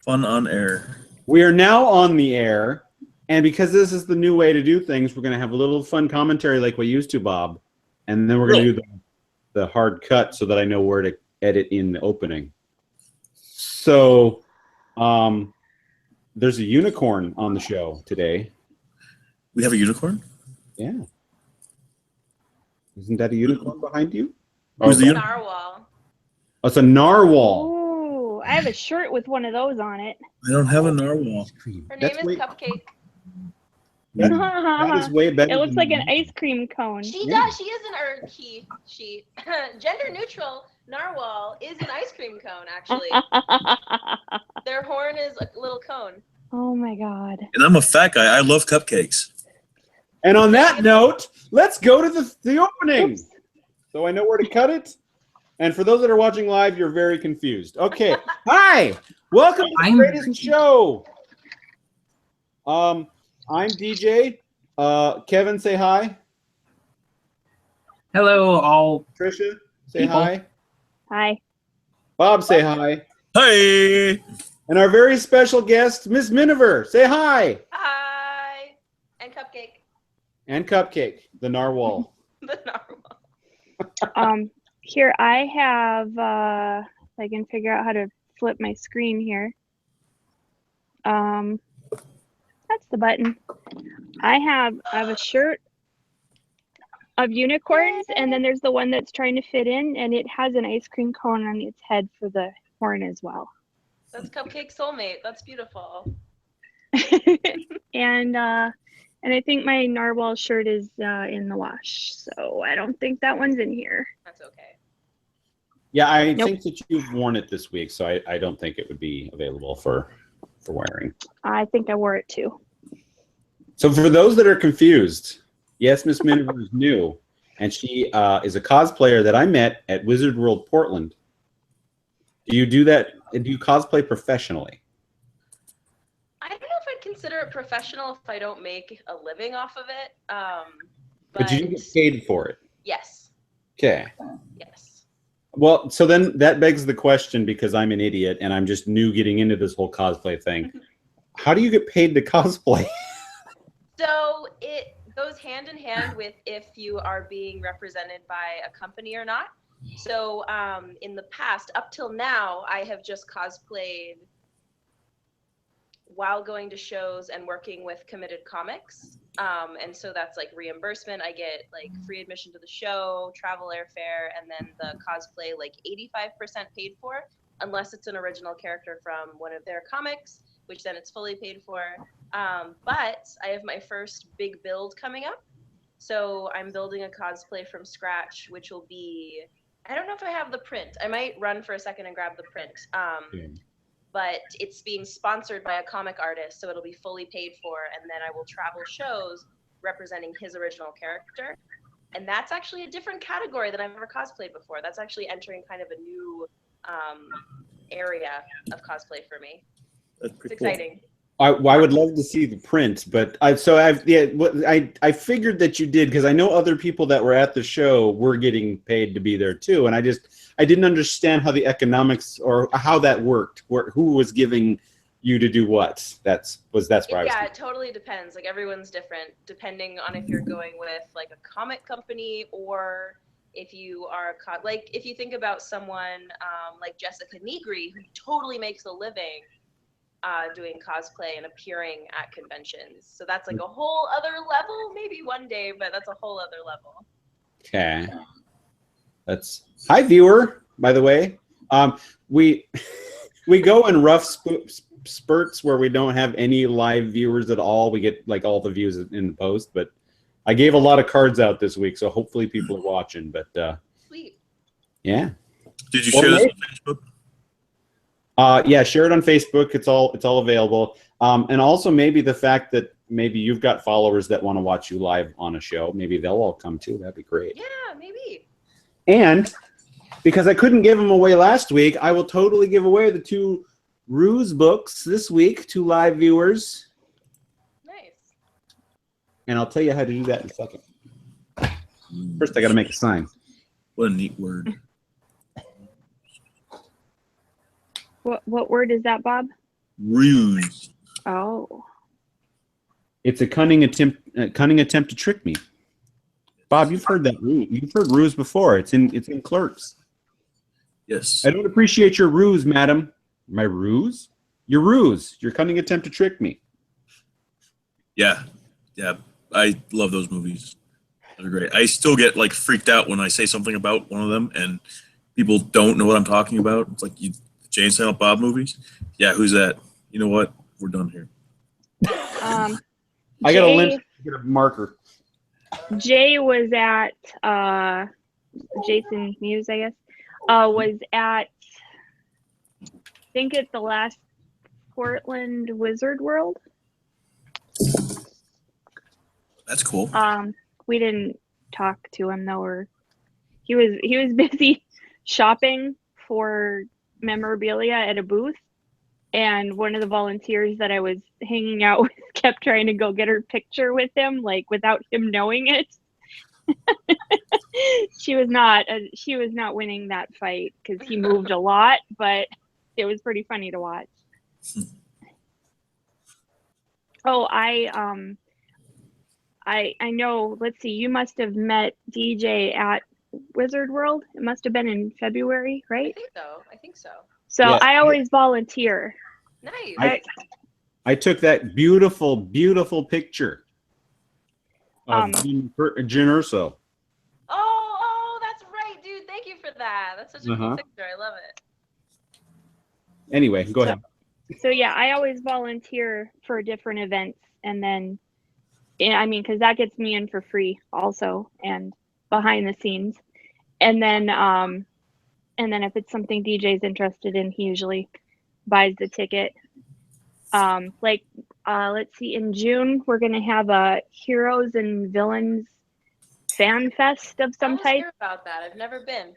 Fun on air. We are now on the air, and because this is the new way to do things, we're going to have a little fun commentary like we used to, Bob, and then we're going to do the hard cut so that I know where to edit in the opening. So, there's a unicorn on the show today. We have a unicorn? Yeah. Isn't that a unicorn behind you? Who's the narwhal? Oh, it's a narwhal. Ooh, I have a shirt with one of those on it. I don't have a narwhal. Her name is Cupcake. That is way better. It looks like an ice cream cone. She does. She is she gender neutral narwhal is an ice cream cone, actually. Their horn is a little cone. Oh my god. And I'm a fat guy. I love cupcakes. And on that note, let's go to the opening. Oops. So I know where to cut it. And for those that are watching live, you're very confused. Okay. Hi. Welcome to the greatest show. I'm DJ. Kevin, say hi. Hello, all. Trisha, say people. hi. Hi. Bob, say hi. Hi. And our very special guest, Miss Miniver, say hi. Hi. And Cupcake. And Cupcake, the narwhal. The narwhal. Here I have, if I can figure out how to flip my screen here. That's the button. I have a shirt of unicorns, and then there's the one that's trying to fit in, and it has an ice cream cone on its head for the horn as well. That's Cupcake soulmate. That's beautiful. And I think my narwhal shirt is in the wash, so I don't think that one's in here. That's okay. Yeah, I think that you've worn it this week, so I don't think it would be available for wearing. I think I wore it too. So for those that are confused, yes, Miss Miniver is new, and she is a cosplayer that I met at Wizard World Portland. Do you do that? Do you cosplay professionally? I don't know if I'd consider it professional if I don't make a living off of it. But you do get paid for it? Yes. Okay. Yes. Well, so then that begs the question, because I'm an idiot and I'm just new getting into this whole cosplay thing. How do you get paid to cosplay? So it goes hand in hand with if you are being represented by a company or not. So in the past, up till now, I have just cosplayed while going to shows and working with Committed Comics. And so that's like reimbursement. I get like free admission to the show, travel airfare, and then the cosplay like 85% paid for, unless it's an original character from one of their comics, which then it's fully paid for. But I have my first big build coming up. So I'm building a cosplay from scratch, which will be, I don't know if I have the print. I might run for a second and grab the print. But it's being sponsored by a comic artist, so it'll be fully paid for, and then I will travel shows representing his original character. And that's actually a different category than I've ever cosplayed before. That's actually entering kind of a new area of cosplay for me. That's It's cool. exciting. I would love to see the print, but I figured that you did, because I know other people that were at the show were getting paid to be there too, and I didn't understand how the economics or how that worked. Who was giving you to do what? That's where I was. Yeah, it totally depends. Like everyone's different depending on if you're going with like a comic company or if you are like if you think about someone like Jessica Negri, who totally makes a living doing cosplay and appearing at conventions. So that's like a whole other level, maybe one day, but that's a whole other level. Okay. That's hi viewer, by the way. We go in rough spurts where we don't have any live viewers at all. We get like all the views in the post, but I gave a lot of cards out this week, so hopefully people are watching. But Sweet. Yeah. Did you share this on Facebook? Yeah, share it on Facebook. It's all available. And also maybe the fact that maybe you've got followers that want to watch you live on a show. Maybe they'll all come too. That'd be great. Yeah, maybe. And because I couldn't give them away last week, I will totally give away the 2 Ruse books this week to live viewers. Nice. And I'll tell you how to do that in a second. First, I got to make a sign. What a neat word. What word is that, Bob? Ruse. Oh. It's a cunning attempt to trick me. Bob, you've heard that ruse. You've heard ruse before. It's in Clerks. Yes. I don't appreciate your ruse, madam. My ruse? Your ruse. Your cunning attempt to trick me. Yeah. Yeah. I love those movies. They're great. I still get like freaked out when I say something about one of them and people don't know what I'm talking about. It's like Jay and Silent Bob movies. Yeah, who's that? You know what? We're done here. I got a lint. Get a marker. Jay was at Jason Mewes, I guess. Was at I think it's the last Portland Wizard World. That's cool. We didn't talk to him though, or he was busy shopping for memorabilia at a booth, and one of the volunteers that I was hanging out with kept trying to go get her picture with him, like without him knowing it. She was not winning that fight because he moved a lot, but it was pretty funny to watch. Oh, I know. Let's see. You must have met DJ at Wizard World. It must have been in February, right? I think so. So Yeah. I always volunteer. Nice. I took that beautiful, beautiful picture of Jen Urso. Oh, that's right, dude. Thank you for that. That's such a cool picture. I love it. Anyway, go ahead. So yeah, I always volunteer for different events, and then, I mean, because that gets me in for free also, and behind the scenes, and then if it's something DJ's interested in, he usually buys the ticket. Let's see, in June we're gonna have a Heroes and Villains fan fest of some type. Hear about that. I've never been.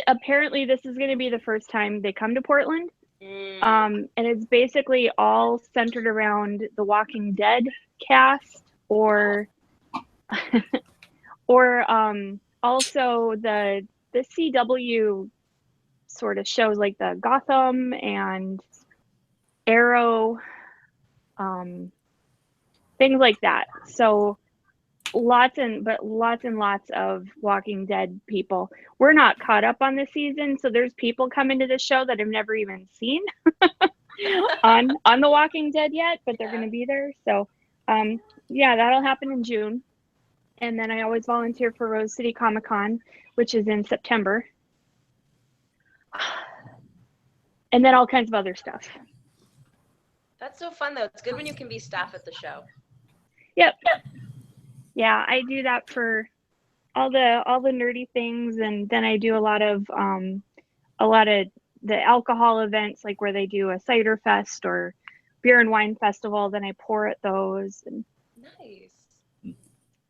Apparently this is gonna be the first time they come to Portland. And it's basically all centered around the Walking Dead cast, or also the CW sort of shows, like the Gotham and Arrow, things like that. So lots and lots of Walking Dead people. We're not caught up on the season, so there's people coming to the show that have never even seen on The Walking Dead yet, but they're going to be there. So yeah, that'll happen in June. And then I always volunteer for Rose City Comic Con, which is in September. And then all kinds of other stuff. That's so fun, though. It's good when you can be staff at the show. Yep. Yeah, I do that for all the nerdy things, and then I do a lot of the alcohol events, like where they do a cider fest or beer and wine festival. Then I pour at those. And nice.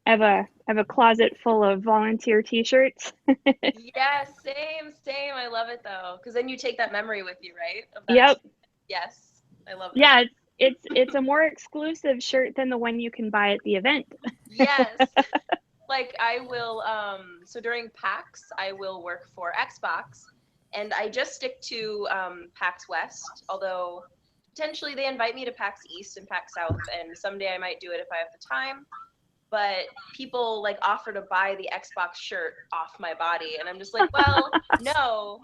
I have a closet full of volunteer T-shirts. Yeah, same. I love it though, because then you take that memory with you, right? Yep. Yes, I love that. Yeah, it's a more exclusive shirt than the one you can buy at the event. Yes. Like I will, so during PAX, I will work for Xbox, and I just stick to PAX West, although potentially they invite me to PAX East and PAX South, and someday I might do it if I have the time. But people like offer to buy the Xbox shirt off my body, and I'm just like, well, no.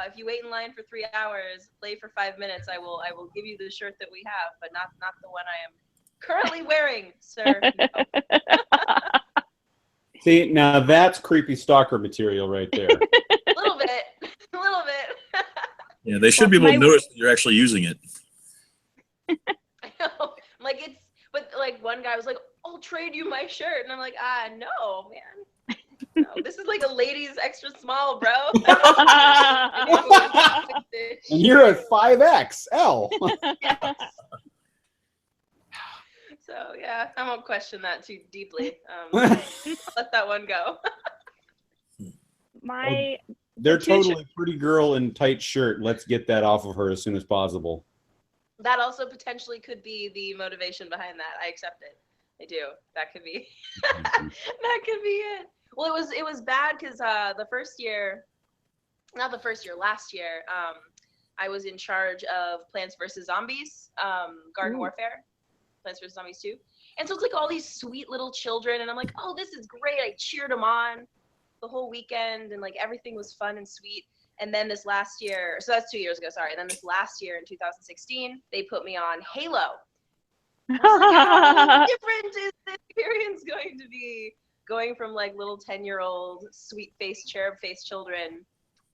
If you wait in line for 3 hours, play for 5 minutes, I will give you the shirt that we have, but not the one I am currently wearing, sir. No. See, now that's creepy stalker material right there. A little bit. Yeah, they should be able to notice that you're actually using it. I know. But like one guy was like, I'll trade you my shirt. And I'm like, no, man. No, this is like a ladies extra small, bro. And you're at 5XL. Yes. So yeah, I won't question that too deeply. I'll let that one go. They're totally pretty girl in tight shirt. Let's get that off of her as soon as possible. That also potentially could be the motivation behind that. I accept it. I do. That could be. That could be it. Well, it was bad because last year, I was in charge of Plants vs. Zombies, Garden Ooh. Warfare, Plants vs. Zombies 2. And so it's like all these sweet little children, and I'm like, oh, this is great. I cheered them on the whole weekend, and like everything was fun and sweet. And then this last year, so that's 2 years ago, sorry. And then this last year in 2016, they put me on Halo. I was like, how different is the experience going to be? Going from like little 10-year-old sweet-faced, cherub-faced children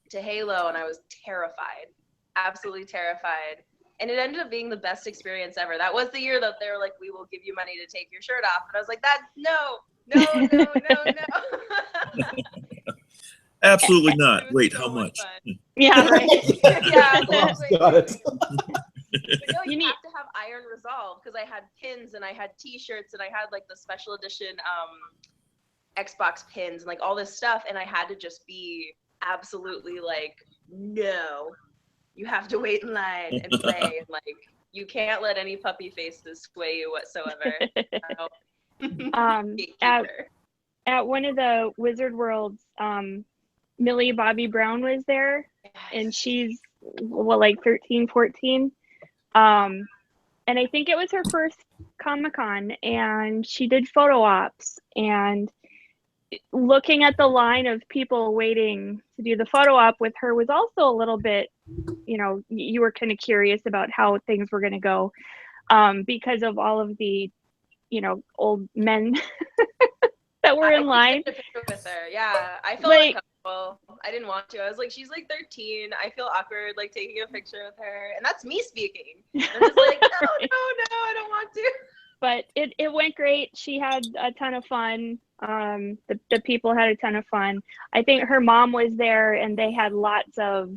to Halo, and I was terrified, absolutely terrified. And it ended up being the best experience ever. That was the year that they were like, we will give you money to take your shirt off. And I was like, no. Absolutely not. Wait, how much? Yeah, right. Yeah, Got it. But no, you have to have Iron Resolve, because I had pins and I had T-shirts and I had like the special edition Xbox pins and like all this stuff, and I had to just be absolutely like, no, you have to wait in line and play, and like you can't let any puppy faces sway you whatsoever. At one of the Wizard Worlds, Millie Bobby Brown was there, and she's like 13, 14. And I think it was her first Comic-Con, and she did photo ops, and looking at the line of people waiting to do the photo op with her was also a little bit, you were kind of curious about how things were going to go, because of all of the, old men that were in line. I took a picture with her. Yeah, I felt uncomfortable. I didn't want to. I was like, she's like 13. I feel awkward like taking a picture with her, and that's me speaking. I'm just like, no, I don't want to. But it went great. She had a ton of fun. The people had a ton of fun. I think her mom was there, and they had lots of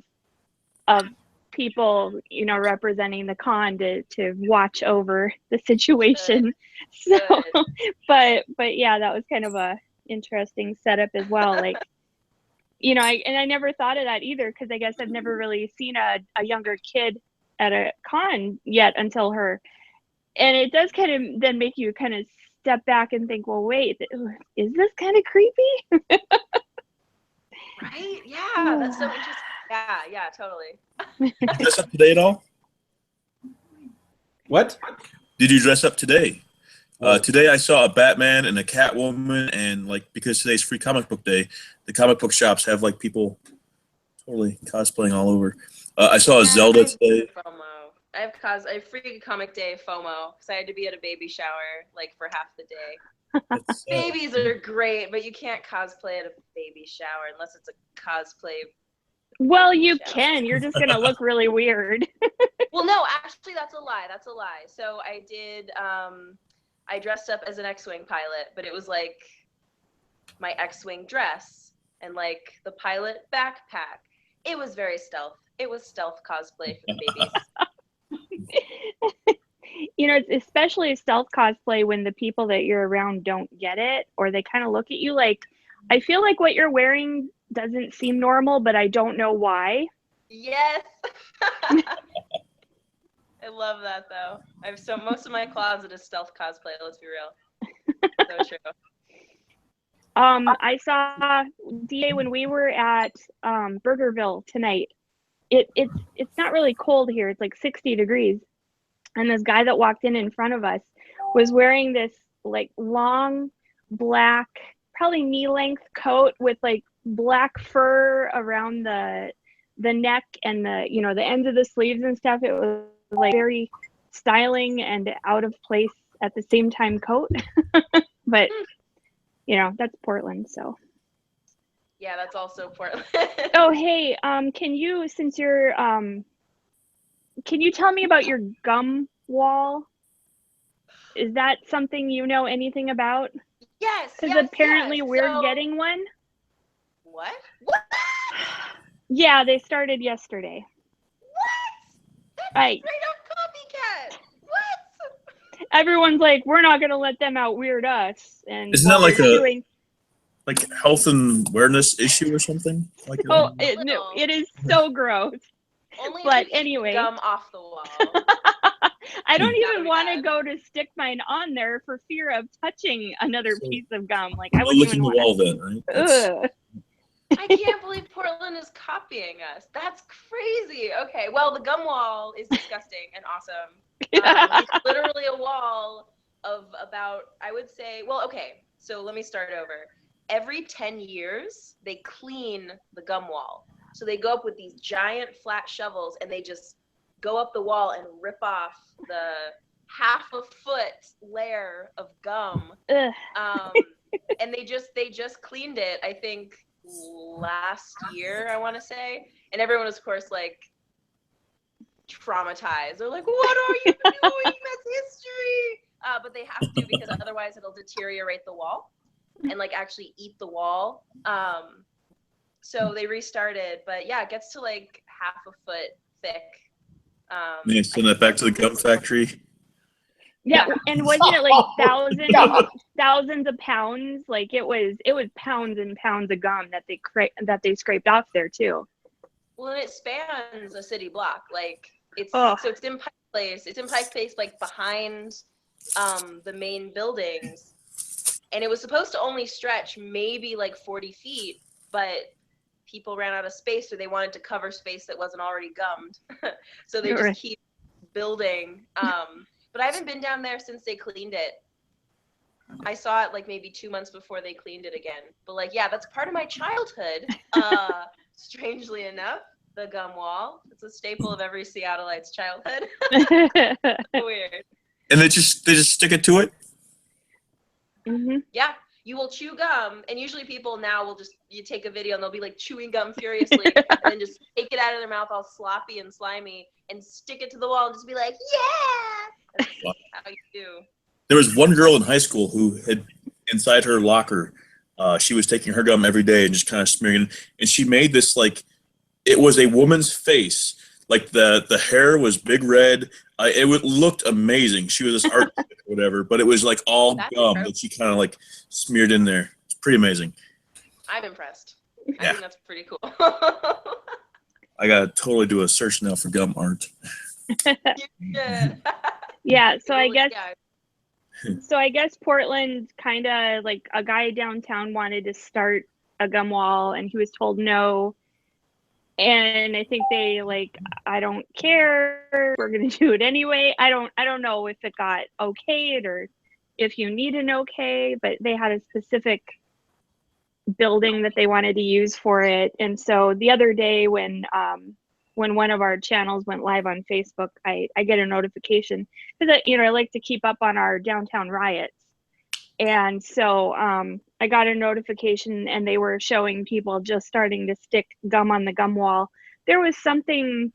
people, representing the con to watch over the situation. Good. So, Good. but yeah, that was kind of a interesting setup as well. Like, I never thought of that either, because I guess I've never really seen a younger kid at a con yet until her. And it does kind of then make you kind of step back and think, well, wait, is this kind of creepy? Right? Yeah, that's so interesting. Yeah, totally. Did you dress up today at all? What? Did you dress up today? Today I saw a Batman and a Catwoman, and like, because today's Free Comic Book Day, the comic book shops have like people totally cosplaying all over. I saw a Zelda today. FOMO. I have Free Comic Day FOMO, because I had to be at a baby shower like for half the day. Babies are great, but you can't cosplay at a baby shower unless it's a cosplay. Well, you can. You're just gonna look really weird. Well, no, actually, that's a lie. So I did. I dressed up as an X-wing pilot, but it was like my X-wing dress and like the pilot backpack. It was very stealth. It was stealth cosplay for the babies. It's especially stealth cosplay when the people that you're around don't get it, or they kind of look at you like, I feel like what you're wearing doesn't seem normal, but I don't know why. Yes. I love that though. Most of my closet is stealth cosplay. Let's be real. So true. I saw DA when we were at Burgerville tonight. It's not really cold here. It's like 60 degrees, and this guy that walked in front of us was wearing this like long black, probably knee-length coat with like black fur around the neck and the ends of the sleeves and stuff. It was like very styling and out of place at the same time coat. But that's Portland, so. Yeah, that's also Portland. Oh, hey, can you, since you're can you tell me about your gum wall? Is that something you know anything about? Yes. Because apparently we're getting one. What? Yeah, they started yesterday. What? That's straight up copycat. What? Everyone's like, we're not gonna let them out weird us. And isn't that like a health and awareness issue or something? Like no, it is so gross. Only but anyway, gum off the wall. I don't even want to go to stick mine on there for fear of touching another piece of gum. Like I wouldn't licking even the wall then, right? I can't believe Portland is copying us. That's crazy. Okay, well, the gum wall is disgusting and awesome. It's literally a wall of about, I would say, well, okay, so let me start over. Every 10 years, they clean the gum wall. So they go up with these giant flat shovels and they just go up the wall and rip off the half a foot layer of gum. And they just cleaned it, I think, last year, I want to say. And everyone was, of course, like, traumatized. They're like, what are you doing? That's history. But they have to, because otherwise it'll deteriorate the wall and like actually eat the wall. So they restarted, but yeah, it gets to like half a foot thick. They send that back to the gum factory. Yeah, and wasn't it like thousands of pounds? Like it was pounds and pounds of gum that they scraped off there too. Well, and it spans a city block. Like so it's in Pike Place. It's in Pike Place, like behind the main buildings. And it was supposed to only stretch maybe like 40 feet, but people ran out of space, so they wanted to cover space that wasn't already gummed. So they just keep building. But I haven't been down there since they cleaned it. I saw it like maybe 2 months before they cleaned it again. But like, yeah, that's part of my childhood. Strangely enough, the gum wall. It's a staple of every Seattleite's childhood. Weird. And they just stick it to it? Mm-hmm. Yeah, you will chew gum, and usually people now will you take a video and they'll be like chewing gum furiously, and then just take it out of their mouth all sloppy and slimy, and stick it to the wall and just be like, yeah! That's how you do. There was one girl in high school who had, inside her locker, she was taking her gum every day and just kind of smearing it, and she made this, like, it was a woman's face. Like, the hair was big red. It looked amazing. She was this artist or whatever, but it was like all gum that she kind of like smeared in there. It's pretty amazing. I'm impressed. Yeah. I think that's pretty cool. I gotta totally do a search now for gum art. Yeah, so I guess Portland kind of like a guy downtown wanted to start a gum wall and he was told no. And I think they like, I don't care, we're gonna do it anyway. I don't know if it got okayed or if you need an okay, but they had a specific building that they wanted to use for it. And so the other day when one of our channels went live on Facebook, I get a notification because I like to keep up on our downtown riots. And so I got a notification and they were showing people just starting to stick gum on the gum wall. There was something,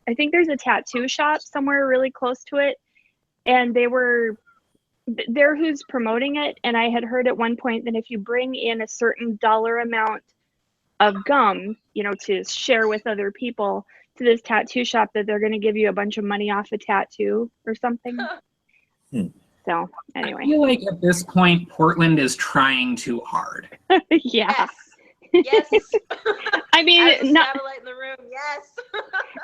I think there's a tattoo shop somewhere really close to it. And they're who's promoting it. And I had heard at one point that if you bring in a certain dollar amount of gum, to share with other people to this tattoo shop, that they're going to give you a bunch of money off a tattoo or something. So anyway, I feel like at this point, Portland is trying too hard. Yeah. Yes. I mean, satellite in the room. Yes.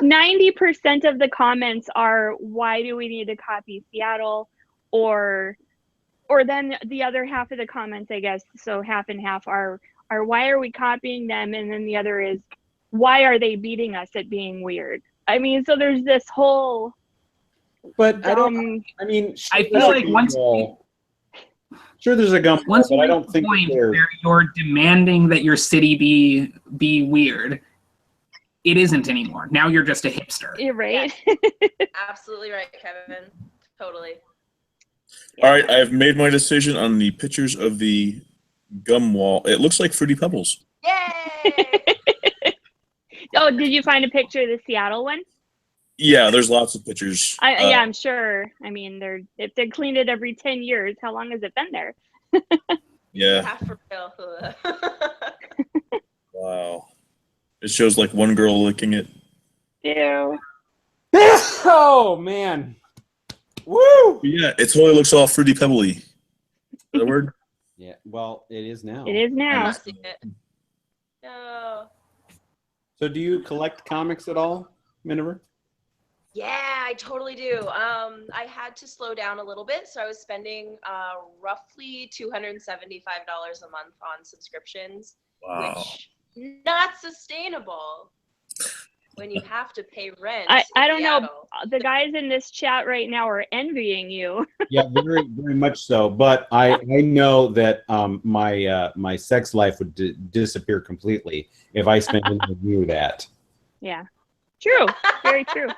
90% of the comments are, why do we need to copy Seattle? Or then the other half of the comments, I guess, so half and half are why are we copying them? And then the other is, why are they beating us at being weird? I mean, so there's this whole. But I feel like sure there's a gum wall, but I don't think where you're demanding that your city be weird. It isn't anymore. Now you're just a hipster. You're right. Yes. Absolutely right, Kevin. Totally. All right, I've made my decision on the pictures of the gum wall. It looks like Fruity Pebbles. Yay! Oh, did you find a picture of the Seattle one? Yeah, there's lots of pictures. Yeah, I'm sure. I mean, if they cleaned it every 10 years, how long has it been there? Yeah. Half for real. Wow. It shows like one girl licking it. Ew. Oh man. Woo! Yeah, it totally looks all Fruity Pebbly. Is that a word? Yeah, well, it is now. It is now. No. So do you collect comics at all, Miniver? Yeah, I totally do. I had to slow down a little bit, so I was spending roughly $275 a month on subscriptions. Wow. Which not sustainable when you have to pay rent. I don't know. Seattle. The guys in this chat right now are envying you. Yeah, very, very much so. But I know that my sex life would disappear completely if I spent any of you that. Yeah. True. Very true.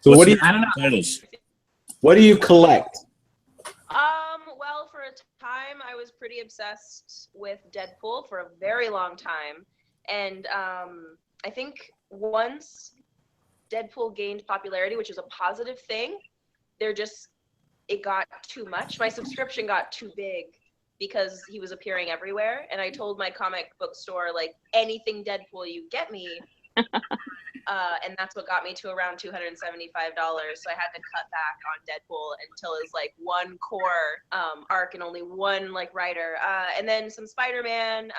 So what do you I don't know. Titles. what do you collect? Well, for a time, I was pretty obsessed with Deadpool for a very long time. And I think once Deadpool gained popularity, which is a positive thing, it got too much. My subscription got too big because he was appearing everywhere. And I told my comic book store, like, anything Deadpool you get me. And that's what got me to around $275. So I had to cut back on Deadpool until it was like one core arc and only one like writer. And then some Spider-Man.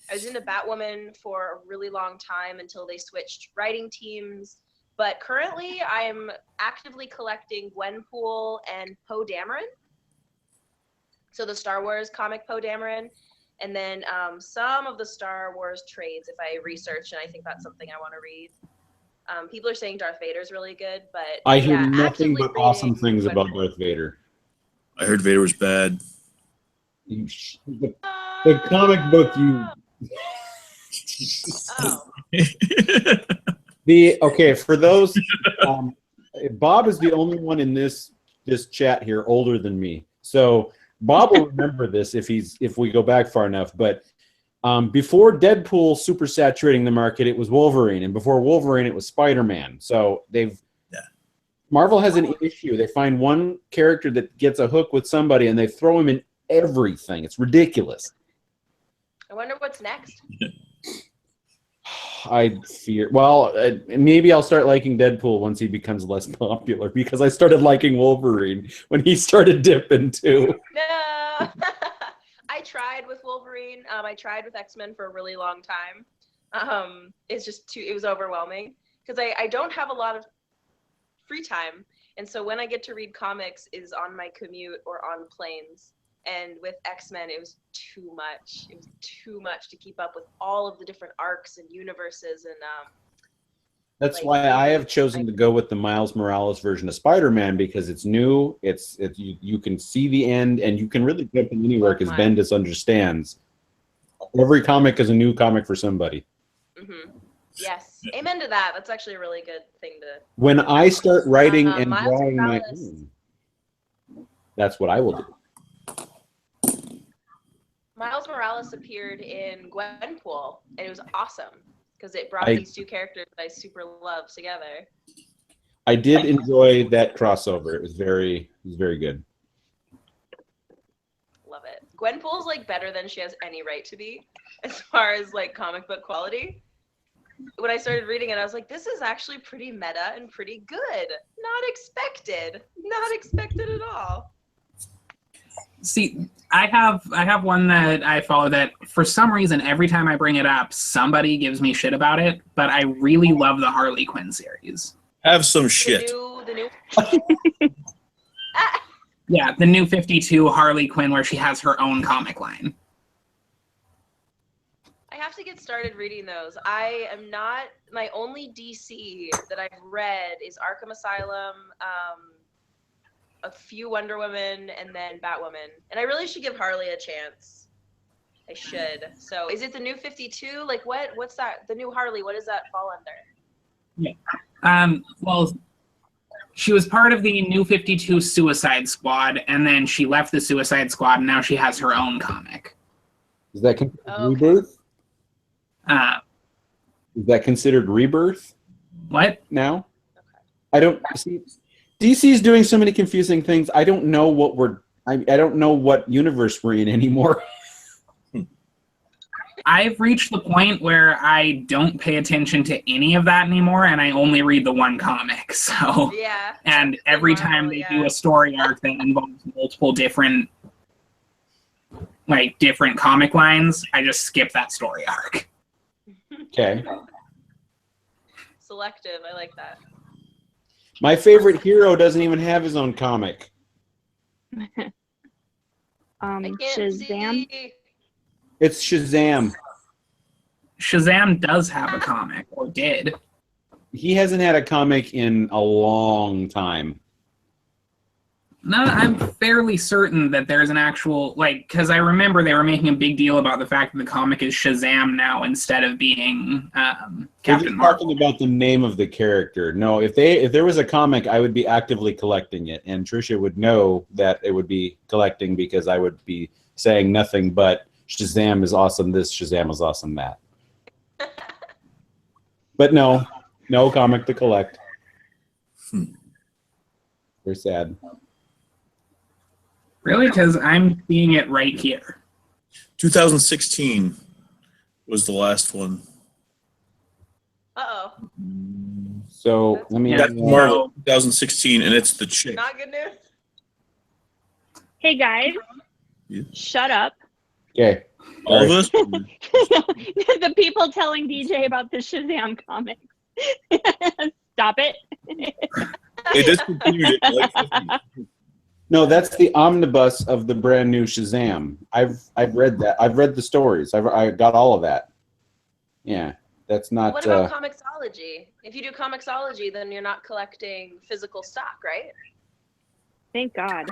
I was into Batwoman for a really long time until they switched writing teams. But currently I am actively collecting Gwenpool and Poe Dameron. So the Star Wars comic Poe Dameron. And then some of the Star Wars trades if I research, and I think that's something I want to read. People are saying Darth Vader's really good, but I hear nothing actively but awesome reading things about Gwenpool. Darth Vader. I heard Vader was bad. The comic book you. Oh, Okay, for those, Bob is the only one in this chat here older than me. So Bob will remember this if we go back far enough. But before Deadpool super saturating the market, it was Wolverine, and before Wolverine, it was Spider-Man. So Marvel has an issue. They find one character that gets a hook with somebody, and they throw him in everything. It's ridiculous. I wonder what's next. I fear. Well, maybe I'll start liking Deadpool once he becomes less popular, because I started liking Wolverine when he started dipping too. No. I tried with Wolverine. I tried with X-Men for a really long time. It's just it was overwhelming because I don't have a lot of free time. And so when I get to read comics is on my commute or on planes. And with X-Men, it was too much. It was too much to keep up with all of the different arcs and universes. And that's why I have chosen to go with the Miles Morales version of Spider-Man, because it's new. It's you can see the end, and you can really jump in anywhere because Bendis understands. Every comic is a new comic for somebody. Mm-hmm. Yes, amen to that. That's actually a really good thing to. When I start writing and Miles drawing my Morales. own, that's what I will do. Miles Morales appeared in Gwenpool, and it was awesome because it brought these two characters that I super love together. I did enjoy that crossover. It was very good. Love it. Gwenpool's like better than she has any right to be as far as like comic book quality. When I started reading it, I was like, this is actually pretty meta and pretty good. Not expected. Not expected at all. See, I have one that I follow that for some reason every time I bring it up, somebody gives me shit about it. But I really love the Harley Quinn series. Have some shit. The new. Yeah, the new 52 Harley Quinn where she has her own comic line. I have to get started reading those. I am not. My only DC that I've read is Arkham Asylum. A few Wonder Woman, and then Batwoman. And I really should give Harley a chance. I should. So is it the new 52? Like what's that? The new Harley, what does that fall under? Yeah. Well, she was part of the new 52 Suicide Squad, and then she left the Suicide Squad, and now she has her own comic. Is that Rebirth? Is that considered Rebirth? What? Now? Okay. I don't see. DC's doing so many confusing things. I don't know what I don't know what universe we're in anymore. I've reached the point where I don't pay attention to any of that anymore, and I only read the one comic. So yeah. And every time they do a story arc that involves multiple different comic lines, I just skip that story arc. Okay. Selective. I like that. My favorite hero doesn't even have his own comic. I can't Shazam. see. It's Shazam. Shazam does have a comic, or did. He hasn't had a comic in a long time. No, I'm fairly certain that there's an actual, like, because I remember they were making a big deal about the fact that the comic is Shazam now instead of being We're Captain just Marvel. talking about the name of the character. No, if there was a comic, I would be actively collecting it, and Trisha would know that it would be collecting because I would be saying nothing but Shazam is awesome this, Shazam is awesome that. But no comic to collect. Very sad. Really? Because I'm seeing it right here. 2016 was the last one. Uh-oh. So let me. Yeah. Captain Marvel 2016, and it's the chick. Not good news. Hey guys, Yeah. shut up. Okay. All of us? The people telling DJ about the Shazam comics. Stop it. They discontinued it. Like 50. No, that's the omnibus of the brand new Shazam. I've read that. I've read the stories. I got all of that. Yeah, that's not. What about Comixology? If you do Comixology, then you're not collecting physical stock, right? Thank God.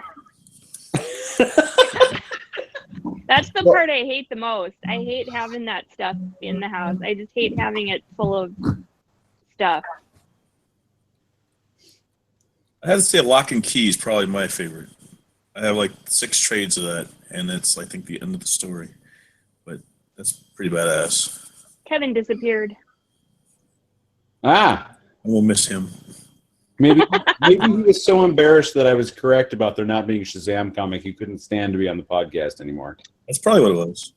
That's the part I hate the most. I hate having that stuff in the house. I just hate having it full of stuff. I have to say, Lock and Key is probably my favorite. I have like 6 trades of that, and it's, I think, the end of the story. But that's pretty badass. Kevin disappeared. Ah, I will miss him. maybe he was so embarrassed that I was correct about there not being a Shazam comic, he couldn't stand to be on the podcast anymore. That's probably what it was.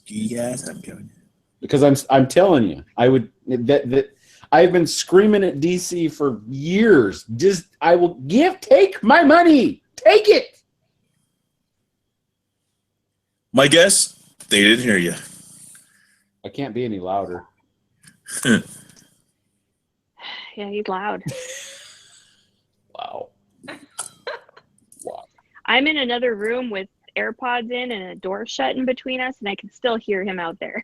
Yes, I'm going. Because I'm telling you, I would that I've been screaming at DC for years. Just I will take my money, take it. My guess, they didn't hear you. I can't be any louder. Yeah, he's loud. Wow. Wow. I'm in another room with AirPods in and a door shut in between us, and I can still hear him out there.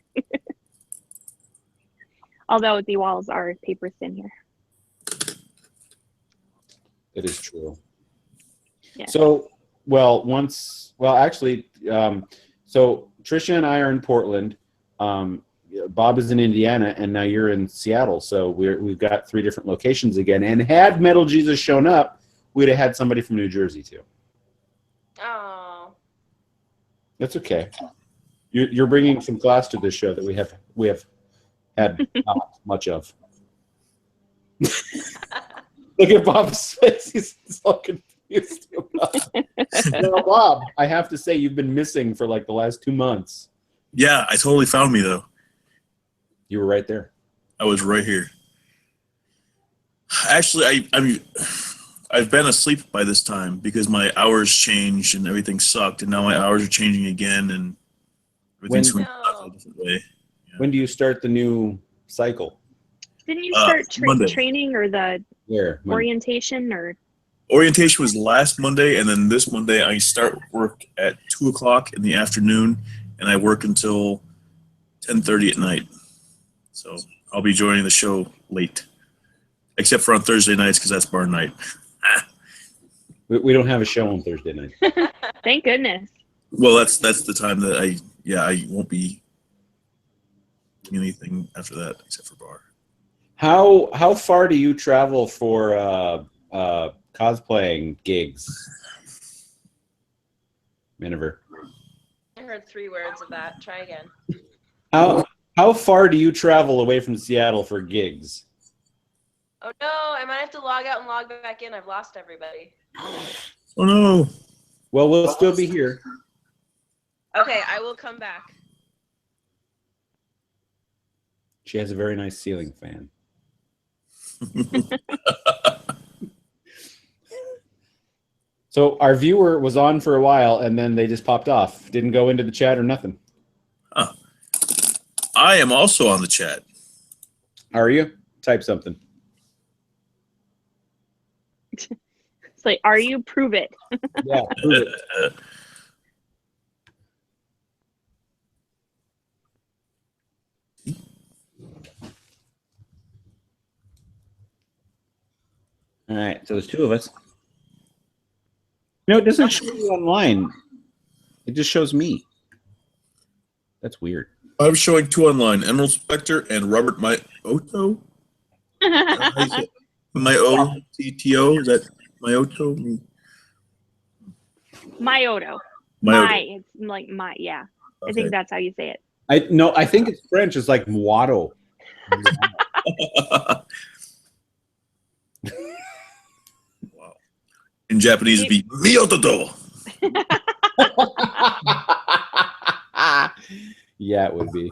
Although the walls are paper thin here. It is true. Yeah. So, actually, so Trisha and I are in Portland. Bob is in Indiana, and now you're in Seattle. So we've got 3 different locations again. And had Metal Jesus shown up, we'd have had somebody from New Jersey too. Oh. That's okay. You're bringing some class to this show that we have had not much of. Look at Bob's face; he's so confused. Well, Bob, I have to say you've been missing for like the last 2 months. Yeah, I totally found me, though. You were right there. I was right here. Actually, I've been asleep by this time because my hours changed and everything sucked, and now my hours are changing again, and everything's going a different way. Yeah. When do you start the new cycle? Didn't you start Monday. training or the Where? When? orientation or? Orientation was last Monday, and then this Monday I start work at 2:00 in the afternoon, and I work until 10:30 at night. So I'll be joining the show late, except for on Thursday nights because that's bar night. We don't have a show on Thursday night. Thank goodness. Well, that's the time that I won't be doing anything after that except for bar. How far do you travel for cosplaying gigs? Miniver. I heard 3 words of that. Try again. How far do you travel away from Seattle for gigs? Oh no, I might have to log out and log back in. I've lost everybody. Oh no. Well, we'll still be here. Okay, I will come back. She has a very nice ceiling fan. So our viewer was on for a while, and then they just popped off. Didn't go into the chat or nothing. Huh. I am also on the chat. How are you? Type something. It's like, are you? Prove it. Yeah, prove it. All right, so there's two of us. No, it doesn't show you online. It just shows me. That's weird. I'm showing two online: Emerald Spectre and Robert Mayoto. Mayoto, is that Mayoto? Myoto. Mayoto. It's like my, yeah. I Okay. think that's how you say it. I think it's French. It's like Muato. Wow. In Japanese, it'd be Miyototo. Yeah, it would be.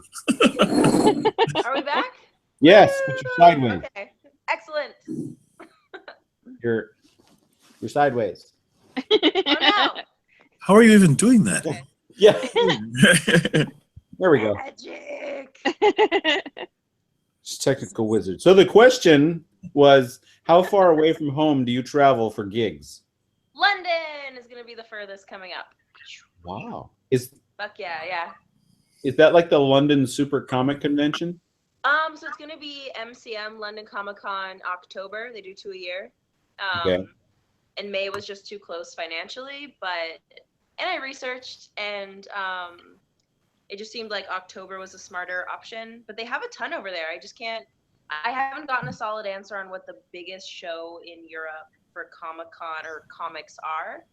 Are we back? Yes, but you're sideways. Okay. Excellent. You're sideways. Oh no. How are you even doing that? Yeah. There we go. Magic. It's technical wizard. So the question was, how far away from home do you travel for gigs? London is gonna be the furthest coming up. Wow. Fuck yeah. Is that like the London Super Comic Convention? So it's gonna be MCM London Comic Con October. They do 2 a year. Okay. And May was just too close financially, and I researched and it just seemed like October was a smarter option. But they have a ton over there. I haven't gotten a solid answer on what the biggest show in Europe for Comic Con or comics are.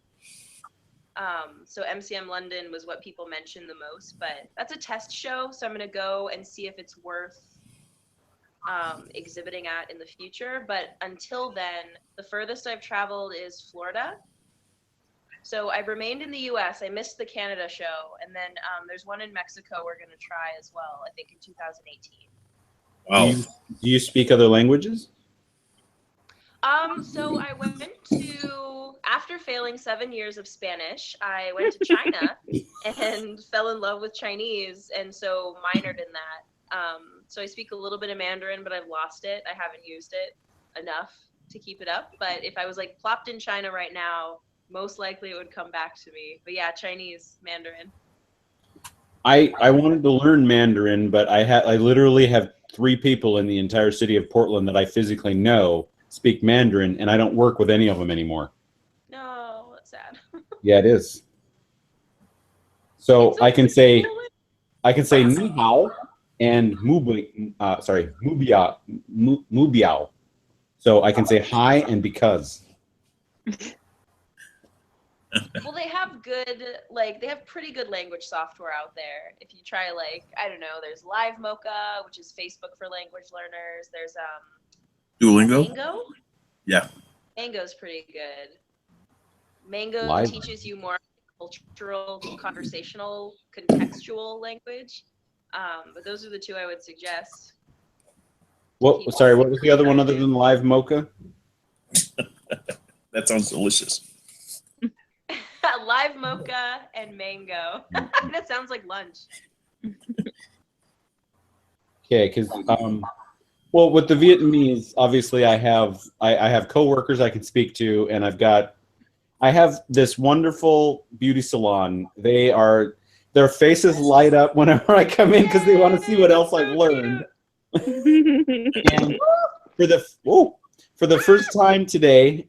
So MCM London was what people mentioned the most, but that's a test show. So I'm going to go and see if it's worth exhibiting at in the future. But until then, the furthest I've traveled is Florida. So I've remained in the US. I missed the Canada show. And then there's one in Mexico we're going to try as well, I think in 2018. Wow. Do you speak other languages? So I went to, after failing 7 years of Spanish, I went to China and fell in love with Chinese, and so minored in that. So I speak a little bit of Mandarin, but I've lost it. I haven't used it enough to keep it up. But if I was like plopped in China right now, most likely it would come back to me. But yeah, Chinese, Mandarin. I wanted to learn Mandarin, but I literally have 3 people in the entire city of Portland that I physically know speak Mandarin, and I don't work with any of them anymore. No, that's sad. Yeah, it is. So I can say ni hao and mubiao. So I can say hi and because. Well, they have they have pretty good language software out there. If you try, I don't know, there's Live Mocha, which is Facebook for language learners. There's Duolingo? Mango? Yeah. Mango's pretty good. Mango Live. teaches you more cultural, conversational, contextual language. But those are the 2 I would suggest. What was the other one other than Live Mocha? That sounds delicious. Live Mocha and Mango. That sounds like lunch. Okay, because well, with the Vietnamese, obviously I have coworkers I can speak to, and I have this wonderful beauty salon. Their faces light up whenever I come in because they want to see what else I've learned. And for the first time today,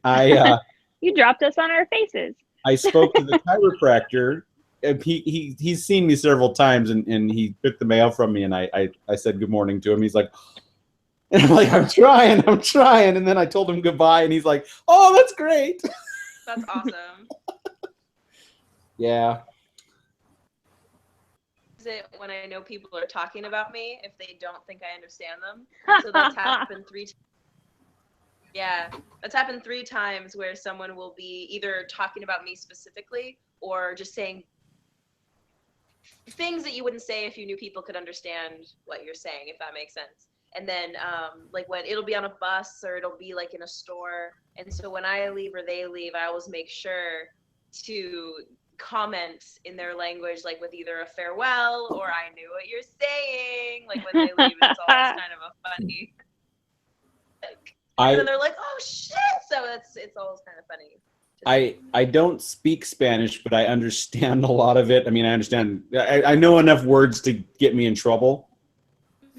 You dropped us on our faces. I spoke to the chiropractor. And he's seen me several times, and he took the mail from me, and I said good morning to him. He's like, and I'm like, I'm trying. And then I told him goodbye, and he's like, oh, that's great. That's awesome. Yeah. Is it when I know people are talking about me if they don't think I understand them? So that's happened 3 times. Yeah, that's happened 3 times where someone will be either talking about me specifically or just saying things that you wouldn't say if you knew people could understand what you're saying, if that makes sense. And then when it'll be on a bus or it'll be in a store. And so when I leave or they leave, I always make sure to comment in their language, with either a farewell or I knew what you're saying. When they leave, it's always kind of a funny. And then they're like, "Oh shit!" So it's always kind of funny. I don't speak Spanish, but I understand a lot of it. I mean, I know enough words to get me in trouble.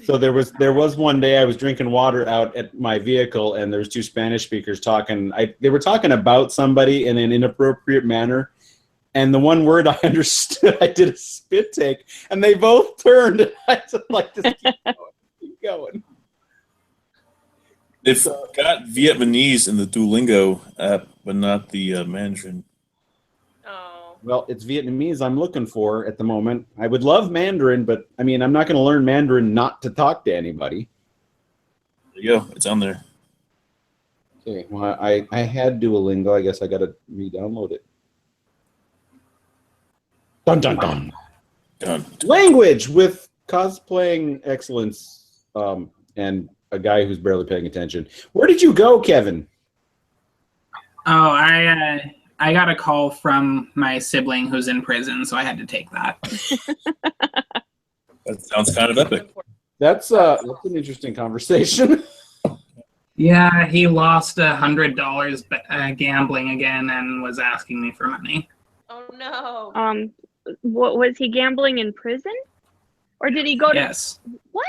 So there was one day I was drinking water out at my vehicle, and there's two Spanish speakers talking. They were talking about somebody in an inappropriate manner, and the one word I understood, I did a spit take, and they both turned. And I just like, just keep going. They've got Vietnamese in the Duolingo app, but not the Mandarin. Oh. Well, it's Vietnamese I'm looking for at the moment. I would love Mandarin, but I mean, I'm not going to learn Mandarin not to talk to anybody. There you go. It's on there. Okay, well, I had Duolingo. I guess I got to re-download it. Dun, dun, dun. Done. Language with cosplaying excellence and a guy who's barely paying attention. Where did you go, Kevin? Oh, I got a call from my sibling who's in prison, so I had to take that. That sounds kind of epic. That's an interesting conversation. Yeah, he lost $100 gambling again and was asking me for money. Oh no. What was he gambling in prison? Or did he go to Yes. what?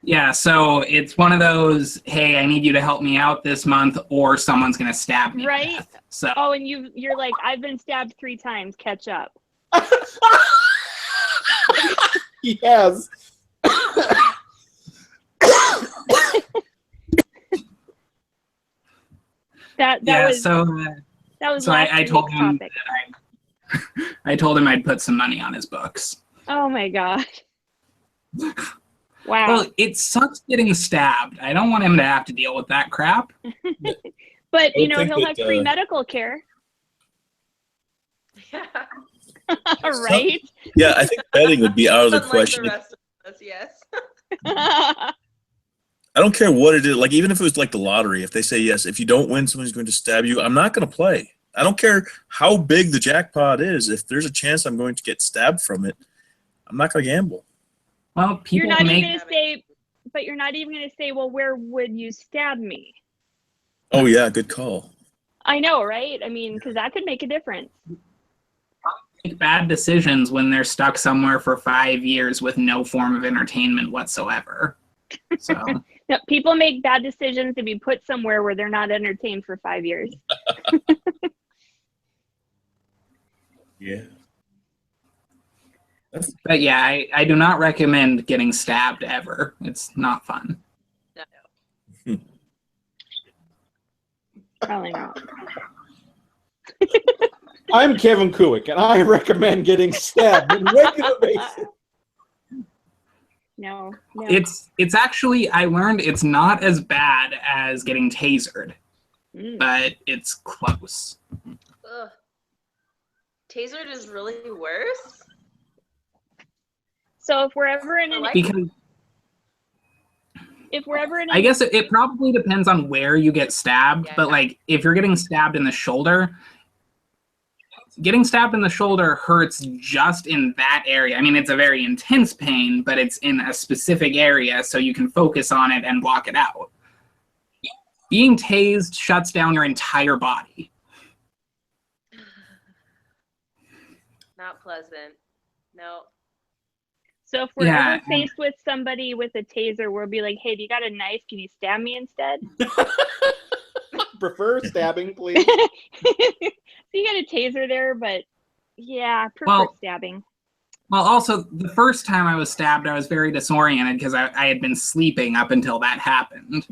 Yeah, so it's one of those, hey, I need you to help me out this month or someone's going to stab me. Right? To death. So Oh, and you're like, I've been stabbed 3 times, catch up. Yes. That yeah, was so last I told week's him topic. I told him I'd put some money on his books. Oh my god. Wow. Well, it sucks getting stabbed. I don't want him to have to deal with that crap. But I you would know, think he'll that, have free medical care. Yeah. Right? Yeah, I think betting would be out of the Unlike question. the rest of us, yes. I don't care what it is. Like, even if it was like the lottery, if they say yes, if you don't win, someone's going to stab you, I'm not going to play. I don't care how big the jackpot is. If there's a chance I'm going to get stabbed from it, I'm not going to gamble. Well, You're people not make even going to say, but you're not even going to say, well, where would you stab me? Oh, yeah, good call. I know, right? I mean, because that could make a difference. make bad decisions when they're stuck somewhere for 5 years with no form of entertainment whatsoever. So No, people make bad decisions to be put somewhere where they're not entertained for 5 years. Yeah. but yeah, I do not recommend getting stabbed ever. It's not fun. No. Probably not. I'm Kevin Kuick, and I recommend getting stabbed on a regular basis. No. It's actually, I learned it's not as bad as getting tasered, but it's close. Ugh. Tasered is really worse? So if we're ever in an Because I guess it probably depends on where you get stabbed, but like if you're getting stabbed in the shoulder, getting stabbed in the shoulder hurts just in that area. I mean, it's a very intense pain, but it's in a specific area, so you can focus on it and block it out. Being tased shuts down your entire body. Not pleasant. No. So if we're ever faced with somebody with a taser, we'll be like, hey, do you got a knife? Can you stab me instead? Prefer stabbing, please. So you got a taser there, but yeah, I prefer stabbing. Well, also, the first time I was stabbed, I was very disoriented because I had been sleeping up until that happened.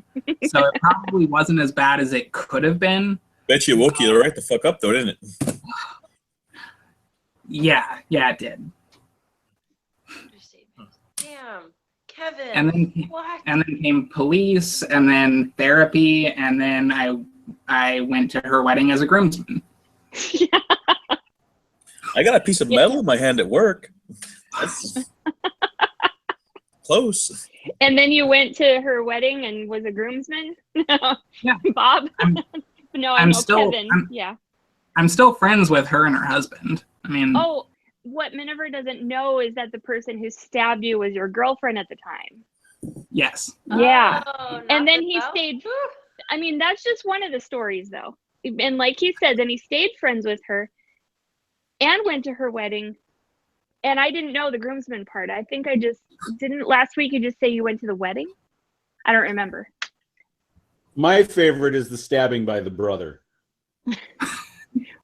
So it probably wasn't as bad as it could have been. Bet you woke you right the fuck up, though, didn't it? Oh. Yeah, it did. Damn, Kevin. And then came police, and then therapy, and then I went to her wedding as a groomsman. Yeah. I got a piece of metal in my hand at work. That's close. And then you went to her wedding and was a groomsman? Yeah. Bob? No, I know Kevin. I'm still friends with her and her husband. I mean... Oh, what Miniver doesn't know is that the person who stabbed you was your girlfriend at the time. Yes. Yeah. Oh, And knocked then us he out? stayed. Whew. I mean, that's just one of the stories, though. And like he said, then he stayed friends with her and went to her wedding. And I didn't know the groomsmen part. I think I just didn't. Last week, you just say you went to the wedding? I don't remember. My favorite is the stabbing by the brother.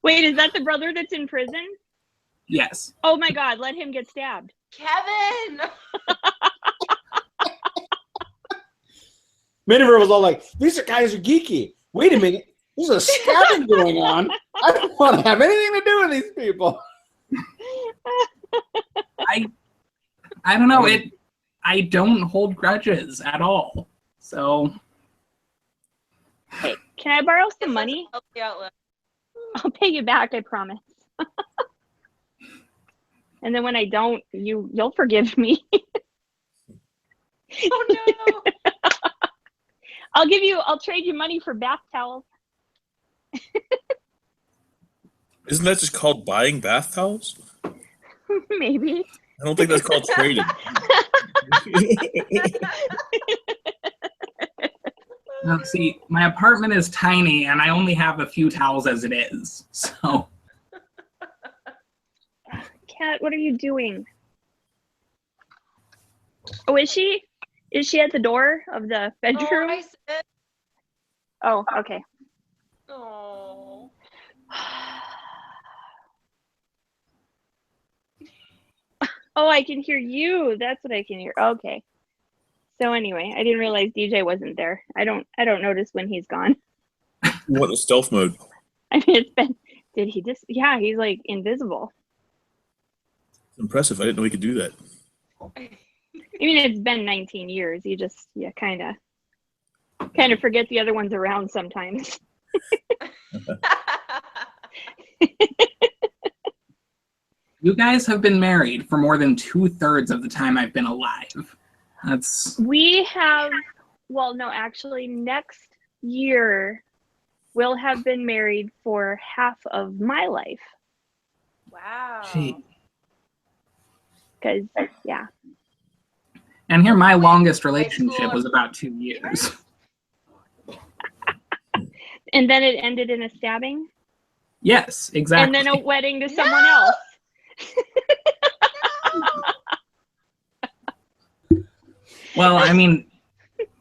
Wait, is that the brother that's in prison? Yes. Oh my God, let him get stabbed. Kevin! Miniver was all like, these guys are geeky. Wait a minute. There's a stabbing going on. I don't want to have anything to do with these people. I don't know. I don't hold grudges at all. So Hey, can I borrow some money? Help you out, Liv. I'll pay you back, I promise. And then when I don't, you'll forgive me. Oh no! I'll trade you money for bath towels. Isn't that just called buying bath towels? Maybe. I don't think that's called trading. now, see, my apartment is tiny, and I only have a few towels as it is. So Kat, what are you doing? Oh, is she? Is she at the door of the Oh, bedroom? I said. Oh, okay. Oh. Oh, I can hear you. That's what I can hear. Okay. So anyway, I didn't realize DJ wasn't there. I don't notice when he's gone. What is stealth mode? I mean, it's been. Did he just? Yeah, he's like invisible. It's impressive. I didn't know he could do that. I mean, it's been 19 years. You just, kind of forget the other ones around sometimes. you guys have been married for more than 2/3 of the time I've been alive. We have, well, no, actually, next year we'll have been married for half of my life. Wow. Gee. Because, yeah. And here, my longest relationship was about 2 years. And then it ended in a stabbing? Yes, exactly. And then a wedding to someone else. Well, I mean,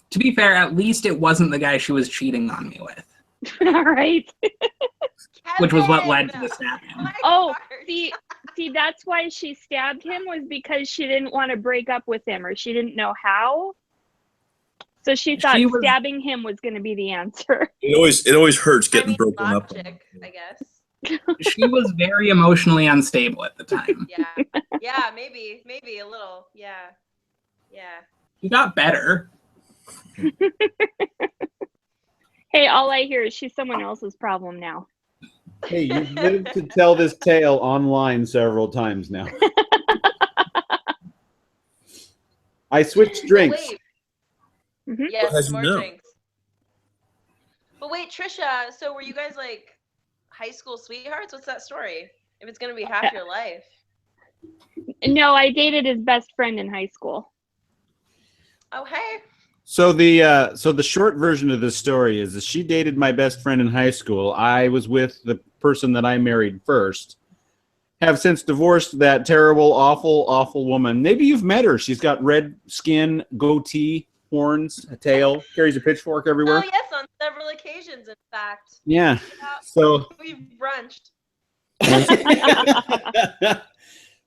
to be fair, at least it wasn't the guy she was cheating on me with. All right. Which was what led to the stabbing. Oh, see, that's why she stabbed him, was because she didn't want to break up with him, or she didn't know how. So she thought stabbing him was going to be the answer. It always hurts getting broken up. Logic, I guess. She was very emotionally unstable at the time. Yeah, maybe a little. Yeah. She got better. Hey, all I hear is she's someone else's problem now. Hey, you've lived to tell this tale online several times now. I switched drinks. Wait. Mm-hmm. Yes, more drinks. But wait, Trisha, so were you guys like high school sweethearts? What's that story? If it's going to be half your life. No, I dated his best friend in high school. Oh, hey. So the short version of this story is that she dated my best friend in high school. I was with the person that I married first. Have since divorced that terrible, awful, awful woman. Maybe you've met her. She's got red skin, goatee, horns, a tail, carries a pitchfork everywhere. Oh, yes, on several occasions, in fact. Yeah. So we've brunched.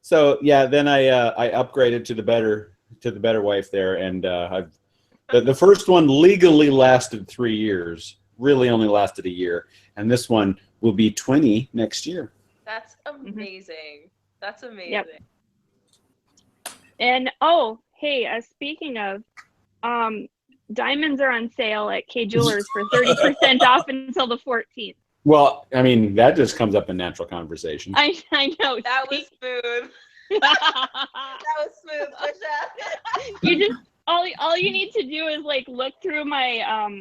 So yeah, then I upgraded to the better wife there, and the first one legally lasted 3 years, really only lasted a year, and this one will be 20 next year. That's amazing. That's amazing. Yep. And oh, hey, speaking of, diamonds are on sale at K Jewelers for 30% off until the 14th. Well, I mean, that just comes up in natural conversation. I know. That was smooth. That was smooth, Trisha. You just all you need to do is like look through my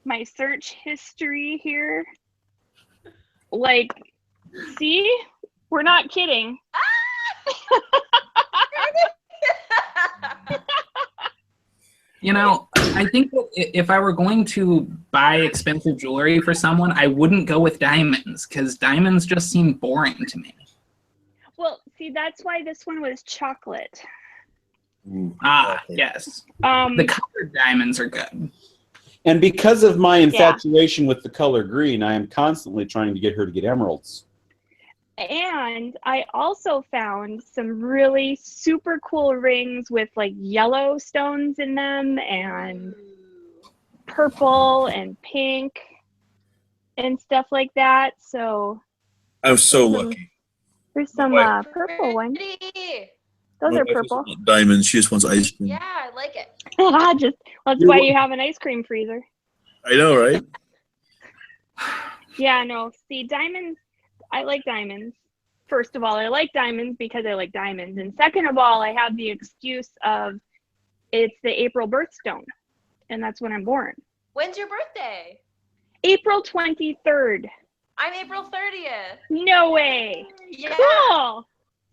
my search history here. Like, see, we're not kidding. You know, I think that if I were going to buy expensive jewelry for someone, I wouldn't go with diamonds because diamonds just seem boring to me. Well, see, that's why this one was chocolate. Yes. The colored diamonds are good. And because of my infatuation with the color green, I am constantly trying to get her to get emeralds. And I also found some really super cool rings with like yellow stones in them and purple and pink and stuff like that. So I was so lucky. There's some purple ones. Those are purple. Diamonds. She just wants ice cream. Yeah, I like it. That's why you have an ice cream freezer. I know, right? Yeah, no. See, diamonds. I like diamonds. First of all, I like diamonds because I like diamonds. And second of all, I have the excuse of it's the April birthstone. And that's when I'm born. When's your birthday? April 23rd. I'm April 30th. No way. Yeah. Cool.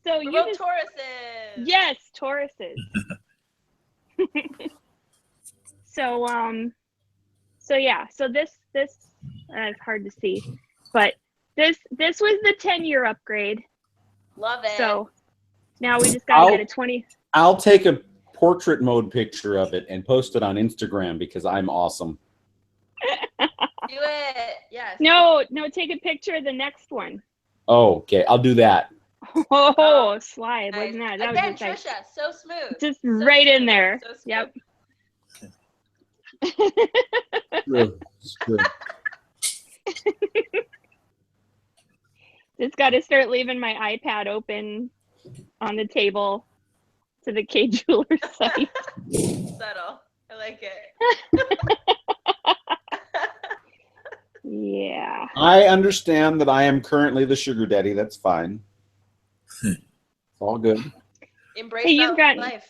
So We're you both just, Tauruses. Yes, Tauruses. So yeah, so this it's hard to see, but this was the 10-year upgrade. Love it. So now we just gotta get a 20. I'll take a portrait mode picture of it and post it on Instagram because I'm awesome. Do it. Yes. No, take a picture of the next one. Oh, okay. I'll do that. Oh, slide. Nice. Wasn't that Again, was just Trisha, so smooth. just So right in smooth. there. So smooth. Yep. It's true. Just got to start leaving my iPad open on the table to the K Jeweler site. Subtle. I like it. Yeah. I understand that I am currently the sugar daddy. That's fine. It's all good. Embrace Hey, you've that got- life.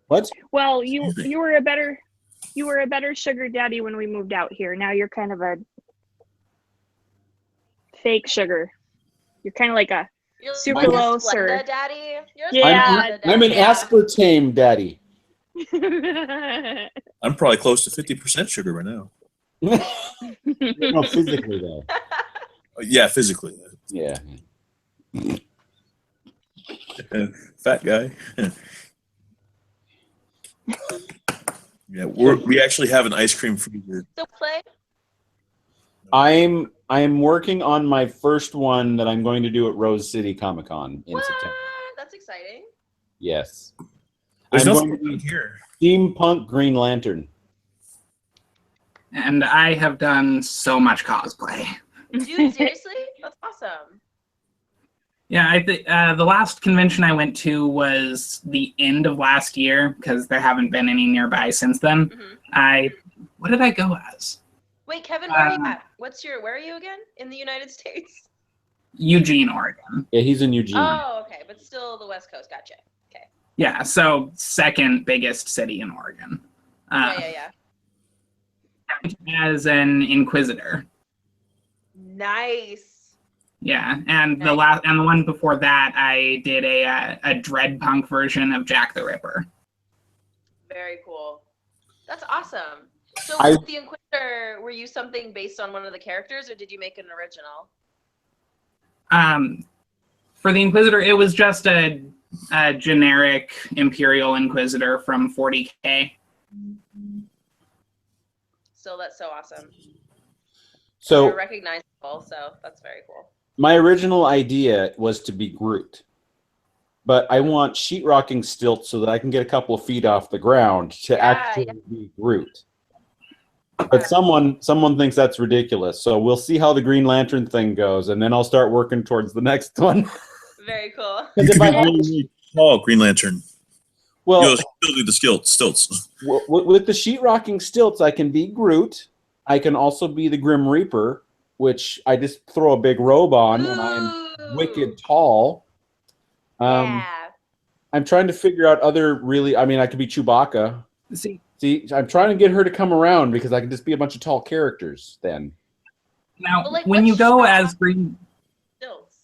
What? Well, you were a better sugar daddy when we moved out here. Now you're kind of a fake sugar. You're kind of like a You're super like a low, Splenda sir. daddy. You're a Yeah. Splenda I'm an daddy. aspartame daddy. I'm probably close to 50% sugar right now. No, physically though. Yeah, physically. Yeah. Fat guy. Yeah, we actually have an ice cream freezer. So play. I'm working on my first one that I'm going to do at Rose City Comic Con in What? September. That's exciting. Yes. There's I'm nothing going to around be here. Steampunk Green Lantern. And I have done so much cosplay. Dude, seriously? That's awesome. Yeah, I think the last convention I went to was the end of last year because there haven't been any nearby since then. Mm-hmm. What did I go as? Wait, Kevin, where are you at? Where are you again? In the United States? Eugene, Oregon. Yeah, he's in Eugene. Oh, okay, but still the West Coast. Gotcha. Okay. Yeah, so second biggest city in Oregon. Yeah. As an Inquisitor. Nice. Yeah, and Nice. the one before that, I did a dread punk version of Jack the Ripper. Very cool. That's awesome. So I- with the Inquisitor, were you something based on one of the characters, or did you make an original? For the Inquisitor, it was just a generic Imperial Inquisitor from 40K. Still, that's so awesome. So You're recognizable, so that's very cool. my original idea was to be Groot, but I want sheetrocking stilts so that I can get a couple of feet off the ground to actually be Groot. But someone thinks that's ridiculous, so we'll see how the Green Lantern thing goes, and then I'll start working towards the next one. Very cool. You If could I be had- really tall Green Lantern. well, You'll still do the stilts. with the sheetrocking stilts, I can be Groot. I can also be the Grim Reaper, which I just throw a big robe on, and I'm wicked tall. Yeah. I'm trying to figure out other really. I mean, I could be Chewbacca. See, I'm trying to get her to come around because I can just be a bunch of tall characters then. Now, But, like, when what's you go Sherlock? as Green, Stilts.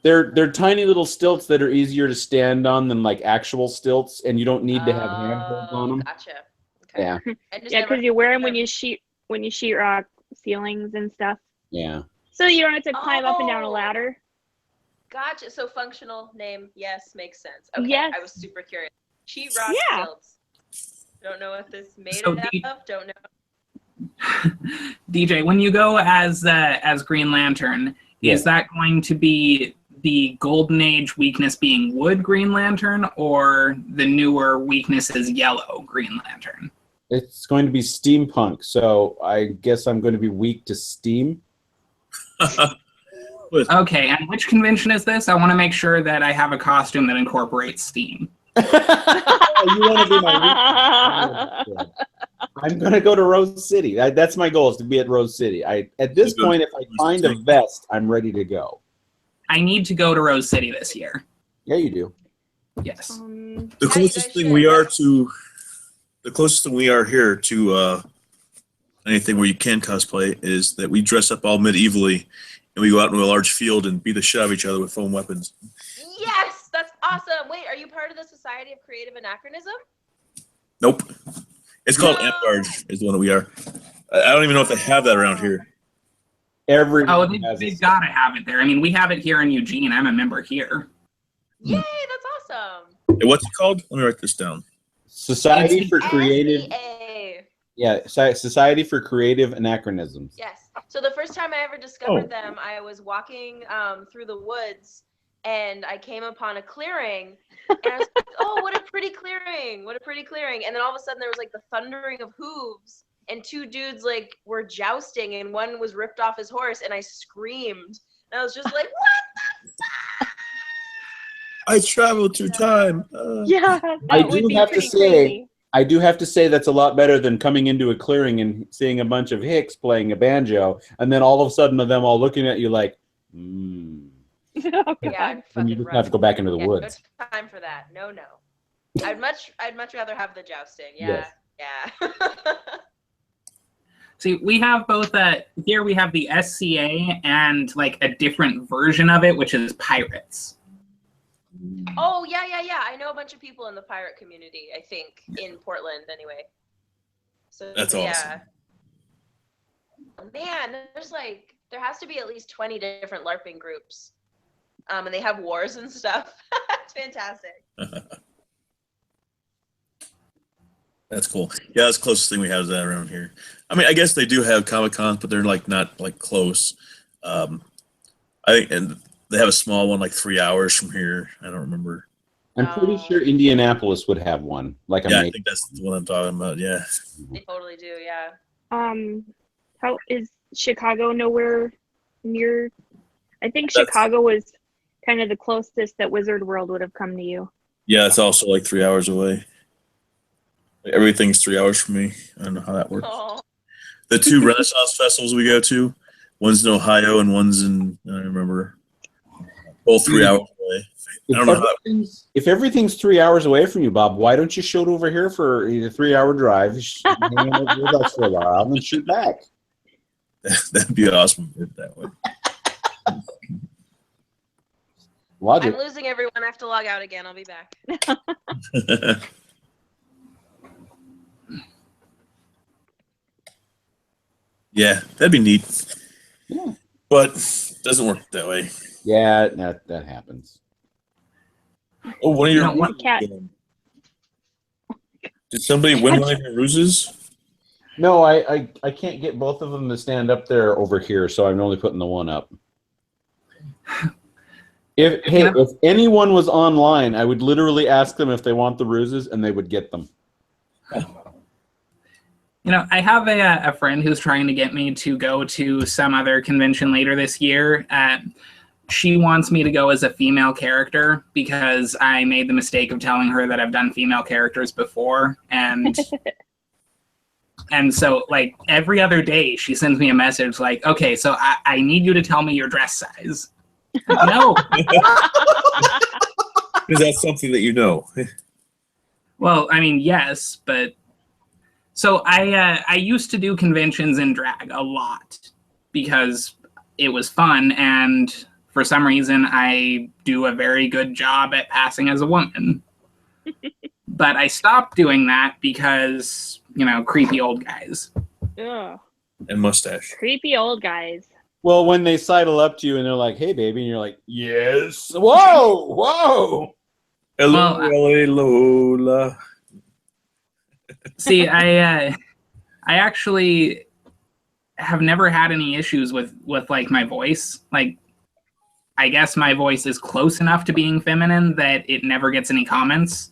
They're tiny little stilts that are easier to stand on than like actual stilts, and you don't need to have handholds on them. Gotcha. Okay. Yeah. Yeah, because you wear them when you sheet rock ceilings and stuff. Yeah. So you don't have to climb up and down a ladder. Gotcha. So functional name, yes, makes sense. Okay, Yes. I was super curious. Sheet rock stilts. Don't know what this made So of. Don't know. DJ, when you go as Green Lantern, is that going to be the Golden Age weakness being wood Green Lantern, or the newer weakness is yellow Green Lantern? It's going to be steampunk, so I guess I'm going to be weak to steam. Okay, and which convention is this? I want to make sure that I have a costume that incorporates steam. You want to be my weak? I'm going to go to Rose City. That's my goal, is to be at Rose City. At this point, if I find a vest, I'm ready to go. I need to go to Rose City this year. Yeah, you do. Yes. The closest thing we are here to anything where you can cosplay is that we dress up all medievally and we go out into a large field and beat the shit out of each other with foam weapons. Yes, that's awesome. Wait, are you part of the Society of Creative Anachronism? Nope. It's called Ambarge is the one that we are. I don't even know if they have that around here. They've got to have it there. I mean, we have it here in Eugene. I'm a member here. Yay, that's awesome. Hey, what's it called? Let me write this down. Society for Creative. SCA. Yeah, Society for Creative Anachronisms. Yes. So the first time I ever discovered them, I was walking through the woods, and I came upon a clearing, and I was like, "Oh, what a pretty clearing! What a pretty clearing!" And then all of a sudden, there was like the thundering of hooves, and two dudes like were jousting, and one was ripped off his horse, and I screamed, and I was just like, "What the fuck?" I traveled through time. I do have to say that's a lot better than coming into a clearing and seeing a bunch of hicks playing a banjo, and then all of a sudden them all looking at you like, Yeah, and you just have to go back into the woods. No time for that. No. I'd much rather have the jousting. Yeah. Yes. Yeah. See, we have both here we have the SCA and like a different version of it, which is pirates. Oh, yeah. I know a bunch of people in the pirate community, I think, in Portland anyway. So that's awesome. Man, there has to be at least 20 different LARPing groups. And they have wars and stuff. It's fantastic. That's cool. Yeah, that's the closest thing we have to that around here. I mean, I guess they do have Comic-Cons, but they're like not like close. I think, and they have a small one like 3 hours from here. I don't remember. I'm pretty sure Indianapolis would have one. I think that's the one I'm talking about. Yeah. They totally do. Yeah. How is Chicago nowhere near? I think Chicago was kind of the closest that Wizard World would have come to you. Yeah, it's also like 3 hours away. Everything's 3 hours from me. I don't know how that works. Oh. The two Renaissance festivals we go to, one's in Ohio and one's in, I don't remember, both 3 hours away. I don't know if everything's 3 hours away from you, Bob, why don't you shoot over here for a 3 hour drive, hang out with us for a while, and then shoot back? That'd be awesome if that way. Logic. I'm losing everyone. I have to log out again. I'll be back. Yeah, that'd be neat. Yeah. But it doesn't work that way. Yeah, that happens. Oh, one of your cat. Did somebody win one of your ruses? No, I can't get both of them to stand up there over here, so I'm only putting the one up. If anyone was online, I would literally ask them if they want the ruses, and they would get them. You know, I have a friend who's trying to get me to go to some other convention later this year. She wants me to go as a female character because I made the mistake of telling her that I've done female characters before. And so, like, every other day she sends me a message like, okay, so I need you to tell me your dress size. No. Is that something that you know? Well, I mean, yes, but... So I used to do conventions in drag a lot because it was fun, and for some reason, I do a very good job at passing as a woman. But I stopped doing that because, creepy old guys. Ugh. And mustache. Creepy old guys. Well, when they sidle up to you and they're like, "Hey, baby," and you're like, "Yes." Whoa, whoa. Hello, Well, LA Lola. See, I actually have never had any issues with like my voice. Like, I guess my voice is close enough to being feminine that it never gets any comments.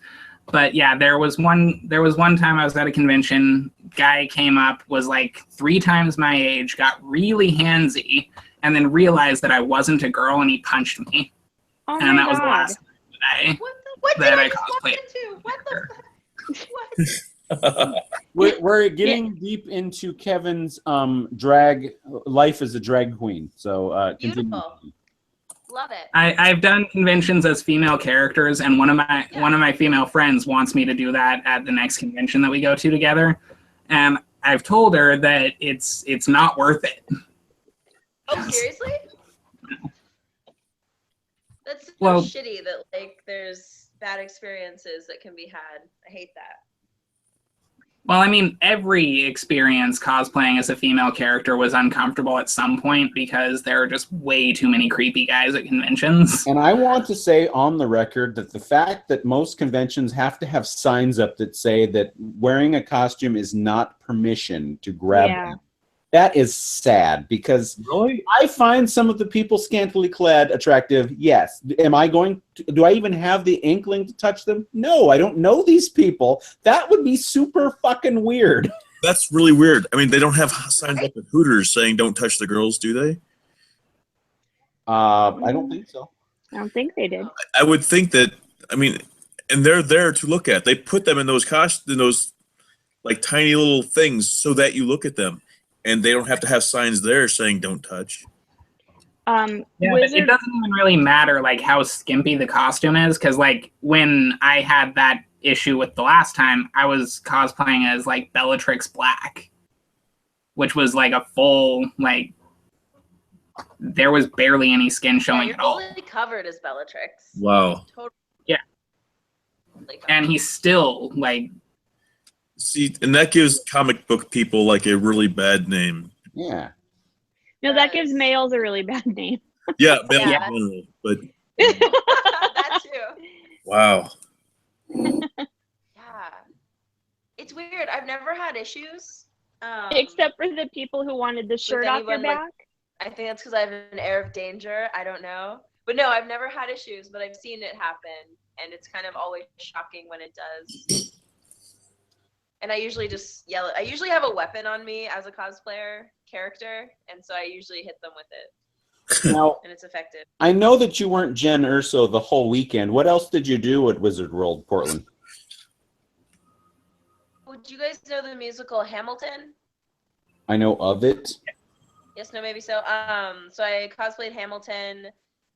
But yeah, there was one time I was at a convention, guy came up, was like 3 times my age, got really handsy, and then realized that I wasn't a girl, and he punched me. Oh And my that was the God. last time What did that I I just walk cosplayed. into? What the what? We're getting deep into Kevin's drag life as a drag queen. So continue. Beautiful. Love it. I've done conventions as female characters, and one of my female friends wants me to do that at the next convention that we go to together. And I've told her that it's not worth it. Oh, seriously? That's so Well- shitty that like there's bad experiences that can be had. I hate that. Well, I mean, every experience cosplaying as a female character was uncomfortable at some point because there are just way too many creepy guys at conventions. And I want to say on the record that the fact that most conventions have to have signs up that say that wearing a costume is not permission to grab Yeah. them, that is sad because Really? I find some of the people scantily clad attractive. Yes. Do I even have the inkling to touch them? No, I don't know these people. That would be super fucking weird. That's really weird. I mean, they don't have signs up at Hooters saying "Don't touch the girls," do they? I don't think so. I don't think they did. I would think that. I mean, and they're there to look at. They put them in those like tiny little things so that you look at them, and they don't have to have signs there saying "Don't touch." Yeah, but it doesn't even really matter like how skimpy the costume is, because like when I had that issue with the last time, I was cosplaying as like Bellatrix Black, which was like a full like there was barely any skin showing You're at all. fully covered as Bellatrix. Wow. Totally. Yeah. Covered. And he's still like See, and that gives comic book people like a really bad name. Yeah. No, that gives males a really bad name. Yeah, male in Yeah. general, but that too. wow. Yeah. It's weird. I've never had issues. Except for the people who wanted the shirt off your anyone, like- back. I think that's because I have an air of danger. I don't know. But no, I've never had issues, but I've seen it happen. And it's kind of always shocking when it does. And I usually just yell. I usually have a weapon on me as a cosplayer character. And so I usually hit them with it. Now, And it's effective. I know that you weren't Jen Urso the whole weekend. What else did you do at Wizard World Portland? Would you guys know the musical Hamilton? I know of it. Yes, no, maybe so. So I cosplayed Hamilton,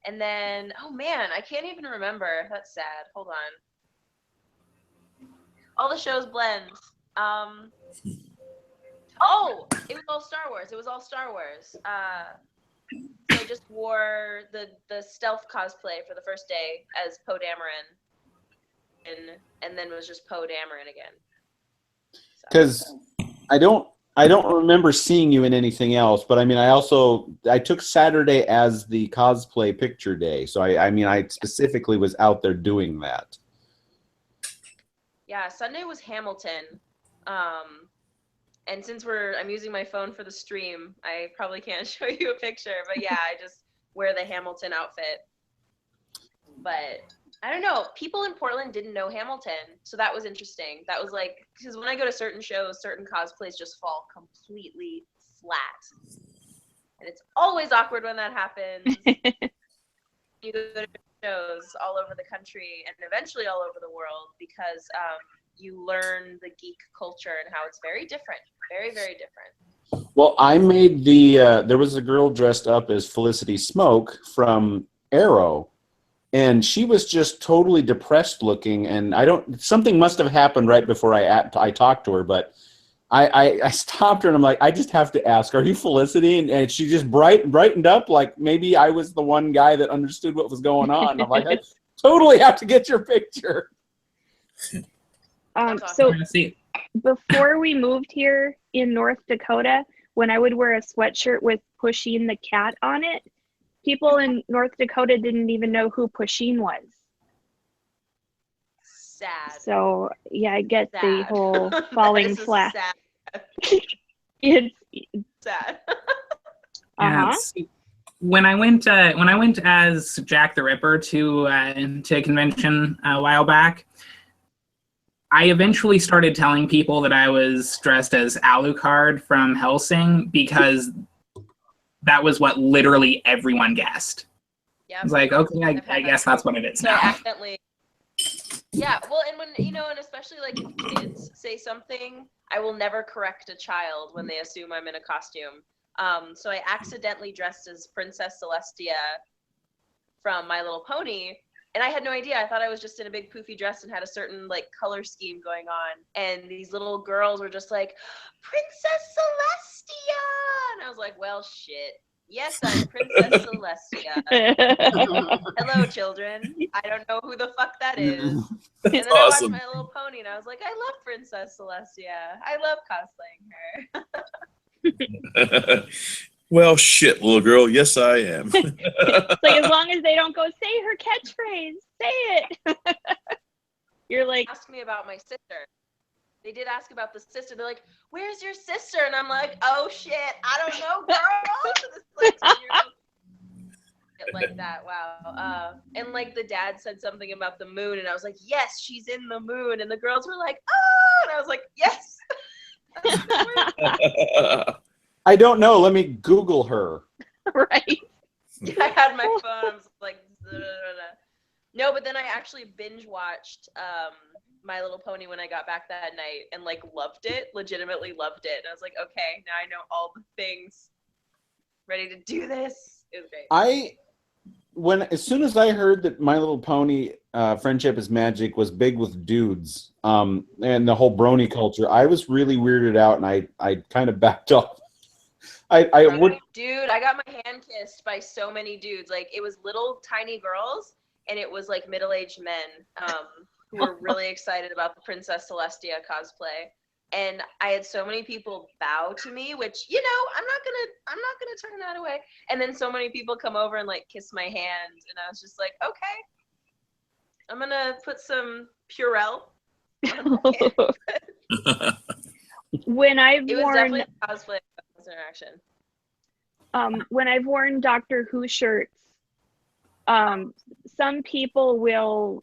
and then oh man, I can't even remember. That's sad. Hold on. All the shows blend. Oh, it was all Star Wars. It was all Star Wars. So I just wore the stealth cosplay for the first day as Poe Dameron, and then was just Poe Dameron again. So. Because I don't remember seeing you in anything else, but I mean, I took Saturday as the cosplay picture day, so I specifically was out there doing that. Yeah, Sunday was Hamilton, and since I'm using my phone for the stream, I probably can't show you a picture, but yeah, I just wear the Hamilton outfit. But I don't know, people in Portland didn't know Hamilton, so that was interesting. That was like, because when I go to certain shows, certain cosplays just fall completely flat. And it's always awkward when that happens. You go to shows all over the country and eventually all over the world because you learn the geek culture and how it's very different. Very, very different. Well, I made there was a girl dressed up as Felicity Smoke from Arrow. And she was just totally depressed looking, and something must have happened right before I talked to her, but I stopped her and I'm like, I just have to ask, are you Felicity? And she just brightened up like maybe I was the one guy that understood what was going on. I'm like, I totally have to get your picture. So before we moved here in North Dakota, when I would wear a sweatshirt with Pusheen the cat on it, people in North Dakota didn't even know who Pusheen was. Sad. So yeah, I get the Sad. whole falling flat. It's Sad. Yeah, when I went as Jack the Ripper to a convention a while back, I eventually started telling people that I was dressed as Alucard from Hellsing because that was what literally everyone guessed. Yeah. I was like, okay, I guess that's what it is so now. I accidentally. Yeah, well, and when and especially like if kids say something, I will never correct a child when they assume I'm in a costume. So I accidentally dressed as Princess Celestia from My Little Pony, and I had no idea. I thought I was just in a big poofy dress and had a certain like color scheme going on. And these little girls were just like, Princess Celestia! And I was like, well, shit. Yes, I'm Princess Celestia. Hello, children. I don't know who the fuck that is. And then I watched My Little Pony, and I was like, I love Princess Celestia. I love cosplaying her. Well, shit, little girl. Yes, I am. it's like as long as they don't go say her catchphrase, say it. You're like, ask me about my sister. They did ask about the sister. They're like, "Where's your sister?" And I'm like, "Oh shit, I don't know, girl." This, like that. Wow. And like the dad said something about the moon, and I was like, "Yes, she's in the moon." And the girls were like, "Oh!" And I was like, "Yes." I don't know. Let me Google her. Right. I had my phone. I was like, no, but then I actually binge watched My Little Pony when I got back that night and like loved it, legitimately loved it. And I was like, okay, now I know all the things. Ready to do this. It was great. As soon as I heard that My Little Pony Friendship is Magic was big with dudes, and the whole brony culture, I was really weirded out, and I kind of backed off. Dude, I got my hand kissed by so many dudes. Like it was little tiny girls, and it was like middle-aged men who were really excited about the Princess Celestia cosplay. And I had so many people bow to me, which I'm not gonna turn that away. And then so many people come over and like kiss my hand, and I was just like, okay, I'm gonna put some Purell on my hand. When I've it was worn definitely a cosplay interaction. When I've worn Doctor Who shirts, some people will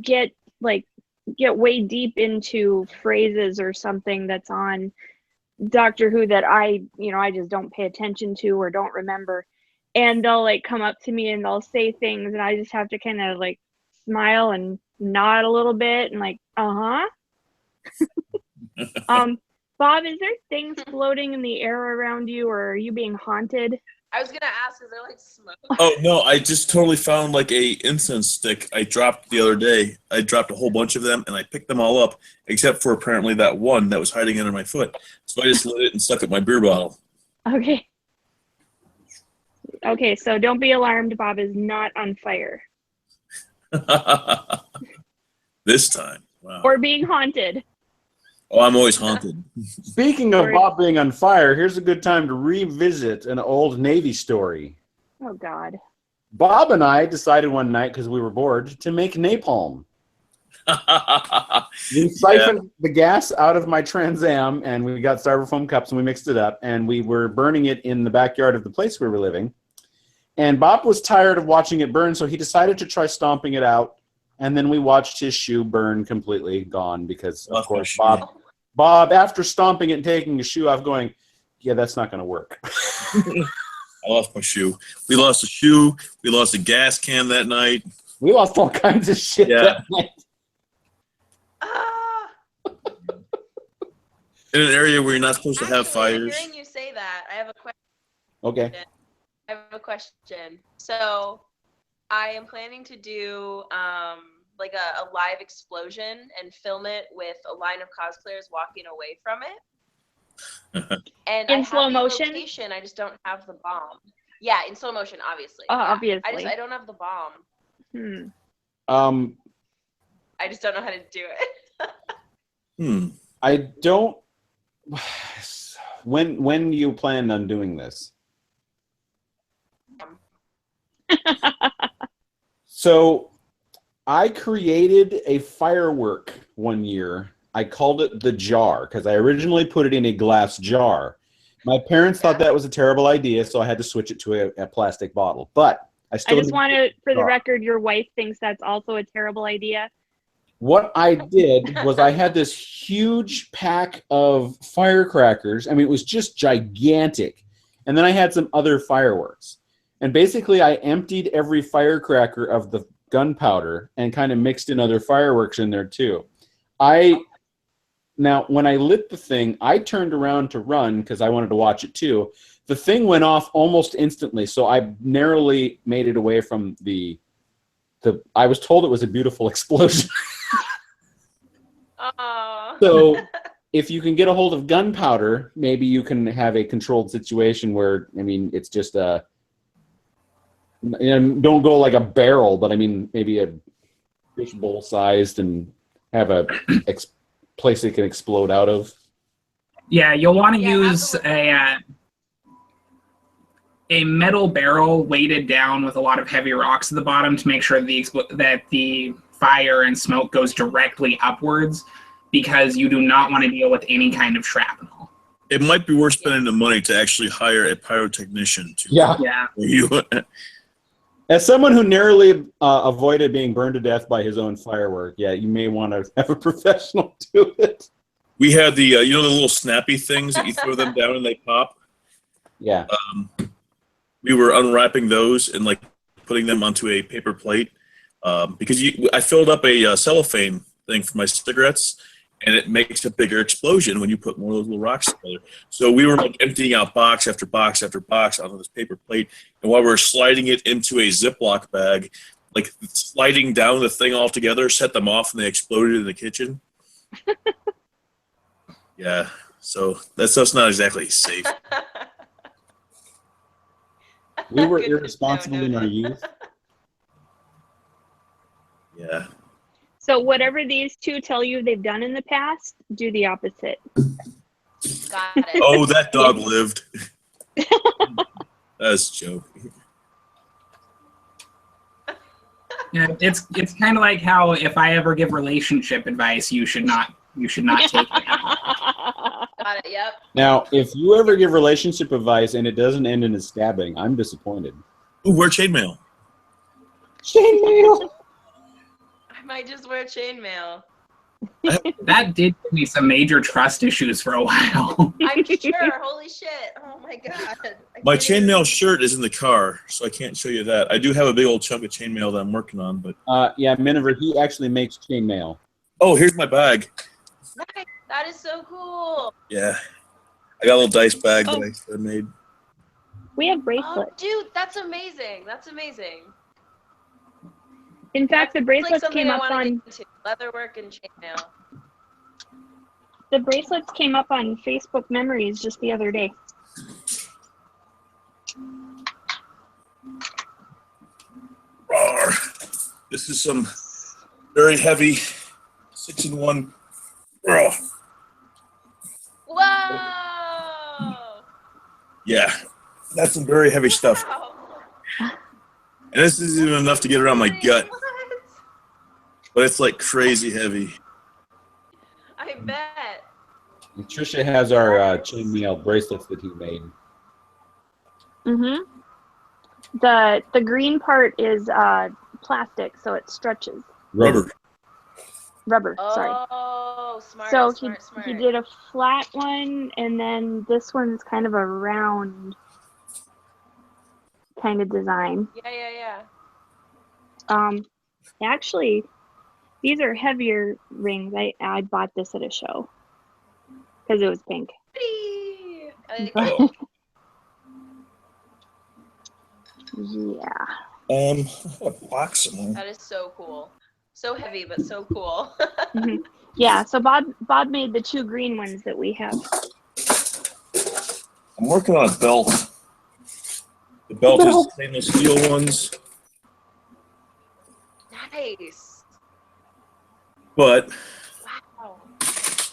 get way deep into phrases or something that's on Doctor Who that I just don't pay attention to or don't remember, and they'll like come up to me and they'll say things, and I just have to kind of like smile and nod a little bit and like Bob, is there things floating in the air around you, or are you being haunted? I was gonna ask, is there like smoke? Oh no, I just totally found like a incense stick I dropped the other day. I dropped a whole bunch of them and I picked them all up, except for apparently that one that was hiding under my foot. So I just lit it and stuck it in my beer bottle. Okay. Okay, so don't be alarmed. Bob is not on fire. This time. Wow. Or being haunted. Oh, I'm always haunted. Speaking of Bob being on fire, here's a good time to revisit an old Navy story. Oh, God. Bob and I decided one night, because we were bored, to make napalm. We siphoned the gas out of my Trans Am, and we got styrofoam cups, and we mixed it up, and we were burning it in the backyard of the place we were living. And Bob was tired of watching it burn, so he decided to try stomping it out, and then we watched his shoe burn completely gone, because, of course, Bob, after stomping it and taking his shoe off, going, yeah, that's not going to work. I lost my shoe. We lost a shoe. We lost a gas can that night. We lost all kinds of shit that night. In an area where you're not supposed to have fires. Hearing you say that, I have a question. Okay. I have a question. So I am planning to do like a live explosion and film it with a line of cosplayers walking away from it. And In I slow have the motion? location, I just don't have the bomb. Yeah, in slow motion, obviously. Oh, Yeah. obviously. I don't have the bomb. I just don't know how to do it. I don't. When you plan on doing this? So, I created a firework one year. I called it the jar because I originally put it in a glass jar. My parents thought that was a terrible idea, so I had to switch it to a plastic bottle. But I just want to, for the record, your wife thinks that's also a terrible idea. What I did was I had this huge pack of firecrackers. I mean, it was just gigantic. And then I had some other fireworks. And basically, I emptied every firecracker of the gunpowder and kind of mixed in other fireworks in there too. Now, when I lit the thing, I turned around to run because I wanted to watch it too. The thing went off almost instantly, so I narrowly made it away from the I was told it was a beautiful explosion. So if you can get a hold of gunpowder, maybe you can have a controlled situation where, I mean, it's just don't go like a barrel, but I mean, maybe a fish bowl sized and have a place it can explode out of. Yeah, you'll want to use a metal barrel weighted down with a lot of heavy rocks at the bottom to make sure that the fire and smoke goes directly upwards, because you do not want to deal with any kind of shrapnel. It might be worth spending the money to actually hire a pyrotechnician to Yeah. As someone who narrowly avoided being burned to death by his own firework, you may want to have a professional do it. We had the the little snappy things that you throw them down and they pop. Yeah. We were unwrapping those and like putting them onto a paper plate because I filled up a cellophane thing for my cigarettes, and it makes a bigger explosion when you put more of those little rocks together. So we were like emptying out box after box after box onto this paper plate, and while we were sliding it into a Ziploc bag, like sliding down the thing all together, set them off, and they exploded in the kitchen. Yeah, so that stuff's not exactly safe. We were irresponsible in our youth. Yeah. So whatever these two tell you they've done in the past, do the opposite. Got it. Oh, that dog lived. That's a joke. Yeah, it's kind of like how if I ever give relationship advice, you should not take it. Got it. Yep. Now, if you ever give relationship advice and it doesn't end in a stabbing, I'm disappointed. Ooh, wear chainmail. Chainmail. I might just wear chainmail. That did give me some major trust issues for a while. I'm sure. Holy shit. Oh my god. My chainmail shirt is in the car, so I can't show you that. I do have a big old chunk of chainmail that I'm working on, but Miniver, he actually makes chainmail. oh, here's my bag. Nice. That is so cool. Yeah, I got a little dice bag that I made. We have Oh, bracelets. dude, that's amazing. That's amazing. In fact, the It's bracelets something came I up wanna on get into. Leatherwork and chainmail. Facebook Memories just the other day. Rawr. This is some very heavy 6-in-1. Rawr. Whoa! Yeah, that's some very heavy stuff. Wow. And this isn't even enough to get around my gut, What? but it's like crazy heavy. I bet. And Trisha has our chainmail bracelets that he made. Mm-hmm. The green part is plastic, so it stretches. Rubber. Rubber, sorry. Oh, smart. So smart. he did a flat one, and then this one's kind of a round kind of design. Yeah. Actually, these are heavier rings. I bought this at a show because it was pink. Pretty. Oh. Yeah. I have a box somewhere. That is so cool. So heavy, but so cool. Yeah. So Bob made the two green ones that we have. I'm working on a belt. The belt is stainless steel ones. Nice. But Wow.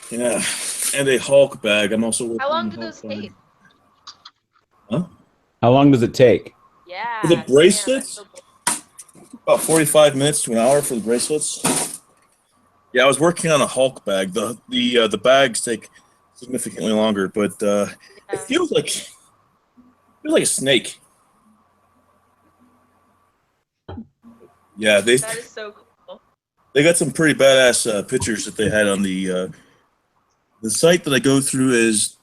yeah, and a Hulk bag. I'm also working How long on do a Hulk those bag. take? Huh? How long does it take? Yeah. For the damn, bracelets, that's so cool. about 45 minutes to an hour for the bracelets. Yeah, I was working on a Hulk bag. The bags take significantly longer, but it Yeah. feels like a snake. Yeah, That is so cool. they got some pretty badass pictures that they had on the site that I go through is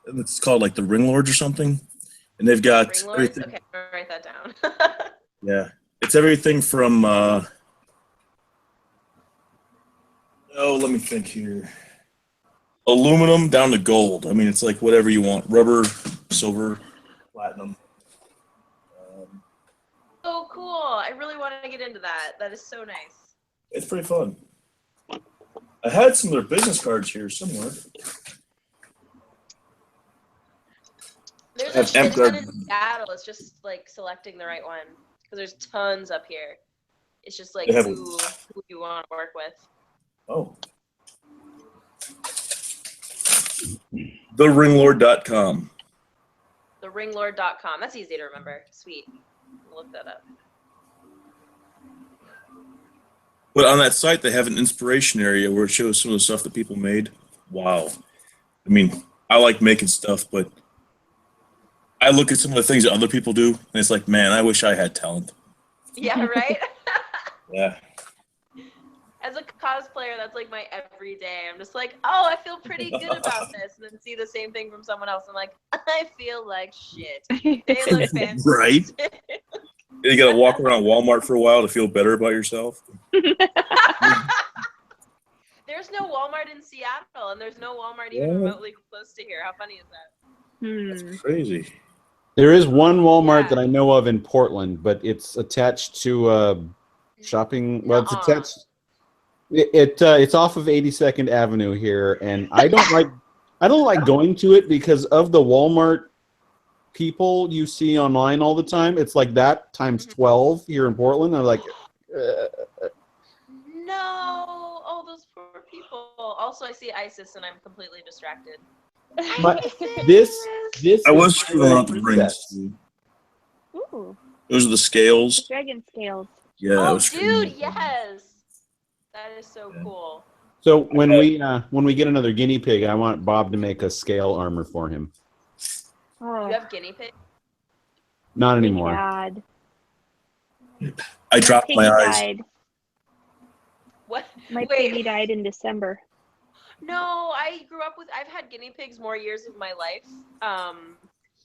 it's called like the Ring Lords or something, and they've got Ring Lords? everything. Okay, I'll write that down. Yeah, it's everything from let me think here. Aluminum down to gold. I mean, it's like whatever you want. Rubber, silver, platinum. Oh, cool. I really want to get into that. That is so nice. It's pretty fun. I had some of their business cards here somewhere. There's I a have shit Amp ton Guard. in Seattle. It's just like selecting the right one because there's tons up here. It's just like They have- who you want to work with. Oh. TheRinglord.com. TheRinglord.com. That's easy to remember. Sweet. I'll look that up. But on that site, they have an inspiration area where it shows some of the stuff that people made. Wow. I mean, I like making stuff, but I look at some of the things that other people do, and it's like, man, I wish I had talent. Yeah, right? Yeah. As a cosplayer, that's like my everyday. I'm just like, oh, I feel pretty good about this. And then see the same thing from someone else. I'm like, I feel like shit. They look fantastic. Right? You got to walk around Walmart for a while to feel better about yourself. There's no Walmart in Seattle, and there's no Walmart even remotely close to here. How funny is that? That's crazy. There is one Walmart Yeah. that I know of in Portland, but it's attached to shopping. Well, it's Nuh-uh. attached. It's off of 82nd Avenue here, and I don't like going to it because of the Walmart people you see online all the time. It's like that times 12 here in Portland. I'm like, No. Oh, those poor people. Also, I see ISIS, and I'm completely distracted. this I was is screwing around with the rings. princess. Ooh, Those are the scales. dragon scales. Yeah, I Oh, was screwing dude, with them. yes. That is so Yeah. cool. So when we get another guinea pig, I want Bob to make a scale armor for him. Oh, You have guinea pig? Not we anymore. had. I dropped piggy my eyes. died. What? My Wait. piggy died in December. No, I've had guinea pigs more years of my life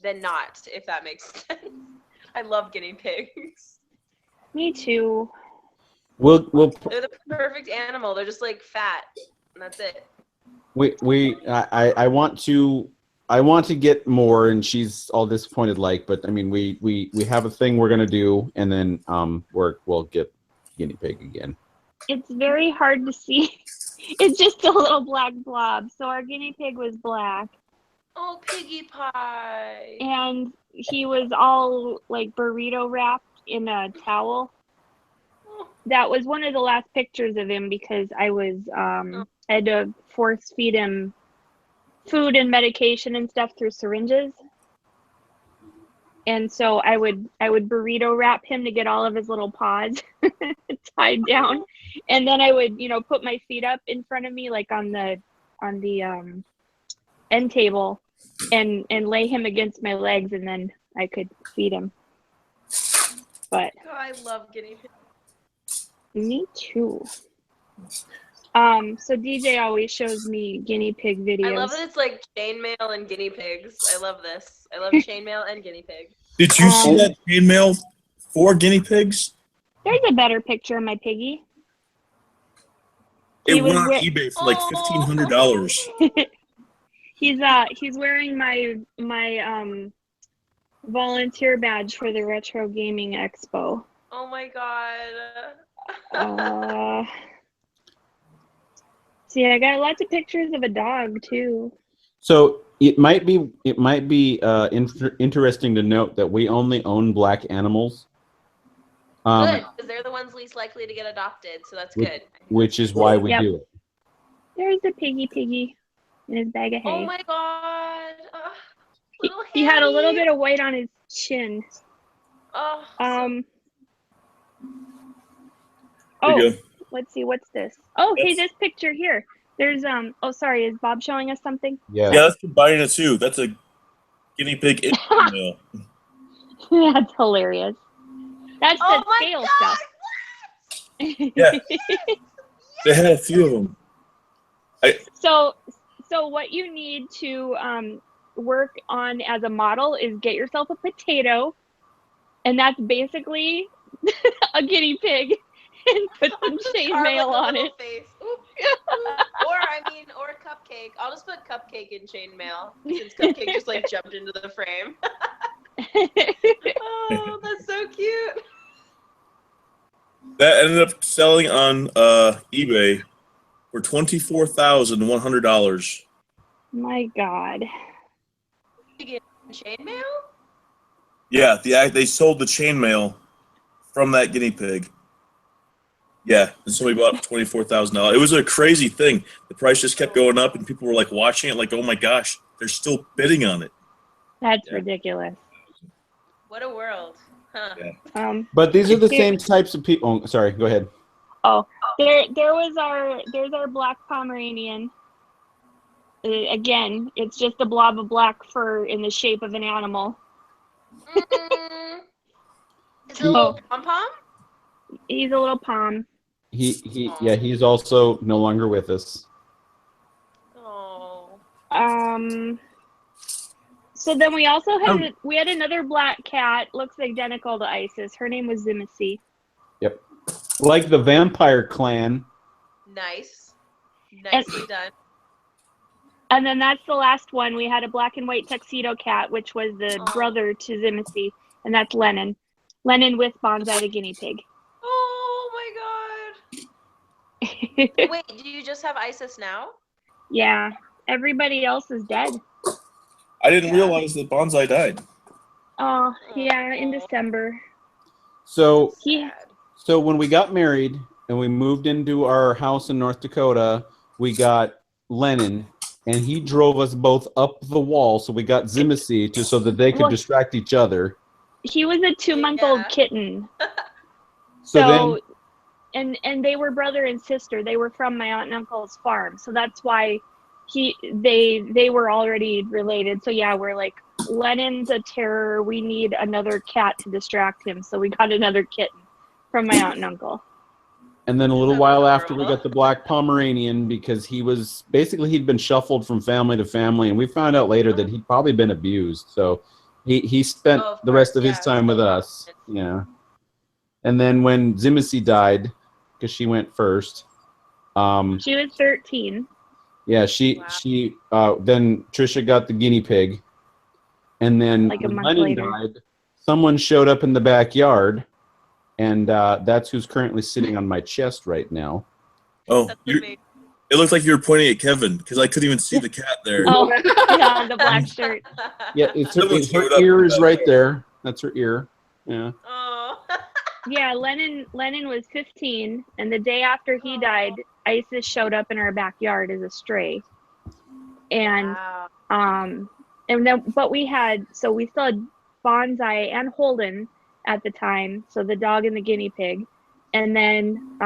than not, if that makes sense. I love guinea pigs. Me too. We'll They're the perfect animal. They're just like fat, and that's it. I want to get more, and she's all disappointed. But I mean, we have a thing we're gonna do, and then we'll get guinea pig again. It's very hard to see. It's just a little black blob. So our guinea pig was black, Oh, piggy pie. and he was all like burrito wrapped in a towel. That was one of the last pictures of him because I had to force feed him food and medication and stuff through syringes. And so I would burrito wrap him to get all of his little paws tied down, and then I would put my feet up in front of me like on the end table, and lay him against my legs, and then I could feed him. But God, I love guinea pigs. me too. So DJ always shows me guinea pig videos. I love that it's like chainmail and guinea pigs. I love this. I love chainmail and guinea pig. Did you see that chainmail for guinea pigs? There's a better picture of my piggy. It went on eBay for like $1,500. He's wearing my volunteer badge for the Retro Gaming Expo. Oh my god. See, I got lots of pictures of a dog too. So It might be interesting to note that we only own black animals. Good, because they're the ones least likely to get adopted, so that's good. Which is why we Yep. do it. There's a piggy in his bag of hay. Oh my god. Little He had a little Hammy. bit of white on his chin. Oh, There you go. Let's see, what's this? Oh, hey, That's- this picture here. There's oh, sorry, is Bob showing us something? Yeah. Yeah, that's combining it too. That's a guinea pig in female. That's hilarious. That's Oh the my scale God, stuff. Yeah. They had a few of them. So what you need to work on as a model is get yourself a potato, and that's basically a guinea pig, and put some chainmail on it. Face. Oop. Or a cupcake. I'll just put cupcake in chainmail since cupcake just like jumped into the frame. Oh, that's so cute. That ended up selling on eBay for $24,100. My God. Chainmail? Yeah, they sold the chainmail from that guinea pig. Yeah, and somebody bought $24,000. It was a crazy thing. The price just kept going up, and people were like watching it, like, "Oh my gosh, they're still bidding on it." That's ridiculous. What a world. Huh. Yeah. But these are the same types of people. Oh, sorry, go ahead. Oh, there's our black Pomeranian. Again, it's just a blob of black fur in the shape of an animal. Is it a little pom-pom? He's a little pom. He's also no longer with us. Oh. So then we also had we had another black cat, looks identical to Isis. Her name was Zimisi. Yep. Like the vampire clan. Nice. Nicely done. And then that's the last one. We had a black and white tuxedo cat, which was the brother to Zimisi, and that's Lennon. Lennon with Bonsai the guinea pig. Oh my god. Wait, do you just have Isis now? Yeah. Everybody else is dead. I didn't realize that Bonsai died. Oh, yeah, in December. So Yeah. So when we got married and we moved into our house in North Dakota, we got Lennon, and he drove us both up the wall. So we got Zimisi so that they could distract each other. He was a 2-month-old kitten. So then, and they were brother and sister. They were from my aunt and uncle's farm, so that's why they were already related. So yeah, we're like, Lennon's a terror. We need another cat to distract him. So we got another kitten from my aunt and uncle. And then a little while after, we got the black Pomeranian because he'd been shuffled from family to family, and we found out later that he'd probably been abused. So he spent the rest of his time with us. Yeah. And then when Zimisi died, because she went first. She was 13. Yeah, then Trisha got the guinea pig. And then like a when month Lennon later. died, someone showed up in the backyard, and that's who's currently sitting on my chest right now. Oh, it looked like you were pointing at Kevin because I couldn't even see the cat there. Oh, yeah, the black shirt. Yeah, her ear is right there. That's her ear. Yeah. Oh. Yeah, Lennon was 15, and the day after he died, Isis showed up in our backyard as a stray. And but we still had Bonsai and Holden at the time, so the dog and the guinea pig. And then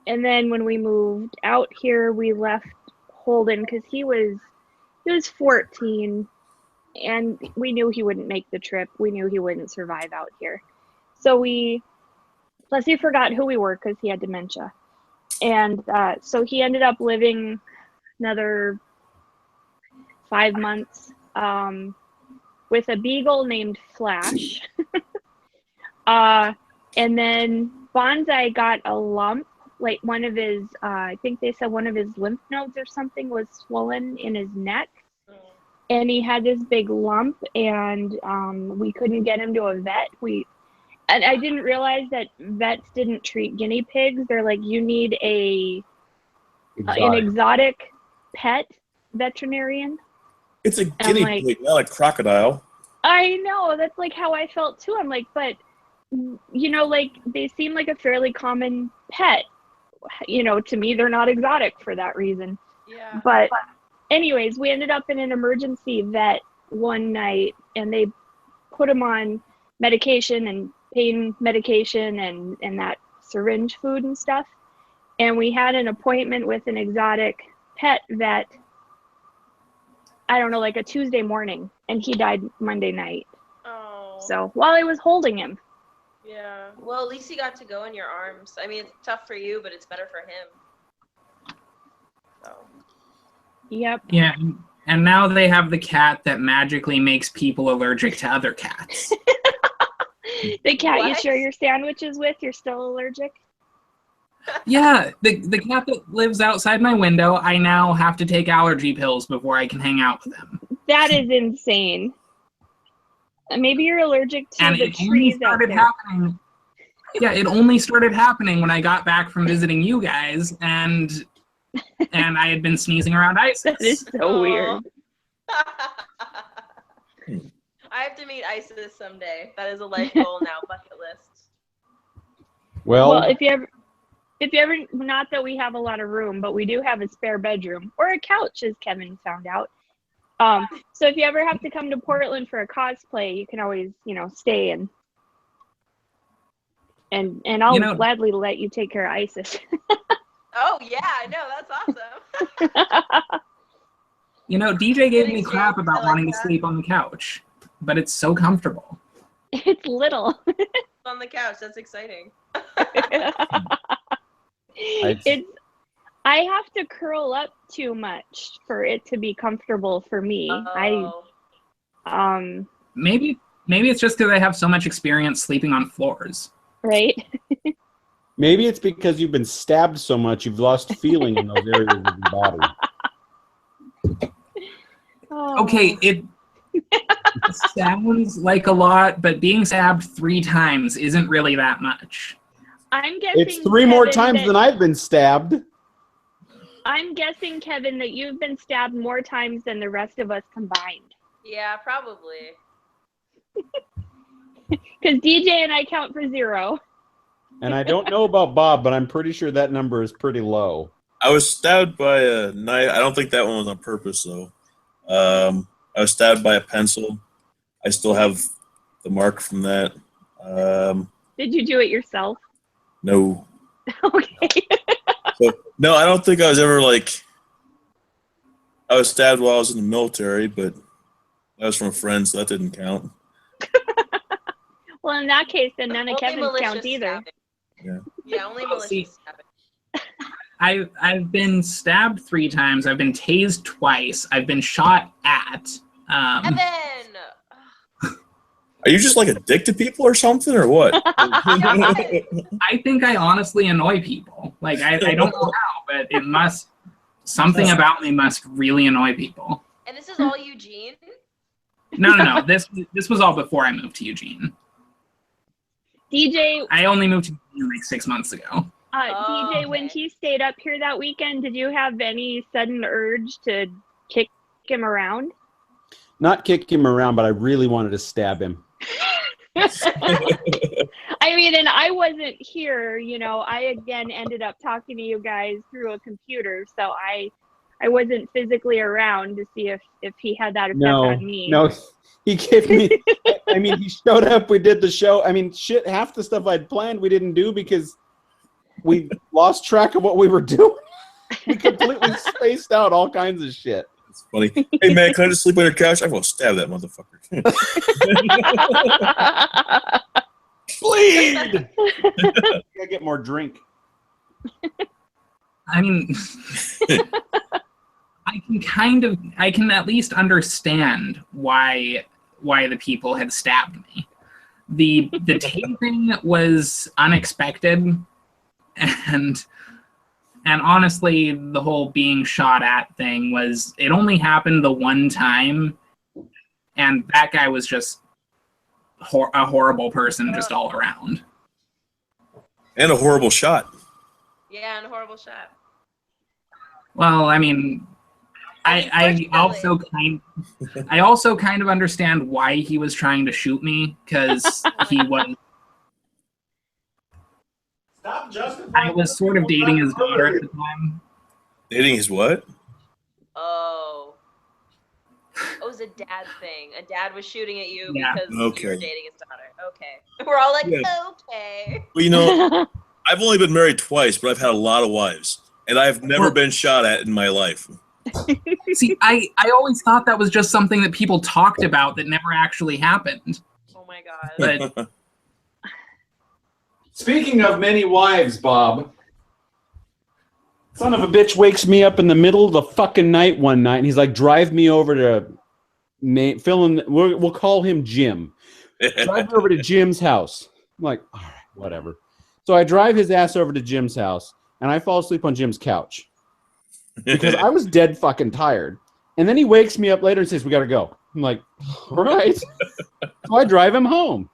when we moved out here, we left Holden because he was 14, and we knew he wouldn't make the trip. We knew he wouldn't survive out here. So plus he forgot who we were because he had dementia. And so he ended up living another 5 months with a beagle named Flash. And then Bonsai got a lump, like one of his, I think they said one of his lymph nodes or something was swollen in his neck. And he had this big lump, and we couldn't get him to a vet. And I didn't realize that vets didn't treat guinea pigs. They're like, you need an exotic pet veterinarian. It's a guinea like- pig, not a crocodile. I know, that's like how I felt too. I'm like, but you know, like they seem like a fairly common pet. You know, to me, they're not exotic for that reason. Yeah. But anyways, we ended up in an emergency vet one night, and they put him on medication and pain medication and that syringe food and stuff. And we had an appointment with an exotic pet vet, I don't know, like a Tuesday morning, and he died Monday night. Oh. So while I was holding him. Yeah. Well, at least he got to go in your arms. I mean, it's tough for you, but it's better for him. So. Yep. Yeah, and now they have the cat that magically makes people allergic to other cats. The cat you What? share your sandwiches with, you're still allergic? Yeah, the cat that lives outside my window, I now have to take allergy pills before I can hang out with him. That is insane. Maybe you're allergic to And the it only trees out started there. happening. Yeah, it only started happening when I got back from visiting you guys, and I had been sneezing around ISIS. That is so weird. I have to meet ISIS someday. That is a life goal now, bucket list. Well, if you ever, not that we have a lot of room, but we do have a spare bedroom or a couch, as Kevin found out. So if you ever have to come to Portland for a cosplay, you can always, stay and I'll gladly let you take care of ISIS. Oh yeah, I know, that's awesome. DJ gave me Thanks, crap James. about I like wanting to that. sleep on the couch, but it's so comfortable. It's little. On the couch, that's exciting. I have to curl up too much for it to be comfortable for me. Oh. Maybe it's just because I have so much experience sleeping on floors. Right? Maybe it's because you've been stabbed so much you've lost feeling in those areas of your body. Oh. Okay, it sounds like a lot, but being stabbed 3 times isn't really that much. I'm guessing It's 3 more Kevin, times than I've been stabbed. I'm guessing, Kevin, that you've been stabbed more times than the rest of us combined. Yeah, probably. Because DJ and I count for 0. And I don't know about Bob, but I'm pretty sure that number is pretty low. I was stabbed by a knife. I don't think that one was on purpose, though. I was stabbed by a pencil. I still have the mark from that. Did you do it yourself? No. Okay. No, I don't think I was ever I was stabbed while I was in the military, but that was from a friend, so that didn't count. Well, in that case, then none of Only Kevin's malicious count either. stabbing. Yeah, only malicious See. stabbing. I've been stabbed 3 times. I've been tased twice. I've been shot at. Evan! Are you just a dick to people or something, or what? I think I honestly annoy people. I don't know how, but it must. Something about me must really annoy people. And this is all Eugene? No. This was all before I moved to Eugene. DJ, I only moved to Eugene 6 months ago. DJ, when he stayed up here that weekend, did you have any sudden urge to kick him around? Not kick him around, but I really wanted to stab him. I mean, and I wasn't here, I again ended up talking to you guys through a computer, so I wasn't physically around to see if he had that effect on me. No, he gave me, he showed up, we did the show. Half the stuff I'd planned we didn't do because we lost track of what we were doing. We completely spaced out all kinds of shit. It's funny. Hey, man, can I just sleep on your couch? I'm going to stab that motherfucker. Bleed! Gotta get more drink. I can at least understand why the people had stabbed me. The tasing was unexpected, and honestly, the whole being shot at thing it only happened the one time, and that guy was just a horrible person just all around. And a horrible shot. Yeah, and a horrible shot. Well, I also kind of understand why he was trying to shoot me, because he was. Stop justifying. I was sort of dating his daughter at the time. Dating his what? Oh. It was a dad thing. A dad was shooting at you Yeah. because you Okay. were dating his daughter. Okay. We're all like, Yeah. okay. Well, you know, I've only been married twice, but I've had a lot of wives, and I've never been shot at in my life. See, I always thought that was just something that people talked about that never actually happened. Oh my god. But Speaking of many wives, Bob, son of a bitch wakes me up in the middle of the fucking night one night, and he's like, drive me over to we'll call him Jim. Drive me over to Jim's house. I'm like, all right, whatever. So I drive his ass over to Jim's house, and I fall asleep on Jim's couch because I was dead fucking tired. And then he wakes me up later and says, we got to go. I'm like, all right. So I drive him home.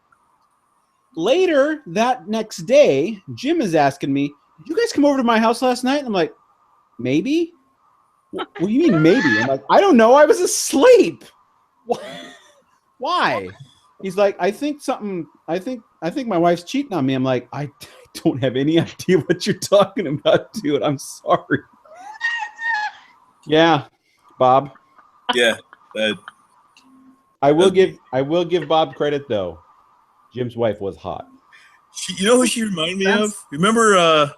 Later that next day, Jim is asking me, did you guys come over to my house last night? And I'm like, maybe? What do you mean maybe? I'm like, I don't know. I was asleep. Why? He's like, I think my wife's cheating on me. I'm like, I don't have any idea what you're talking about, dude. I'm sorry. Yeah, Bob. Yeah. I will give Bob credit though. Jim's wife was hot. You know who she reminded me of? Remember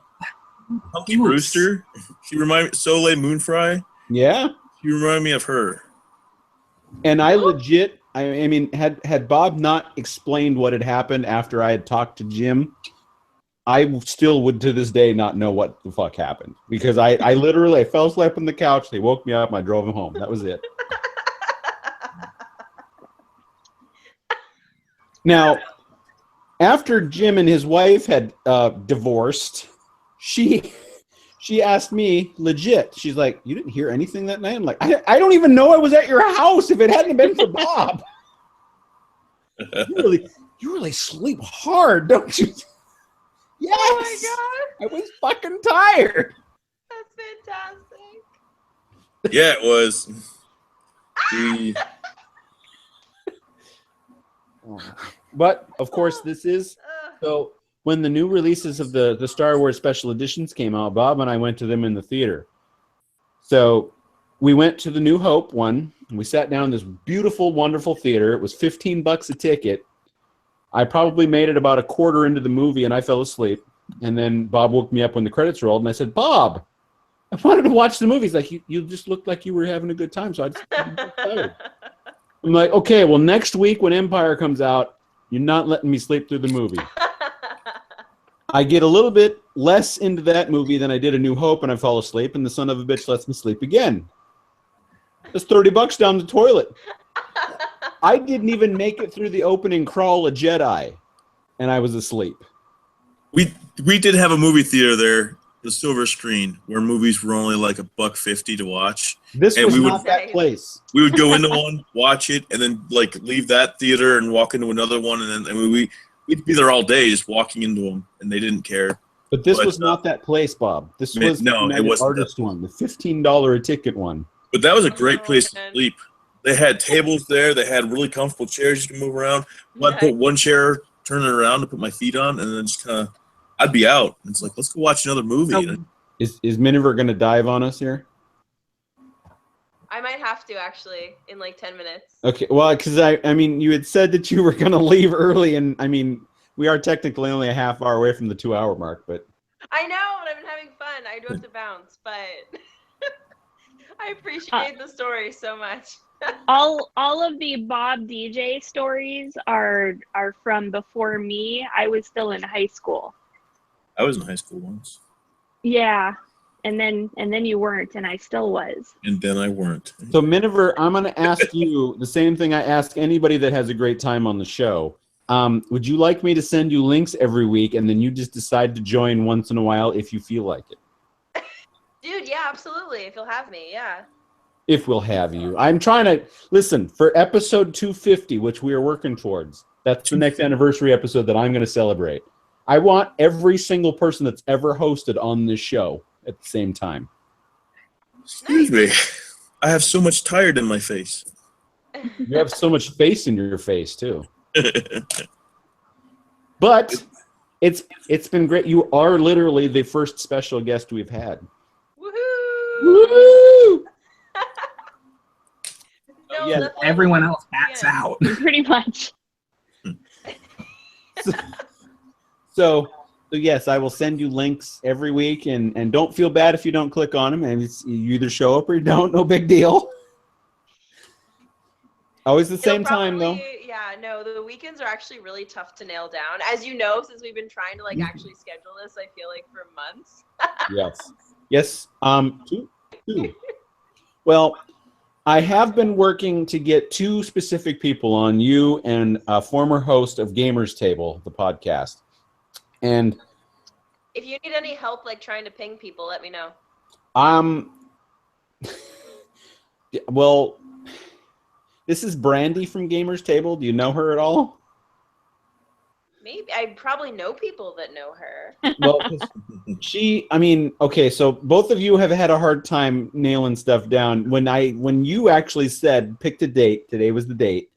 Punky Brewster? She reminded me Soleil Moonfry. Yeah. She reminded me of her. And I legit, I mean, had Bob not explained what had happened after I had talked to Jim, I still would to this day not know what the fuck happened. Because I literally fell asleep on the couch, they woke me up, and I drove him home. That was it. Now, after Jim and his wife had divorced, she asked me legit. She's like, "You didn't hear anything that night?" I'm like, "I don't even know I was at your house if it hadn't been for Bob." You really sleep hard, don't you? Yes. Oh my god. I was fucking tired. That's fantastic. Yeah, it was. But of course, this is so. When the new releases of the Star Wars special editions came out, Bob and I went to them in the theater. So we went to the New Hope one. And we sat down in this beautiful, wonderful theater. It was $15 a ticket. I probably made it about a quarter into the movie, and I fell asleep. And then Bob woke me up when the credits rolled, and I said, "Bob, I wanted to watch the movie." He's like, "You just looked like you were having a good time, so I just got tired." I'm like, "Okay, well, next week when Empire comes out, you're not letting me sleep through the movie." I get a little bit less into that movie than I did A New Hope, and I fall asleep, and the son of a bitch lets me sleep again. That's $30 down the toilet. I didn't even make it through the opening crawl of Jedi, and I was asleep. We did have a movie theater there, the Silver Screen, where movies were only like $1.50 to watch. This And was we would- not that place. We would go into one, watch it, and then like leave that theater and walk into another one, and then we'd be there all day just walking into them, and they didn't care. But this was not that place, Bob. This was no, the it wasn't artist one, the $15 a ticket one. But that was a great Oh, place man. to sleep. They had tables there. They had really comfortable chairs you can move around. I'd Nice. put one chair, turn it around to put my feet on, and then just kind of, I'd be out. It's like, let's go watch another movie. So- Is Miniver going to dive on us here? I might have to actually in like 10 minutes. Okay, well, because I mean, you had said that you were going to leave early, and I mean, we are technically only a half hour away from the 2-hour mark, but I know, and I've been having fun. I do have to bounce, but I appreciate the story so much. all of the Bob DJ stories are from before me. I was still in high school. I was in high school once, Yeah. And then you weren't, and I still was. and then I weren't. so Miniver, I'm going to ask you the same thing I ask anybody that has a great time on the show. Would you like me to send you links every week, and then you just decide to join once in a while if you feel like it? Dude, yeah, absolutely. If you'll have me, yeah. If we'll have you. I'm trying to, listen, for episode 250, which we are working towards, that's the next anniversary episode that I'm going to celebrate. I want every single person that's ever hosted on this show at the same time. Excuse me. I have so much tired in my face. You have so much face in your face too. But it's been great. You are literally the first special guest we've had. Woohoo! Woo! No, Yeah, that's Everyone else backs yeah. out. Pretty much. So yes, I will send you links every week, and don't feel bad if you don't click on them. And you either show up or you don't. No big deal. Always the same time though. Yeah, no, the weekends are actually really tough to nail down. As you know, since we've been trying to like actually schedule this, I feel like for months. Yes. Two. Well, I have been working to get two specific people on, you and a former host of Gamers Table, the podcast. And If you need any help like trying to ping people, let me know. Well, this is Brandy from Gamers Table. Do you know her at all? Maybe I probably know people that know her. Well, okay, so both of you have had a hard time nailing stuff down. When you actually said picked a date, today was the date,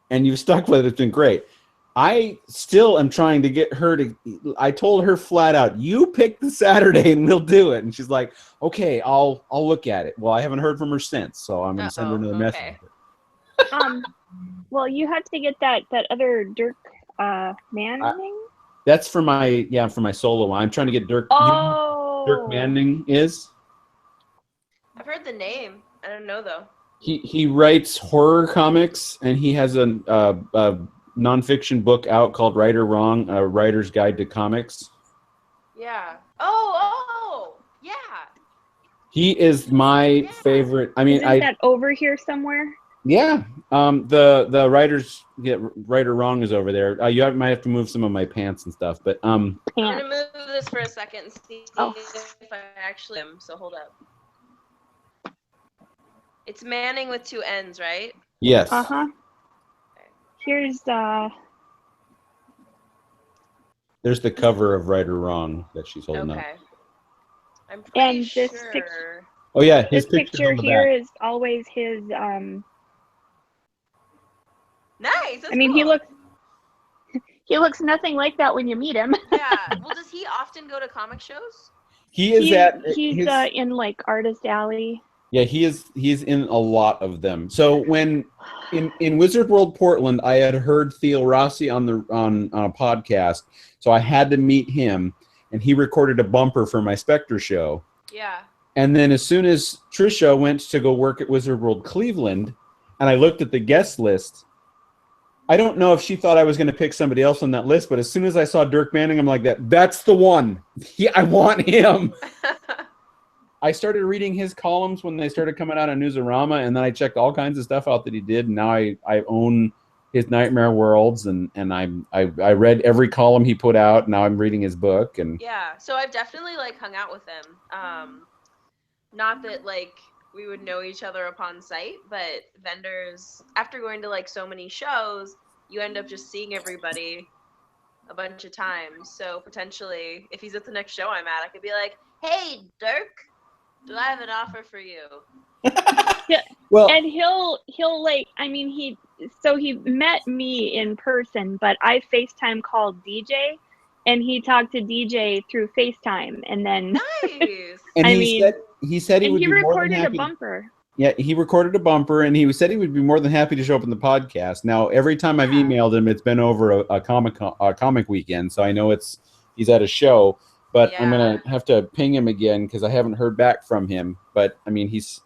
and you've stuck with it, it's been great. I still am trying to get her to. I told her flat out, "You pick the Saturday and we'll do it." And she's like, "Okay, I'll look at it." Well, I haven't heard from her since, so I'm going to send her another message. Well, you have to get that other Dirk Manning. That's for my solo one. I'm trying to get Dirk. Oh, you know who Dirk Manning is. I've heard the name. I don't know though. He writes horror comics, and he has a nonfiction book out called Right or Wrong: A Writer's Guide to Comics. Yeah. Oh, yeah. He is my favorite. I mean, isn't that over here somewhere? Yeah. The Right or Wrong is over there. Might have to move some of my pants and stuff, but I'm gonna move this for a second and see if I actually am. So hold up. It's Manning with two N's, right? Yes. Here's There's the cover of Right or Wrong that she's holding up. I'm pretty sure. Oh yeah, his this picture on the here back. is always his. Nice. That's I mean, cool. he looks nothing like that when you meet him. Yeah. Well, does he often go to comic shows? He's in like Artist Alley. Yeah, he's in a lot of them. So when in Wizard World Portland, I had heard Theo Rossi on a podcast, so I had to meet him, and he recorded a bumper for my Spectre show. Yeah. And then as soon as Trisha went to go work at Wizard World Cleveland, and I looked at the guest list, I don't know if she thought I was going to pick somebody else on that list, but as soon as I saw Dirk Manning, I'm like, that's the one. I want him. I started reading his columns when they started coming out on Newsarama, and then I checked all kinds of stuff out that he did, and now I own his Nightmare Worlds, and I read every column he put out. Now I'm reading his book, and yeah. So I've definitely like hung out with him. Not that like we would know each other upon sight, but vendors, after going to like so many shows, you end up just seeing everybody a bunch of times. So potentially, if he's at the next show I'm at, I could be like, "Hey, Dirk, do I have an offer for you?" Yeah. Well, and he'll like, I mean, he met me in person, but I FaceTime called DJ, and he talked to DJ through FaceTime, and then nice. And he said he would be more than happy. He recorded a bumper. Yeah, he recorded a bumper, and he said he would be more than happy to show up in the podcast. Now, every time I've emailed him, it's been over a comic weekend, so I know he's at a show. But I'm gonna have to ping him again because I haven't heard back from him. But I mean, he's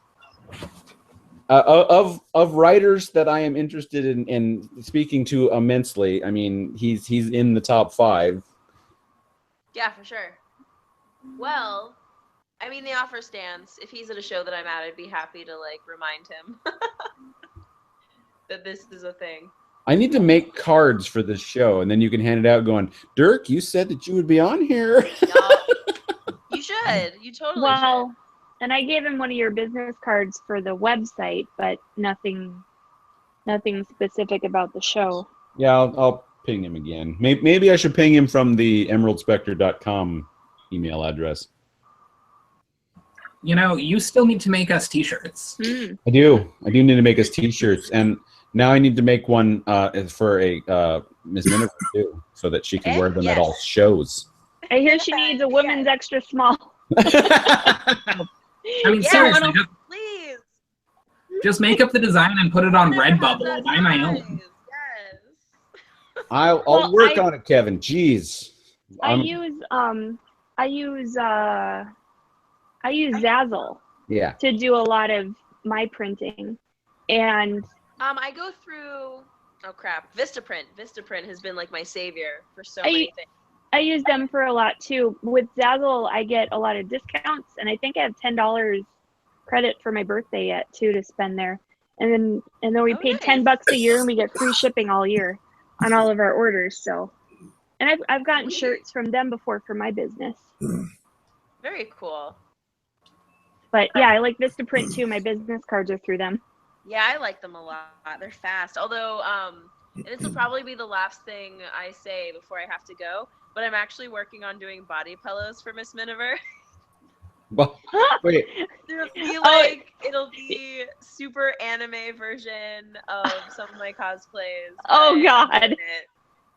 of writers that I am interested in speaking to immensely. I mean, he's in the top 5. Yeah, for sure. Well, I mean, the offer stands. If he's at a show that I'm at, I'd be happy to like remind him that this is a thing. I need to make cards for this show, and then you can hand it out going, Dirk, you said that you would be on here. You should. You totally should. should. And I gave him one of your business cards for the website, but nothing specific about the show. Yeah, I'll ping him again. Maybe I should ping him from the emeraldspectre.com email address. You know, you still need to make us t-shirts. I do need to make us t-shirts, and now I need to make one for a Miss Miniver too, so that she can wear them at all shows. I hear she needs a woman's extra small. I mean, seriously, please. Just make up the design and put it on Redbubble. I'll buy my own. Yes. I'll work on it, Kevin. Jeez. I use Zazzle to do a lot of my printing, and I go through Vistaprint. Vistaprint has been like my savior for so many things. I use them for a lot too. With Zazzle, I get a lot of discounts, and I think I have $10 credit for my birthday yet too to spend there. And then we paid $10 a year, and we get free shipping all year on all of our orders. So, and I've gotten shirts from them before for my business. Very cool. But yeah, I like Vistaprint too. My business cards are through them. Yeah, I like them a lot. They're fast. Although, and this will probably be the last thing I say before I have to go, but I'm actually working on doing body pillows for Miss Miniver. Wait. It'll be super anime version of some of my cosplays. Oh God.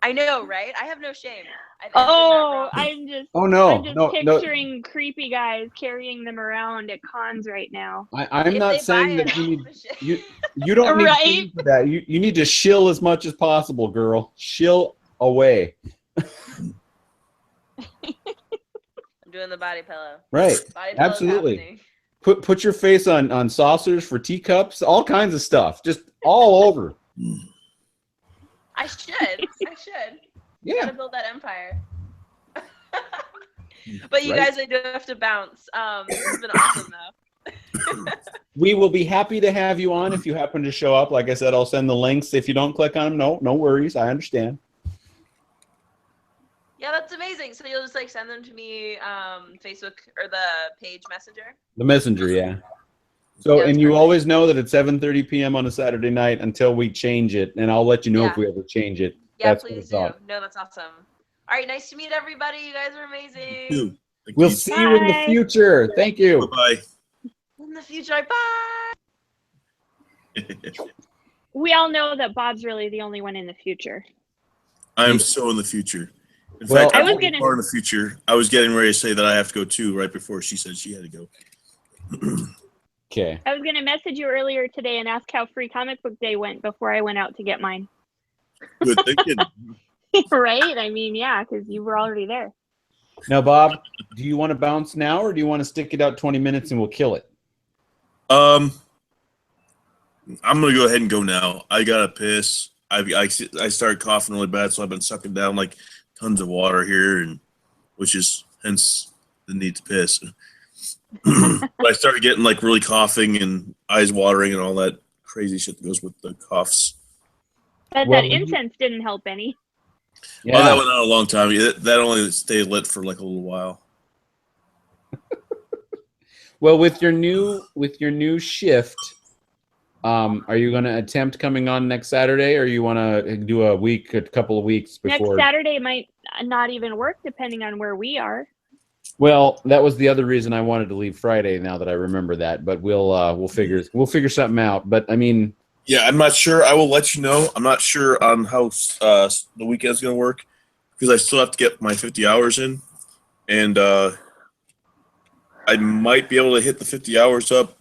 I know, right? I have no shame. I'm just picturing no. creepy guys carrying them around at cons right now. I'm not saying that you don't need to pay for that. You need to shill as much as possible, girl. Shill away. I'm doing the body pillow. Right. Body absolutely. Put your face on saucers for teacups, all kinds of stuff, just all over. I should. Yeah. Gotta build that empire. But you guys, I do have to bounce. This has been awesome, though. We will be happy to have you on if you happen to show up. Like I said, I'll send the links. If you don't click on them, no worries. I understand. Yeah, that's amazing. So you'll just like send them to me, Facebook or the page messenger. The messenger, yeah. So, and you always know that it's 7:30 p.m. on a Saturday night until we change it, and I'll let you know if we ever change it. Yeah, please do. No, that's awesome. All right, nice to meet everybody. You guys are amazing. We'll see you in the future. Thank you. Bye. In the future, bye. We all know that Bob's really the only one in the future. I am so in the future. In fact, I'm far in the future. I was getting ready to say that I have to go too, right before she said she had to go. Okay. I was going to message you earlier today and ask how Free Comic Book Day went before I went out to get mine. Good thinking. Right? I mean, yeah, because you were already there. Now, Bob, do you want to bounce now, or do you want to stick it out 20 minutes and we'll kill it? I'm gonna go ahead and go now. I gotta piss. I started coughing really bad, so I've been sucking down like tons of water here, and which is hence the need to piss. But I started getting like really coughing and eyes watering and all that crazy shit that goes with the coughs. But that incense didn't help any. Yeah. Well, that went on a long time. That only stayed lit for like a little while. Well, with your new shift, are you going to attempt coming on next Saturday, or you want to do a couple of weeks before? Next Saturday might not even work, depending on where we are. Well, that was the other reason I wanted to leave Friday. Now that I remember that, but we'll figure something out. But I mean, yeah, I'm not sure. I will let you know. I'm not sure on how the weekend's going to work because I still have to get my 50 hours in, and I might be able to hit the 50 hours up.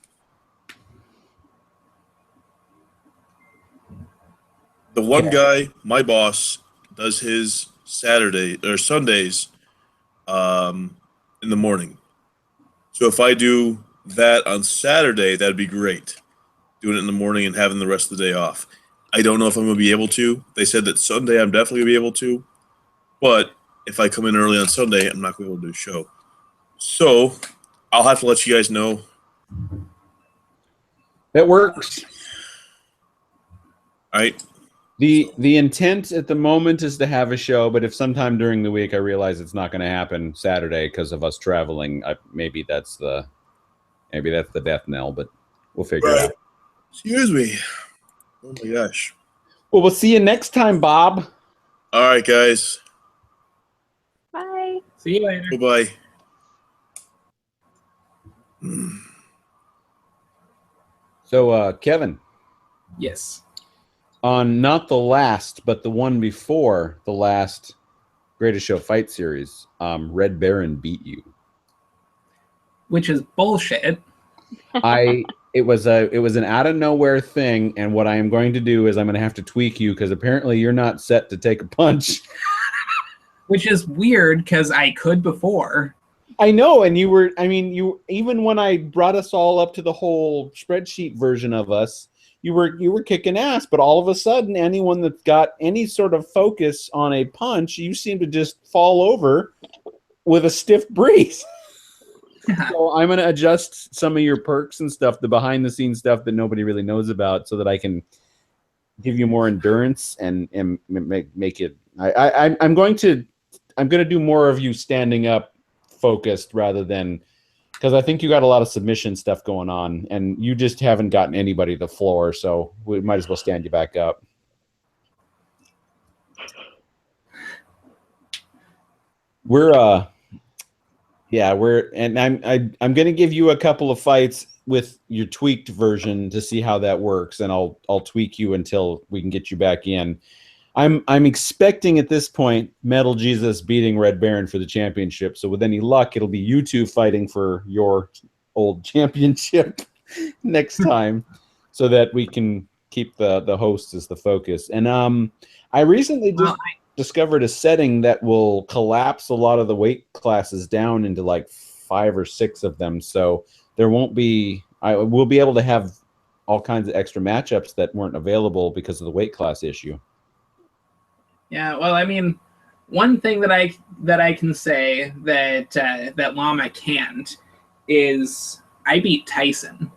The one guy, my boss, does his Saturday or Sundays in the morning. So if I do that on Saturday, that'd be great. Doing it in the morning and having the rest of the day off. I don't know if I'm going to be able to. They said that Sunday I'm definitely going to be able to. But if I come in early on Sunday, I'm not going to be able to do a show. So I'll have to let you guys know. That works. All right. The intent at the moment is to have a show, but if sometime during the week I realize it's not going to happen Saturday because of us traveling, maybe that's the death knell, but we'll figure it out. Excuse me. Oh my gosh. Well, we'll see you next time, Bob. All right, guys. Bye. See you later. Bye-bye. So, Kevin, Yes. on not the last, but the one before the last Greatest Show Fight series, Red Baron beat you. Which is bullshit. It was an out of nowhere thing, and what I am going to do is I'm going to have to tweak you because apparently you're not set to take a punch. Which is weird because I could before. I know, and you even when I brought us all up to the whole spreadsheet version of us, you were kicking ass, but all of a sudden anyone that's got any sort of focus on a punch, you seem to just fall over with a stiff breeze. So I'm going to adjust some of your perks and stuff, the behind the scenes stuff that nobody really knows about, so that I can give you more endurance and make it. I'm going to do more of you standing up focused rather than, because I think you got a lot of submission stuff going on and you just haven't gotten anybody to the floor, so we might as well stand you back up. I'm going to give you a couple of fights with your tweaked version to see how that works, and I'll tweak you until we can get you back in. I'm expecting at this point Metal Jesus beating Red Baron for the championship. So with any luck, it'll be you two fighting for your old championship next time, so that we can keep the host as the focus. And I recently discovered a setting that will collapse a lot of the weight classes down into like 5 or 6 of them. So there won't be, we'll be able to have all kinds of extra matchups that weren't available because of the weight class issue. Yeah, well, I mean, one thing that I can say that that Llama can't is I beat Tyson.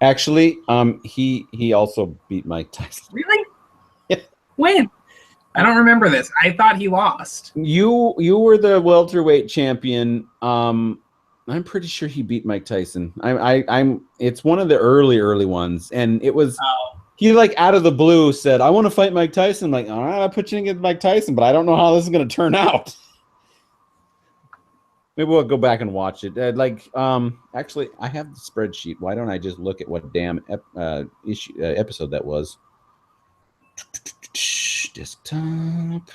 Actually, he also beat Mike Tyson. Really? Yeah. When? I don't remember this. I thought he lost. You were the welterweight champion. I'm pretty sure he beat Mike Tyson. It's one of the early ones, and it was he like out of the blue said, "I want to fight Mike Tyson." I'm like, all right, I'll put you against Mike Tyson, but I don't know how this is going to turn out. Maybe we'll go back and watch it. Actually, I have the spreadsheet. Why don't I just look at what damn episode that was? Desktop.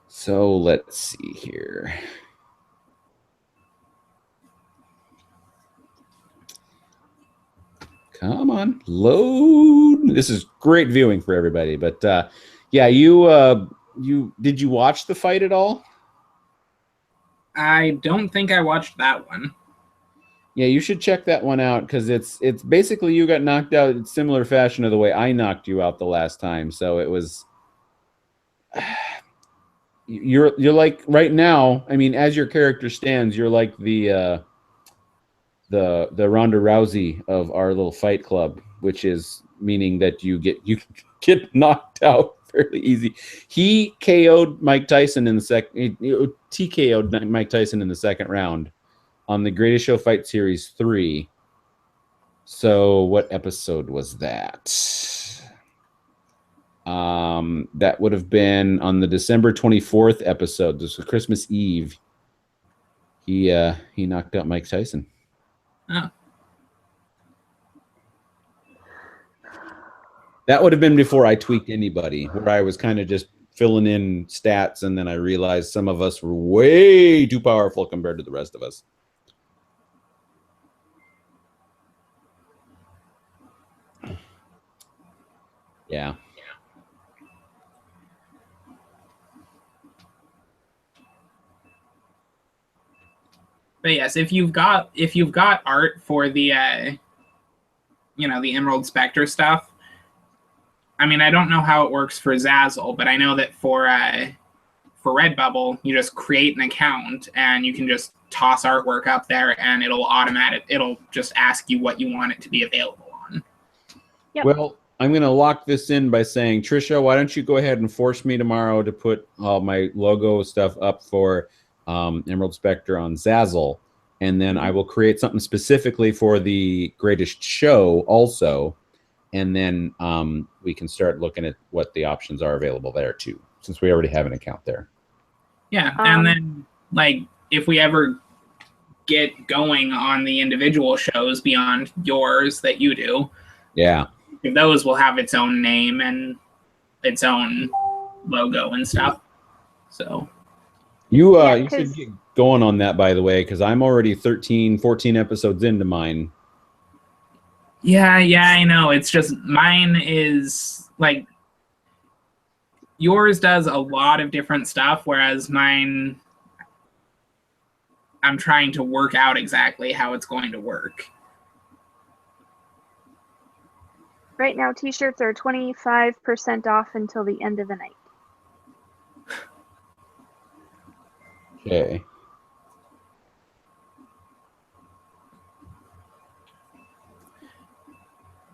So let's see here. Come on, load. This is great viewing for everybody. But yeah, did you watch the fight at all? I don't think I watched that one. Yeah, you should check that one out because it's basically you got knocked out in similar fashion of the way I knocked you out the last time. So it was you're like right now. I mean, as your character stands, you're like the Ronda Rousey of our little fight club, which is meaning that you get knocked out fairly easy. He KO'd Mike Tyson in the second. TKO'd Mike Tyson in the second round on the Greatest Show Fight Series 3. So what episode was that? That would have been on the December 24th episode. This was Christmas Eve. He knocked out Mike Tyson. Oh. That would have been before I tweaked anybody, where I was kind of just filling in stats, and then I realized some of us were way too powerful compared to the rest of us. Yeah. But yes, if you've got art for the the Emerald Spectre stuff, I mean, I don't know how it works for Zazzle, but I know that for Redbubble, you just create an account and you can just toss artwork up there, and it'll just ask you what you want it to be available on. Yep. Well, I'm going to lock this in by saying, Trisha, why don't you go ahead and force me tomorrow to put all my logo stuff up for Emerald Spectre on Zazzle, and then I will create something specifically for the Greatest Show also, and then we can start looking at what the options are available there too, since we already have an account there. Yeah, and then like if we ever get going on the individual shows beyond yours that you do, yeah, those will have its own name and its own logo and stuff. So you should get going on that, by the way, because I'm already 13, 14 episodes into mine. Yeah, I know. It's just mine is like yours does a lot of different stuff, whereas mine, I'm trying to work out exactly how it's going to work. Right now, t-shirts are 25% off until the end of the night. Okay.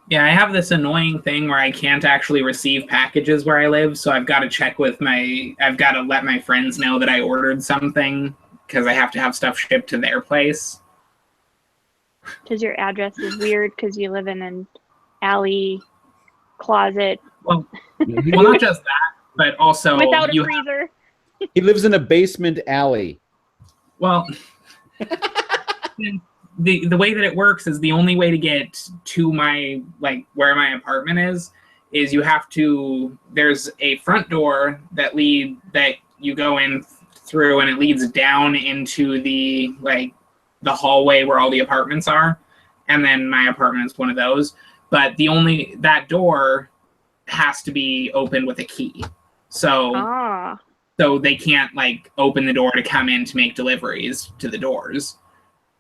Yeah, I have this annoying thing where I can't actually receive packages where I live, so I've got to I've got to let my friends know that I ordered something because I have to have stuff shipped to their place. Because your address is weird because you live in an alley closet. Well, not just that, but also without a freezer. He lives in a basement alley. Well, the way that it works is the only way to get to my, like, where my apartment is you have to, there's a front door that you go in through, and it leads down into the, like, the hallway where all the apartments are. And then my apartment is one of those. But that door has to be opened with a key. So they can't, like, open the door to come in to make deliveries to the doors.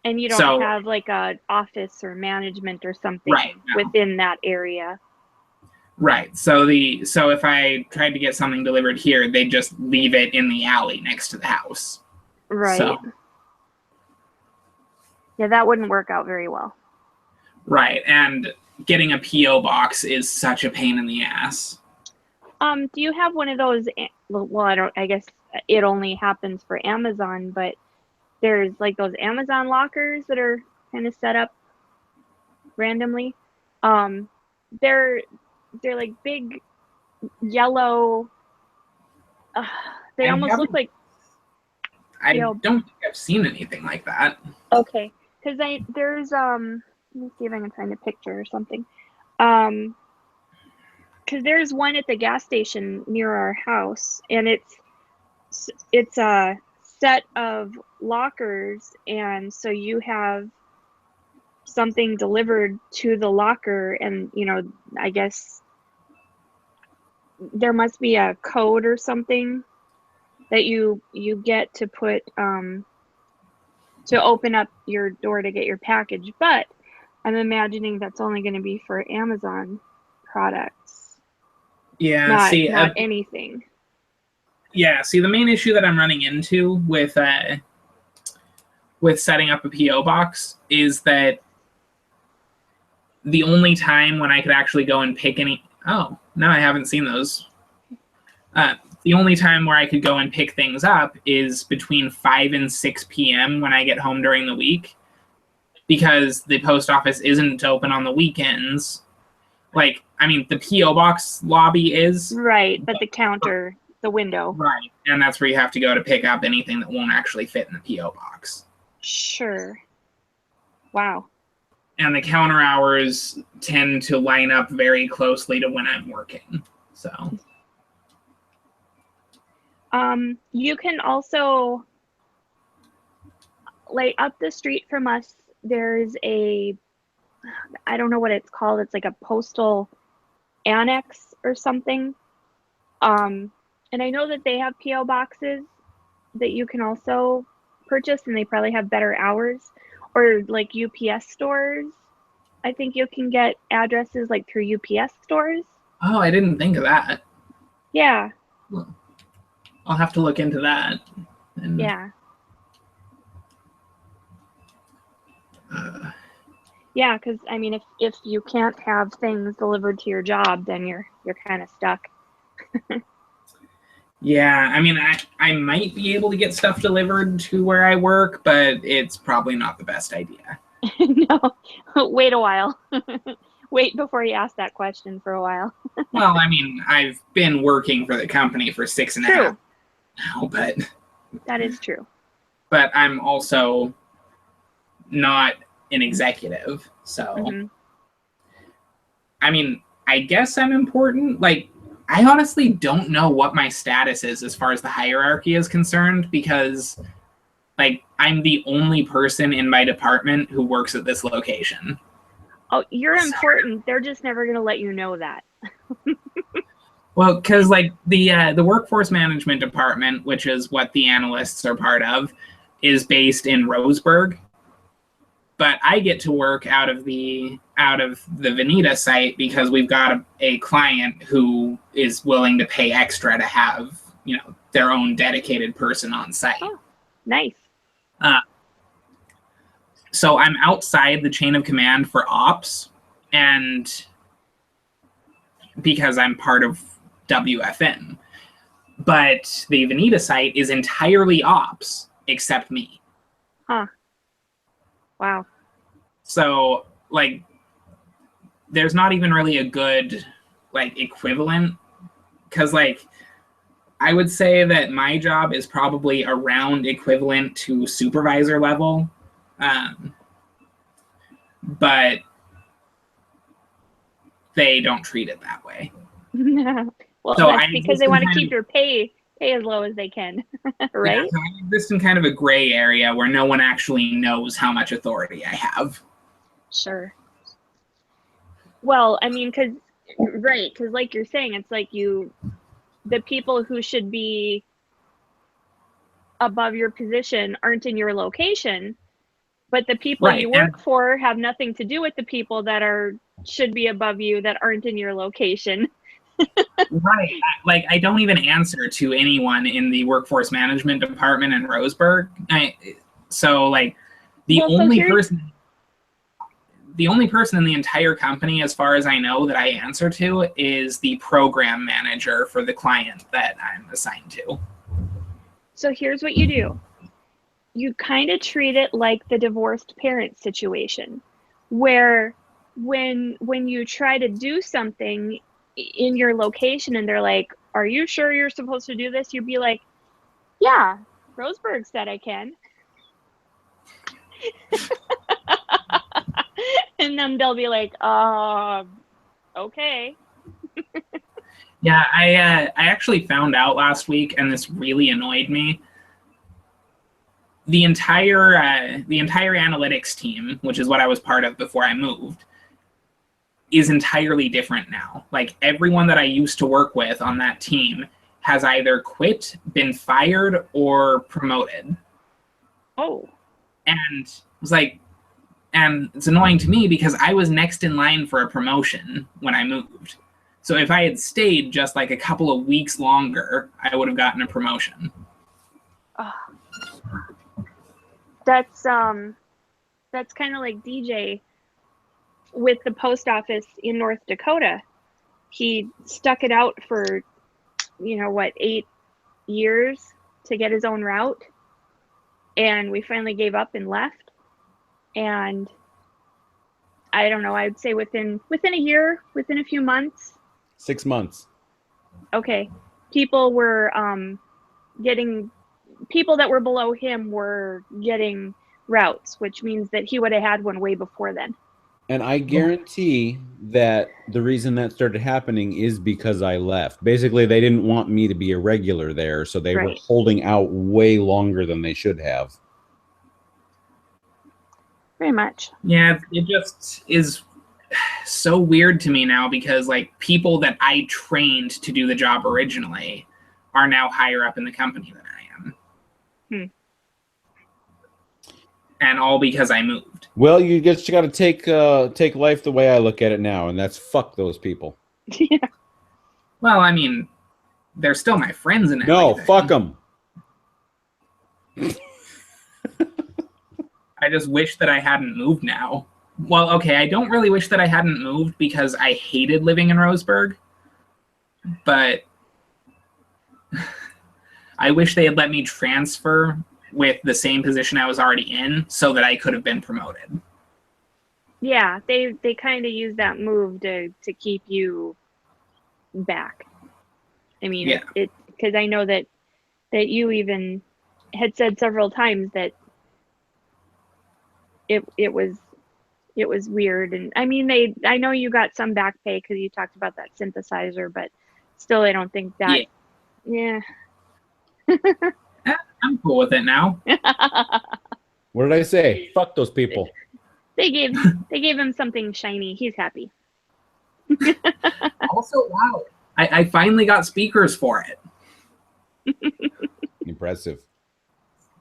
And you don't have like a office or management or something within that area. Right. So if I tried to get something delivered here, they'd just leave it in the alley next to the house. Right. So, yeah, that wouldn't work out very well. Right. And getting a P.O. box is such a pain in the ass. Do you have one of those? Well, I guess it only happens for Amazon, but there's like those Amazon lockers that are kind of set up randomly. They're like big yellow. They almost look like. I don't think I've seen anything like that. Okay, because there's let me see if I can find a picture or something. Because there's one at the gas station near our house, and it's a set of lockers, and so you have something delivered to the locker, and I guess there must be a code or something that you get to put to open up your door to get your package, but I'm imagining that's only going to be for Amazon products. Yeah, not anything. Yeah, see, the main issue that I'm running into with setting up a P.O. box is that the only time when I could actually go and pick any... Oh, no, I haven't seen those. The only time where I could go and pick things up is between 5 and 6 p.m. when I get home during the week, because the post office isn't open on the weekends. Like, I mean, the P.O. box lobby is... Right, but the counter... the window. Right. And that's where you have to go to pick up anything that won't actually fit in the P.O. box. Sure. Wow. And the counter hours tend to line up very closely to when I'm working. So. You can also, like, up the street from us, there's I don't know what it's called. It's like a postal annex or something. And I know that they have P.O. boxes that you can also purchase, and they probably have better hours. Or like UPS stores. I think you can get addresses like through UPS stores. Oh, I didn't think of that. Yeah. Well, I'll have to look into that. Yeah. Yeah, because I mean, if you can't have things delivered to your job, then you're kind of stuck. Yeah, I mean, I might be able to get stuff delivered to where I work, but it's probably not the best idea. No, wait a while. wait before you ask that question for a while. Well, I mean, I've been working for the company for 6.5 now, but that is true. But I'm also not an executive, so I mean, I guess I'm important. Like, I honestly don't know what my status is as far as the hierarchy is concerned, because like I'm the only person in my department who works at this location. Oh, you're important. They're just never going to let you know that. Well, because like the workforce management department, which is what the analysts are part of, is based in Roseburg. But I get to work out of the Veneta site because we've got a client who is willing to pay extra to have, you know, their own dedicated person on site. Oh, nice. So I'm outside the chain of command for ops, and because I'm part of WFM. But the Veneta site is entirely ops except me. Huh. Wow. So, like, there's not even really a good, like, equivalent. Because, like, I would say that my job is probably around equivalent to supervisor level. But they don't treat it that way. Well, so that's because they want to keep your pay as low as they can, right? Yeah, so I exist in kind of a gray area where no one actually knows how much authority I have. Sure. Well, I mean, because like you're saying, it's like the people who should be above your position aren't in your location, but the people you work for have nothing to do with the people that should be above you that aren't in your location. Right. Like, I don't even answer to anyone in the workforce management department in Roseburg. So, like, the only person in the entire company, as far as I know, that I answer to is the program manager for the client that I'm assigned to. So here's what you do. You kind of treat it like the divorced parent situation, where when you try to do something in your location and they're like, are you sure you're supposed to do this? You'd be like, yeah, Roseburg said I can. And then they'll be like, okay. Yeah, I actually found out last week, and this really annoyed me. The entire analytics team, which is what I was part of before I moved, is entirely different now. Like, everyone that I used to work with on that team has either quit, been fired, or promoted. Oh. And it's annoying to me because I was next in line for a promotion when I moved. So if I had stayed just like a couple of weeks longer, I would have gotten a promotion. Oh. That's kind of like DJ with the post office in North Dakota. He stuck it out for, 8 years to get his own route. And we finally gave up and left. And I don't know, I'd say within a year, within a few months. 6 months. Okay. People were people that were below him were getting routes, which means that he would have had one way before then. And I guarantee that the reason that started happening is because I left. Basically, they didn't want me to be a regular there, so they were holding out way longer than they should have. Very much. Yeah, it just is so weird to me now because, like, people that I trained to do the job originally are now higher up in the company than I am. And all because I moved. Well, you just got to take life the way I look at it now, and that's fuck those people. Yeah. Well, I mean, they're still my friends and everything. No, fuck them. I just wish that I hadn't moved now. Well, okay, I don't really wish that I hadn't moved because I hated living in Roseburg. But I wish they had let me transfer with the same position I was already in so that I could have been promoted. Yeah, they kind of use that move to keep you back. I mean, Yeah. it because I know that you even had said several times that it was weird. And I mean, I know you got some back pay because you talked about that synthesizer, but still, I don't think that. Yeah. I'm cool with it now. What did I say? Fuck those people. They gave him something shiny. He's happy. Also, wow, I finally got speakers for it. Impressive.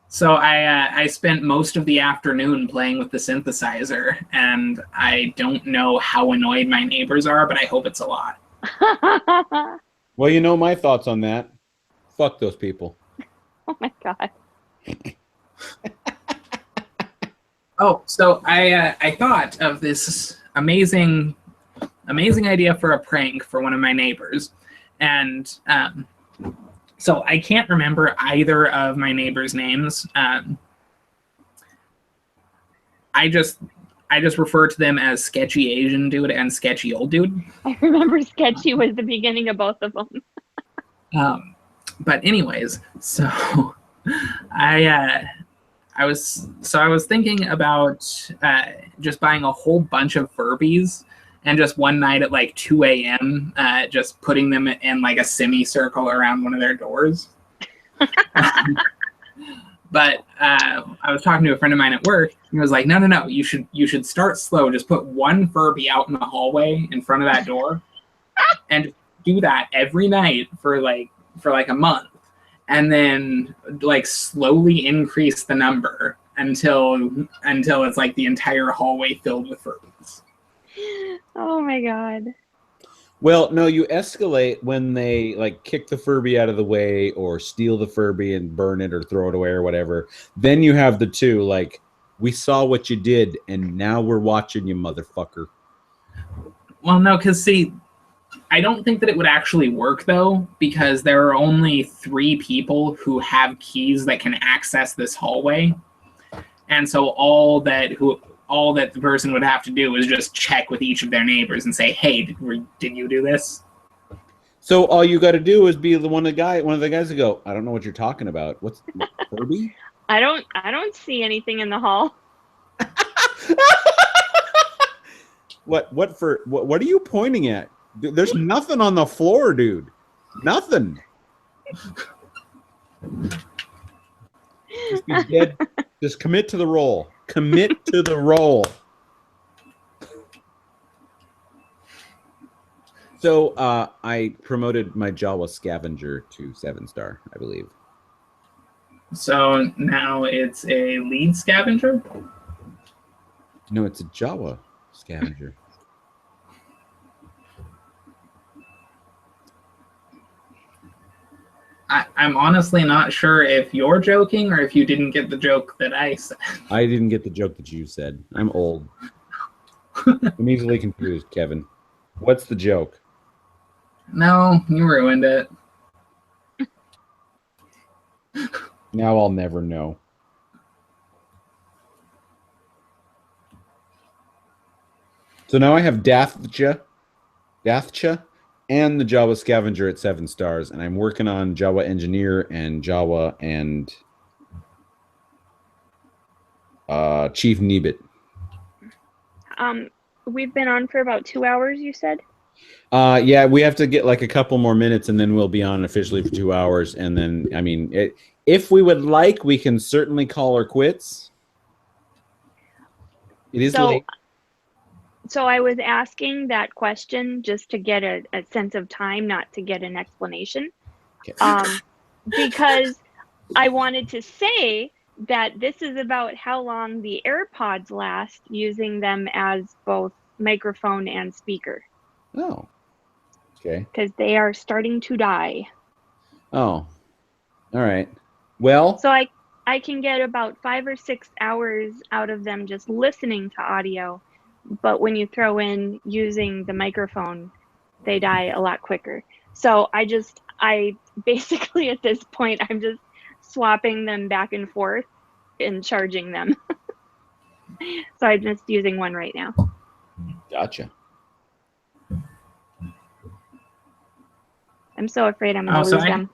So I spent most of the afternoon playing with the synthesizer, and I don't know how annoyed my neighbors are, but I hope it's a lot. Well, you know my thoughts on that. Fuck those people. Oh my god. Oh, so I thought of this amazing idea for a prank for one of my neighbors, and so I can't remember either of my neighbors' names. I just refer to them as Sketchy Asian Dude and Sketchy Old Dude. I remember Sketchy was the beginning of both of them. But anyways, so I was thinking about just buying a whole bunch of Furbies, and just one night at like 2 a.m. Just putting them in like a semicircle around one of their doors. But I was talking to a friend of mine at work, and he was like, "No, you should start slow. Just put one Furby out in the hallway in front of that door, and do that every night for like a month, and then like slowly increase the number until it's like the entire hallway filled with Furbies." Oh my god. Well, no, you escalate when they like kick the Furby out of the way or steal the Furby and burn it or throw it away or whatever. Then you have the two like, we saw what you did and now we're watching you, motherfucker. Well, no, because see, I don't think that it would actually work though, because there are only 3 people who have keys that can access this hallway, and so all that the person would have to do is just check with each of their neighbors and say, "Hey, did you do this?" So all you got to do is be one of the guys that go, "I don't know what you're talking about. What's Furby?" I don't see anything in the hall. What are you pointing at? There's nothing on the floor, dude. Nothing. Just be dead. Just commit to the role. Commit to the role. So I promoted my Jawa scavenger to 7-star, I believe. So now it's a lead scavenger? No, it's a Jawa scavenger. I'm honestly not sure if you're joking or if you didn't get the joke that I said. I didn't get the joke that you said. I'm old. I'm easily confused, Kevin. What's the joke? No, you ruined it. Now I'll never know. So now I have Dathcha, and the Java Scavenger at 7 stars, and I'm working on Java Engineer and Java and Chief Nebit. We've been on for about 2 hours, you said? Yeah, we have to get like a couple more minutes, and then we'll be on officially for 2 hours. And then, I mean, if we would like, we can certainly call her quits. It is late. So I was asking that question just to get a sense of time, not to get an explanation. Okay. Because I wanted to say that this is about how long the AirPods last using them as both microphone and speaker. Oh, okay. Because they are starting to die. Oh, all right. Well, so I can get about 5 or 6 hours out of them just listening to audio. But when you throw in using the microphone, they die a lot quicker. So I basically at this point, I'm just swapping them back and forth and charging them. So I'm just using one right now. Gotcha. I'm so afraid I'm going to lose them.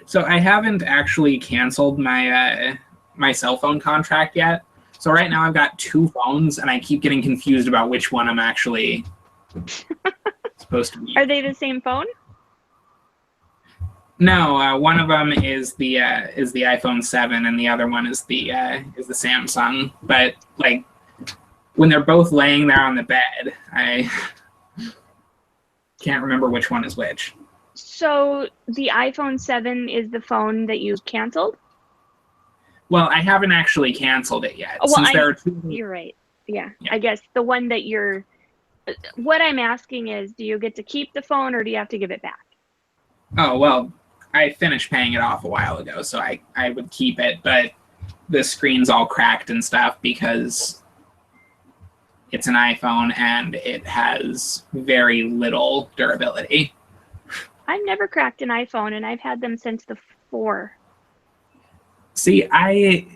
So I haven't actually canceled my my cell phone contract yet. So right now I've got 2 phones, and I keep getting confused about which one I'm actually supposed to be. Are they the same phone? No, one of them is the iPhone 7, and the other one is the Samsung. But like when they're both laying there on the bed, I can't remember which one is which. So the iPhone 7 is the phone that you canceled? Well, I haven't actually canceled it yet. Oh, well, since there are 2. You're right. Yeah, I guess the one that you're. What I'm asking is, do you get to keep the phone or do you have to give it back? Oh, well, I finished paying it off a while ago, so I would keep it, but the screen's all cracked and stuff because it's an iPhone and it has very little durability. I've never cracked an iPhone, and I've had them since the 4. See, I've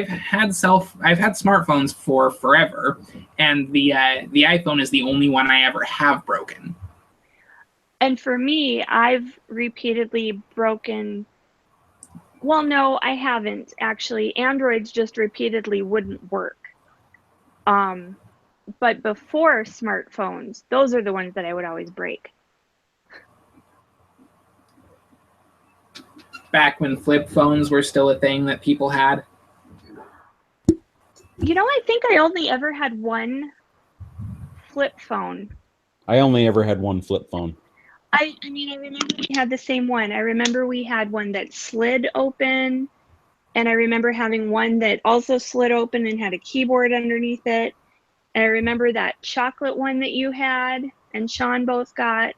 had smartphones for forever, and the iPhone is the only one I ever have broken. And for me, I've repeatedly broken. Well, no, I haven't actually. Androids just repeatedly wouldn't work. But before smartphones, those are the ones that I would always break. Back when flip phones were still a thing that people had. You know, I think I only ever had one flip phone. I only ever had one flip phone. I mean, I remember we had the same one. I remember we had one that slid open, and I remember having one that also slid open and had a keyboard underneath it. And I remember that chocolate one that you had and Sean both got.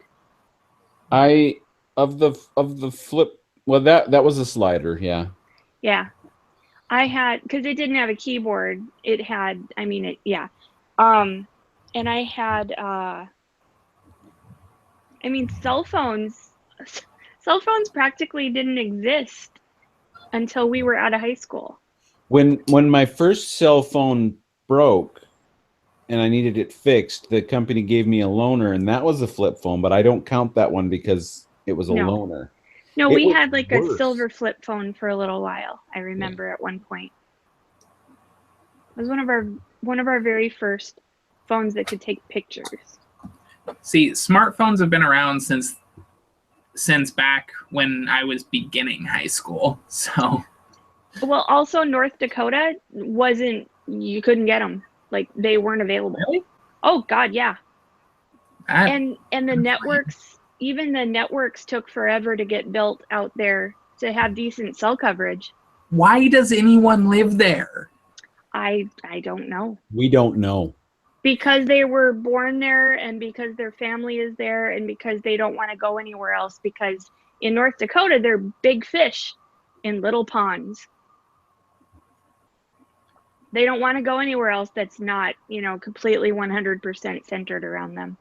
Of the flip. Well, that was a slider, yeah. Yeah. I had, because it didn't have a keyboard. It had, I mean, it, yeah. And I had, I mean, cell phones practically didn't exist until we were out of high school. When my first cell phone broke and I needed it fixed, the company gave me a loaner, and that was a flip phone, but I don't count that one because it was a loaner. No, we had like a silver flip phone for a little while. I remember at one point. It was one of our very first phones that could take pictures. See, smartphones have been around since back when I was beginning high school. So, well, also North Dakota you couldn't get them. Like, they weren't available. Really? Oh God, yeah. And the networks, even the networks took forever to get built out there to have decent cell coverage. Why does anyone live there? I don't know. We don't know. Because they were born there, and because their family is there, and because they don't want to go anywhere else, because in North Dakota, they're big fish in little ponds. They don't want to go anywhere else that's not, completely 100% centered around them.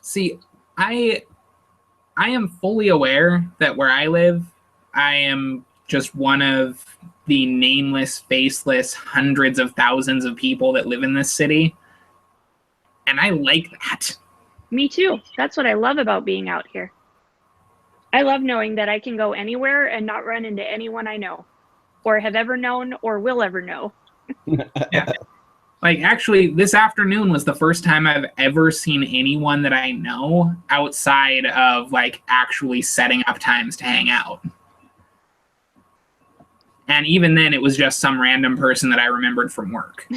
See, I am fully aware that where I live, I am just one of the nameless, faceless hundreds of thousands of people that live in this city. And I like that. Me too. That's what I love about being out here. I love knowing that I can go anywhere and not run into anyone I know or have ever known or will ever know. Yeah. Like, actually, this afternoon was the first time I've ever seen anyone that I know outside of, like, actually setting up times to hang out. And even then, it was just some random person that I remembered from work.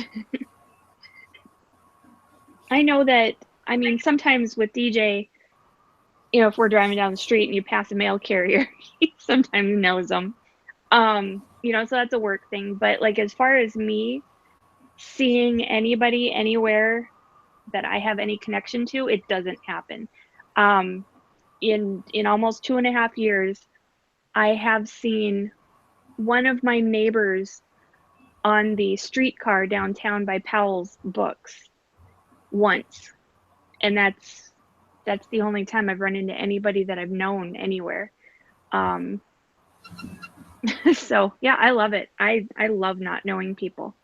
I know that, I mean, sometimes with DJ, if we're driving down the street and you pass a mail carrier, he sometimes knows them. So that's a work thing. But, like, as far as me seeing anybody anywhere that I have any connection to, it doesn't happen. In almost 2.5 years, I have seen one of my neighbors on the streetcar downtown by Powell's Books once, and that's the only time I've run into anybody that I've known anywhere. So yeah, I love it. I love not knowing people.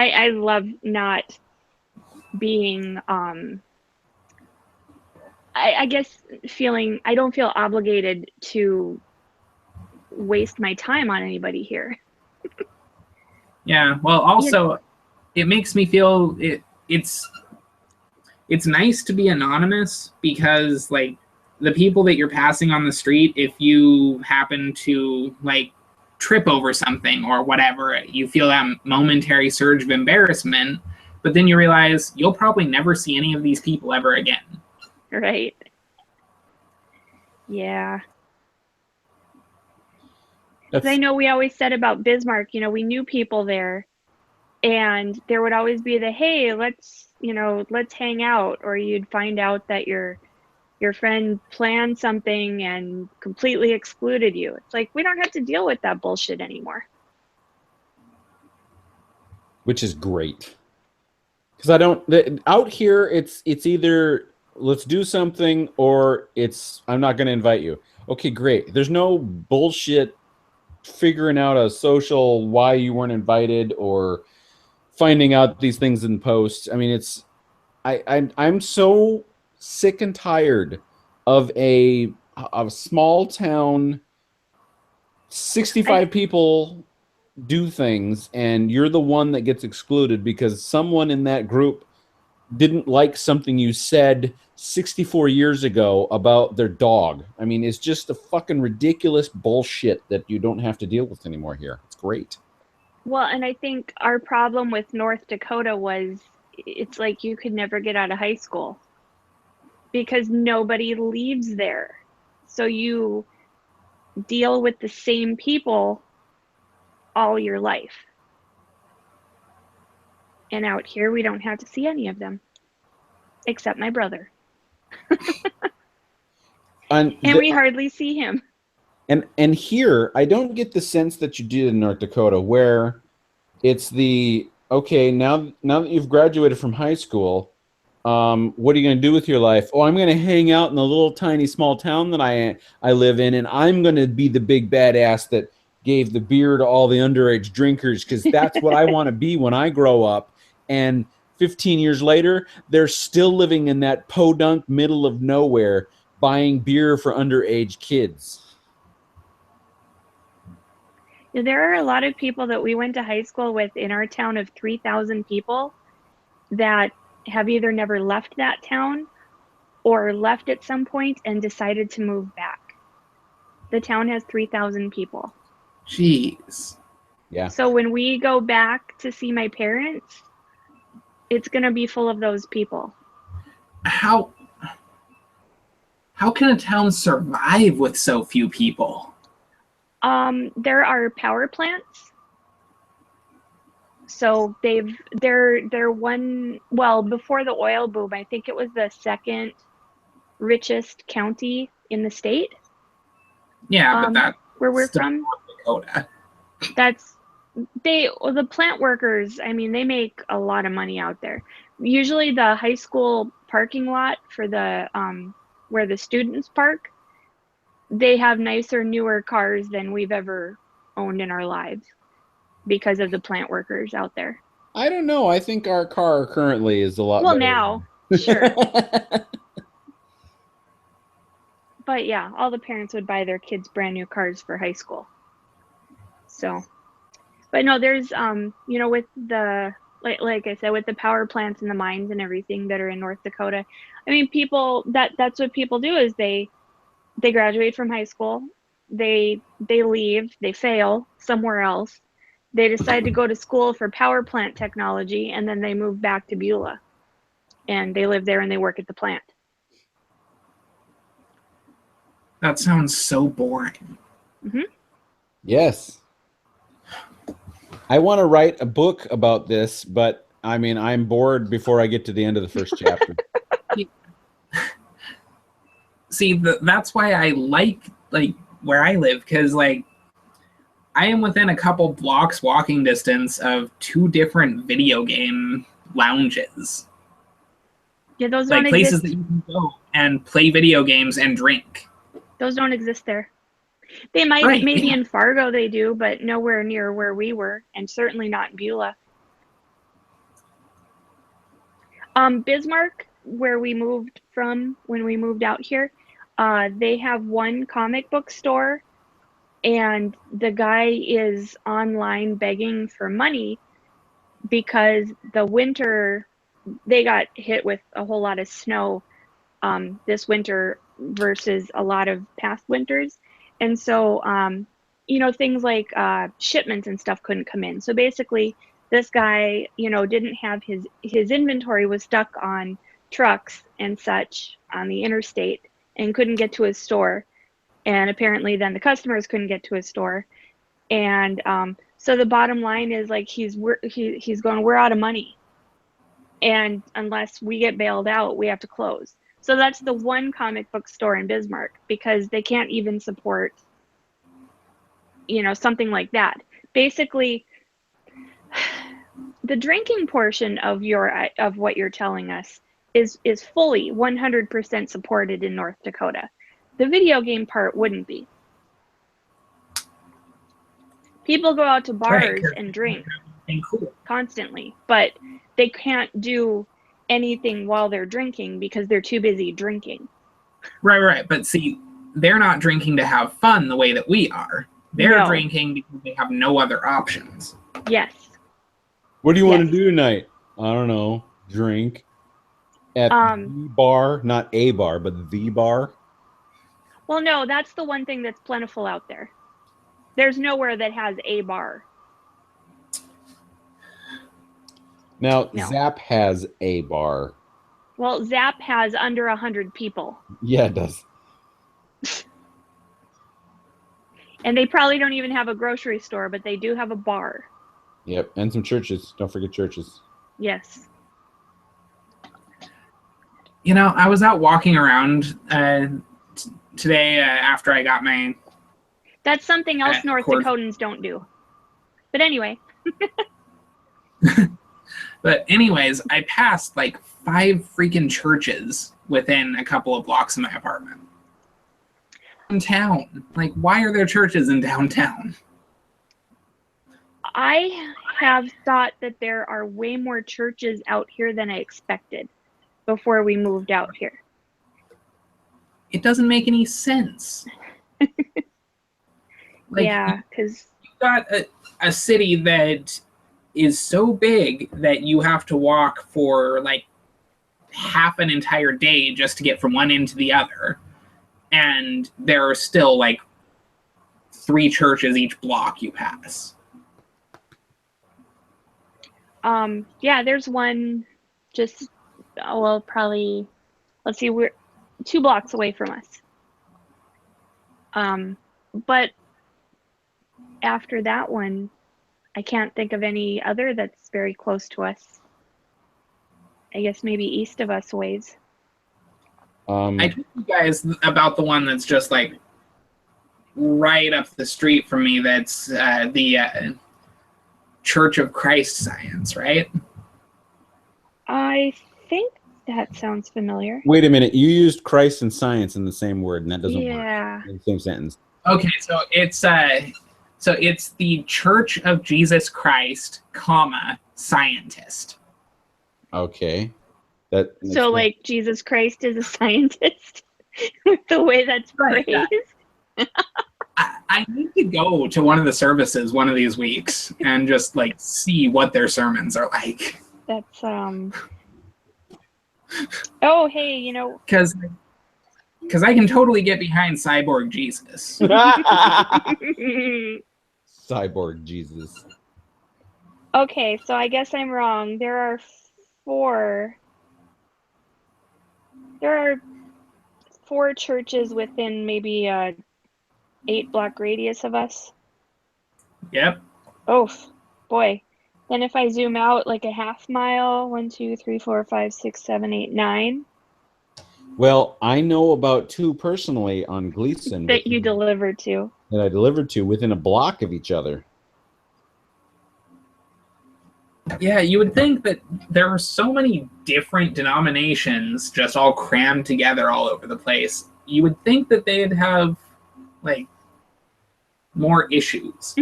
I love not being I guess feeling I don't feel obligated to waste my time on anybody here. Yeah. Well, also, it makes me feel it's nice to be anonymous because like the people that you're passing on the street, if you happen to like trip over something or whatever, you feel that momentary surge of embarrassment, but then you realize you'll probably never see any of these people ever again. Right. Yeah. I know we always said about Bismarck, you know, we knew people there, and there would always be the, hey, let's hang out, or you'd find out that your friend planned something and completely excluded you. It's like, we don't have to deal with that bullshit anymore. Which is great. Because out here, it's either let's do something or I'm not going to invite you. Okay, great. There's no bullshit figuring out a social why you weren't invited or finding out these things in posts. I mean, I'm so sick and tired of a small town, 65 people do things, and you're the one that gets excluded because someone in that group didn't like something you said 64 years ago about their dog. I mean, it's just a fucking ridiculous bullshit that you don't have to deal with anymore here. It's great. Well, and I think our problem with North Dakota was it's like you could never get out of high school because nobody leaves there. So you deal with the same people all your life. And out here, we don't have to see any of them, except my brother. And we hardly see him. And here, I don't get the sense that you did in North Dakota, where it's okay, now that you've graduated from high school, what are you going to do with your life? Oh, I'm going to hang out in the little tiny small town that I live in, and I'm going to be the big badass that gave the beer to all the underage drinkers because that's what I want to be when I grow up. And 15 years later, they're still living in that podunk middle of nowhere buying beer for underage kids. There are a lot of people that we went to high school with in our town of 3,000 people that have either never left that town or left at some point and decided to move back. The town has 3,000 people. Jeez. Yeah. So when we go back to see my parents, it's going to be full of those people. How can a town survive with so few people? There are power plants. So they're one, well, before the oil boom, I think it was the second richest county in the state. Yeah, but that's where we're from. North Dakota. The plant workers, I mean, they make a lot of money out there. Usually the high school parking lot for the where the students park, they have nicer, newer cars than we've ever owned in our lives because of the plant workers out there. I don't know. I think our car currently is a lot well better. Now, sure. But yeah, all the parents would buy their kids brand new cars for high school. So, but no, there's with the like I said, with the power plants and the mines and everything that are in North Dakota, I mean, people that's what people do is they graduate from high school, they leave, they fail somewhere else, they decide to go to school for power plant technology, and then they move back to Beulah and they live there and they work at the plant. That sounds so boring. Mm-hmm. Yes. I want to write a book about this, but I mean, I'm bored before I get to the end of the first chapter. See, that's why I like where I live, because like I am within a couple blocks walking distance of 2 different video game lounges. Yeah, those like don't places exist. that you can go and play video games and drink. Those don't exist there. They might, right, maybe yeah. in Fargo they do, but nowhere near where we were, and certainly not in Beulah. Bismarck, where we moved from when we moved out here, they have one comic book store, and the guy is online begging for money because the winter, they got hit with a whole lot of snow this winter versus a lot of past winters. And so, things like shipments and stuff couldn't come in. So basically, this guy, didn't have his inventory was stuck on trucks and such on the interstate and couldn't get to his store. And apparently then the customers couldn't get to his store. And so the bottom line is like he's going, we're out of money. And unless we get bailed out, we have to close. So that's the one comic book store in Bismarck, because they can't even support, something like that. Basically, the drinking portion of what you're telling us is fully 100% supported in North Dakota. The video game part wouldn't be. People go out to bars and drink constantly, but they can't do anything while they're drinking because they're too busy drinking. Right. But see, they're not drinking to have fun the way that we are. They're drinking because they have no other options. Yes. What do you want to do tonight? I don't know. Drink at the bar, not a bar, but the bar. Well, no, that's the one thing that's plentiful out there. There's nowhere that has a bar. Now, no. Zap has a bar. Well, Zap has under 100 people. Yeah, it does. And they probably don't even have a grocery store, but they do have a bar. Yep, and some churches. Don't forget churches. Yes. I was out walking around today after I got my... That's something else North Dakotans don't do. But anyway. But anyways, I passed like 5 freaking churches within a couple of blocks of my apartment. Downtown. Like, why are there churches in downtown? I have thought that there are way more churches out here than I expected before we moved out here. It doesn't make any sense. Yeah, because you've got a city that is so big that you have to walk for like half an entire day just to get from one end to the other. And there are still like 3 churches each block you pass. Yeah, there's one just, probably, let's see, we're 2 blocks away from us. But after that one, I can't think of any other that's very close to us. I guess maybe east of us ways. I told you guys about the one that's just like right up the street from me. That's the Church of Christ Science, right? I think that sounds familiar. Wait a minute. You used Christ and science in the same word, and that doesn't work in the same sentence. Okay, so it's the Church of Jesus Christ, scientist. Okay. So like Jesus Christ is a scientist with the way that's phrased. I need to go to one of the services one of these weeks and just like see what their sermons are like. That's oh, hey, because I can totally get behind Cyborg Jesus. Cyborg Jesus. Okay, so I guess I'm wrong. There are 4 churches within maybe a 8-block radius of us. Yep. Oh, boy. Then if I zoom out like a half mile, 1, 2, 3, 4, 5, 6, 7, 8, 9. Well, I know about 2 personally on Gleason. That you delivered to. That I delivered to within a block of each other. Yeah, you would think that there are so many different denominations just all crammed together all over the place. You would think that they'd have, like, more issues.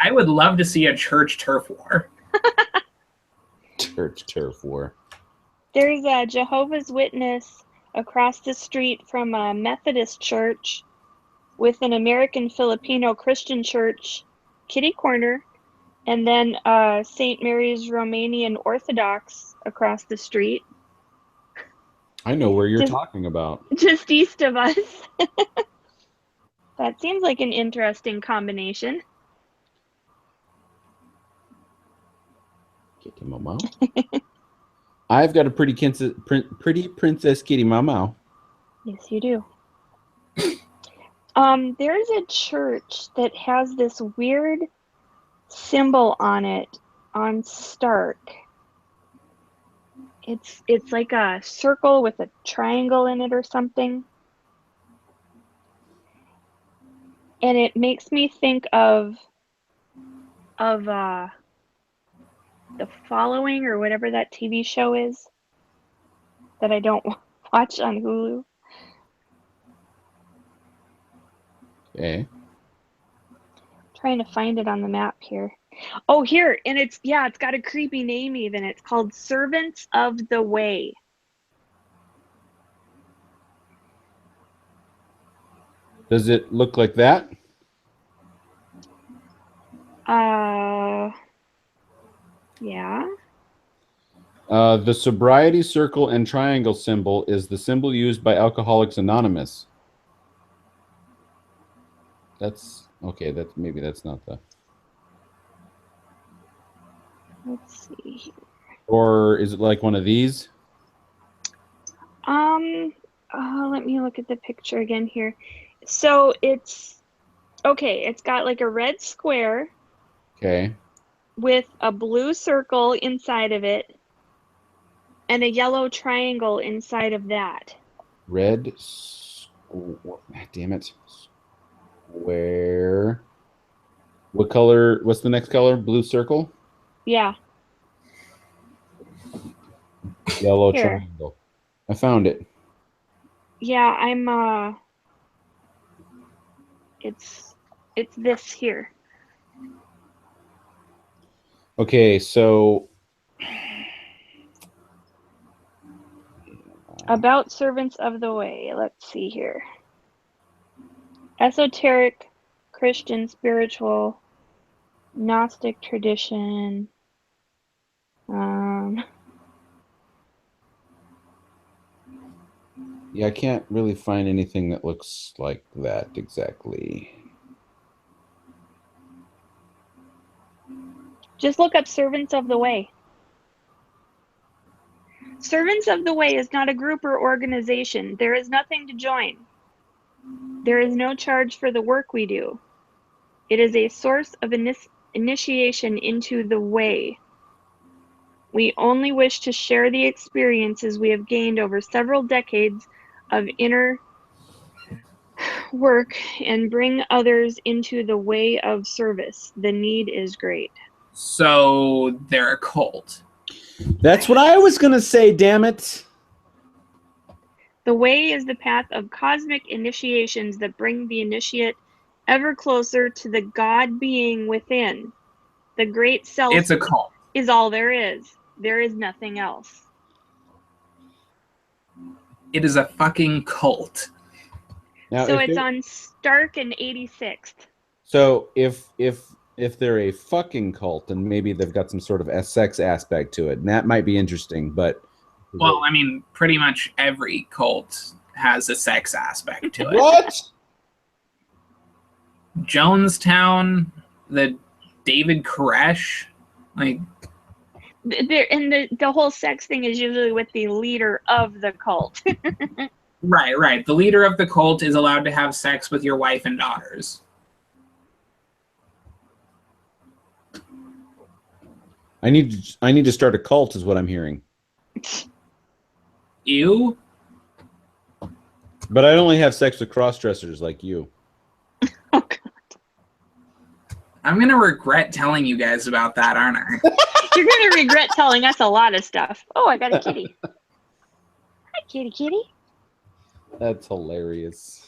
I would love to see a church turf war. church turf war. There's a Jehovah's Witness across the street from a Methodist church with an American Filipino Christian church kitty corner, and then St. Mary's Romanian Orthodox across the street. I know where you're talking about. Just east of us. That seems like an interesting combination. Kitty Mama. I've got a pretty princess Kitty Mama. Yes, you do. There's a church that has this weird symbol on it on Stark. It's like a circle with a triangle in it or something. And it makes me think of The Following or whatever that TV show is that I don't watch on Hulu. Okay. Trying to find it on the map here. Oh, here, and it's got a creepy name even. It's called Servants of the Way. Does it look like that? Yeah. The sobriety circle and triangle symbol is the symbol used by Alcoholics Anonymous. That's okay. Maybe that's not the. Let's see here. Or is it like one of these? Let me look at the picture again here. So it's got like a red square. Okay. With a blue circle inside of it and a yellow triangle inside of that. Red. Damn it. Square. What color? What's the next color? Blue circle? Yeah. Yellow Here. triangle. I found it. Yeah, it's this here. Okay, so About Servants of the Way. Let's see here. Esoteric, Christian, spiritual, Gnostic tradition. yeah, I can't really find anything that looks like that exactly. Just look up Servants of the Way. Servants of the Way is not a group or organization. There is nothing to join. There is no charge for the work we do. It is a source of initiation into the way. We only wish to share the experiences we have gained over several decades of inner work and bring others into the way of service. The need is great. So they're a cult. That's what I was going to say, damn it. The way is the path of cosmic initiations that bring the initiate ever closer to the God being within. The great self It's a cult. is all there is. There is nothing else. It is a fucking cult. Now, So it's on Stark and 86th. So if they're a fucking cult, then maybe they've got some sort of sex aspect to it, and that might be interesting. But well, I mean, pretty much every cult has a sex aspect to it. What? Jonestown, the David Koresh, like. The whole sex thing is usually with the leader of the cult. Right. The leader of the cult is allowed to have sex with your wife and daughters. I need to start a cult, is what I'm hearing. You? But I only have sex with cross-dressers like you. Oh, God. I'm gonna regret telling you guys about that, aren't I? You're gonna regret telling us a lot of stuff. Oh, I got a kitty. Hi, kitty, kitty. That's hilarious.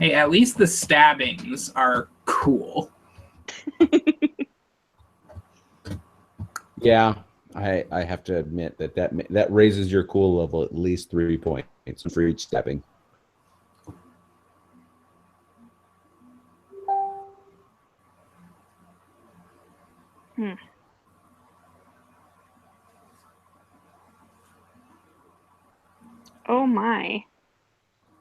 Hey, at least the stabbings are cool. Yeah, I have to admit that raises your cool level at least 3 points for each stabbing. Oh my.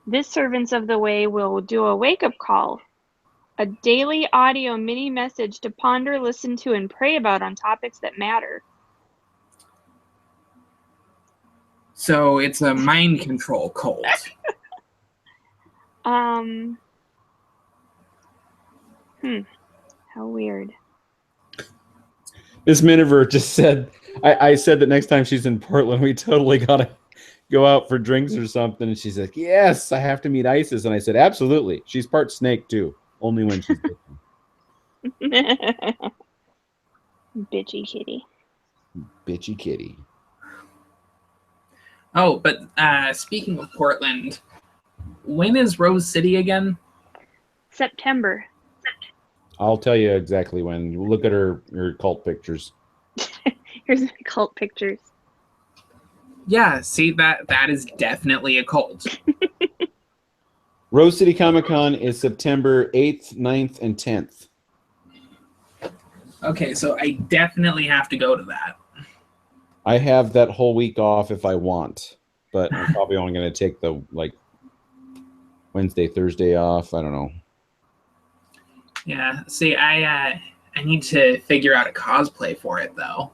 This Servants of the Way will do a wake-up call. A daily audio mini message to ponder, listen to, and pray about on topics that matter. So it's a mind control cult. How weird. Miss Miniver just said, I said that next time she's in Portland, we totally gotta go out for drinks or something. And she's like, yes, I have to meet Isis. And I said, absolutely. She's part snake too. Only when she's Bitchy kitty. Bitchy kitty. Oh, but speaking of Portland, when is Rose City again? September. I'll tell you exactly when. Look at her cult pictures. Here's the cult pictures. Yeah, see, that is definitely a cult. Rose City Comic Con is September 8th, 9th, and 10th. Okay, so I definitely have to go to that. I have that whole week off if I want, but I'm probably only going to take the Wednesday, Thursday off. I don't know. Yeah, see, I need to figure out a cosplay for it though.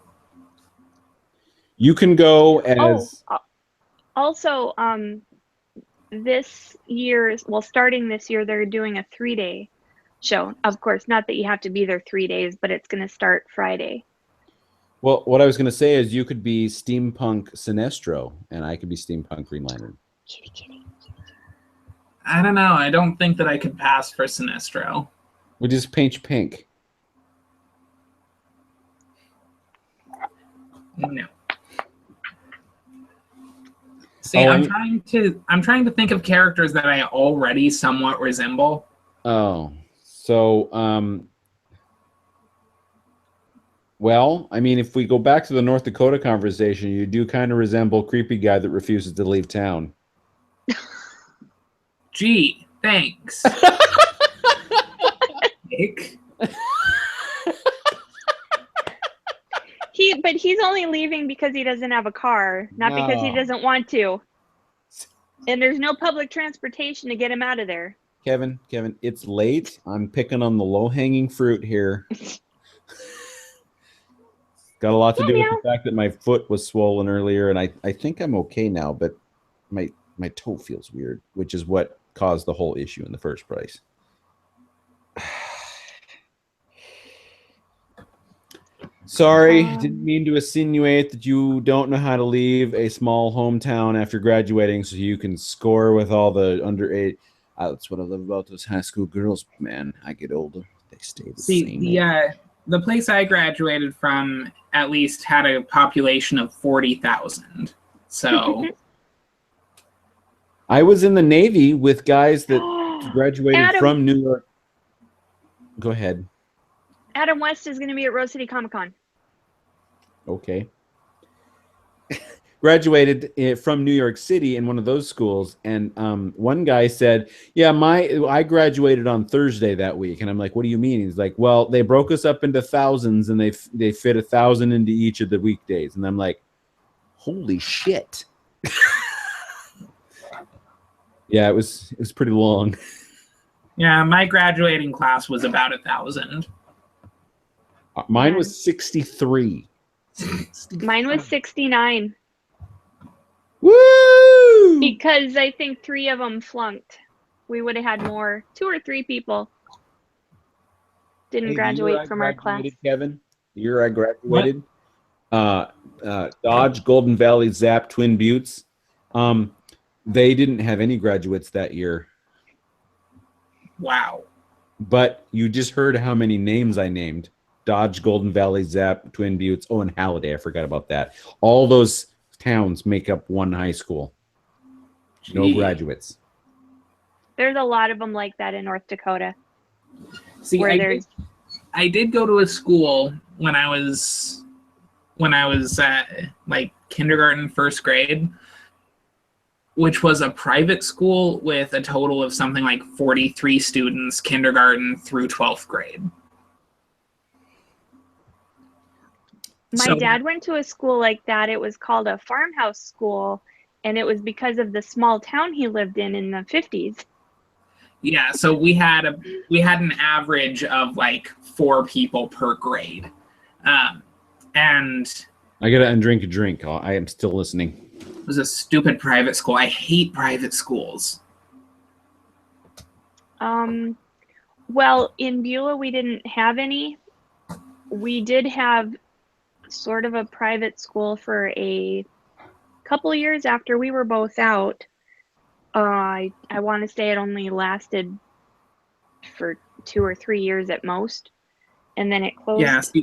You can go as. Also, this year, starting this year, they're doing a 3-day show. Of course, not that you have to be there 3 days, but it's going to start Friday. Well, what I was going to say is you could be Steampunk Sinestro, and I could be Steampunk Green Lantern. Kitty, kitty. I don't know. I don't think that I could pass for Sinestro. We just paint you pink. No. See, I'm trying to think of characters that I already somewhat resemble. Oh, so well, I mean, if we go back to the North Dakota conversation, you do kind of resemble creepy guy that refuses to leave town. Gee, thanks. Nick. But he's only leaving because he doesn't have a car, not because he doesn't want to. And there's no public transportation to get him out of there. Kevin, it's late. I'm picking on the low-hanging fruit here. Got a lot to do with the fact that my foot was swollen earlier, and I think I'm okay now, but my toe feels weird, which is what caused the whole issue in the first place. Sorry, didn't mean to insinuate that you don't know how to leave a small hometown after graduating so you can score with all the underage. That's what I love about those high school girls, man. I get older, they stay the same. The place I graduated from at least had a population of 40,000. So I was in the Navy with guys that graduated from New York. Go ahead. Adam West is going to be at Rose City Comic Con. Okay. Graduated from New York City in one of those schools, and one guy said, "Yeah, I graduated on Thursday that week." And I'm like, "What do you mean?" He's like, "Well, they broke us up into thousands, and they fit 1,000 into each of the weekdays." And I'm like, "Holy shit!" Yeah, it was pretty long. Yeah, my graduating class was about 1,000. Mine was 63. Mine was 69. Woo! Because I think 3 of them flunked. We would have had more. 2 or 3 people didn't graduate from our class. Kevin, the year I graduated, Dodge, Golden Valley, Zap, Twin Buttes. They didn't have any graduates that year. Wow. But you just heard how many names I named. Dodge, Golden Valley, Zap, Twin Buttes. Oh, and Halliday. I forgot about that. All those towns make up one high school. No graduates. There's a lot of them like that in North Dakota. See, I did go to a school when I was when I was like kindergarten, first grade, which was a private school with a total of something like 43 students, kindergarten through 12th grade. My dad went to a school like that. It was called a farmhouse school, and it was because of the small town he lived in the 50s. Yeah, so we had an average of like 4 people per grade, and I gotta undrink a drink. I am still listening. it was a stupid private school. I hate private schools. Well, in Beulah, we didn't have any. We did have sort of a private school for a couple years after we were both out. I want to say it only lasted for 2 or 3 years at most, and then it closed.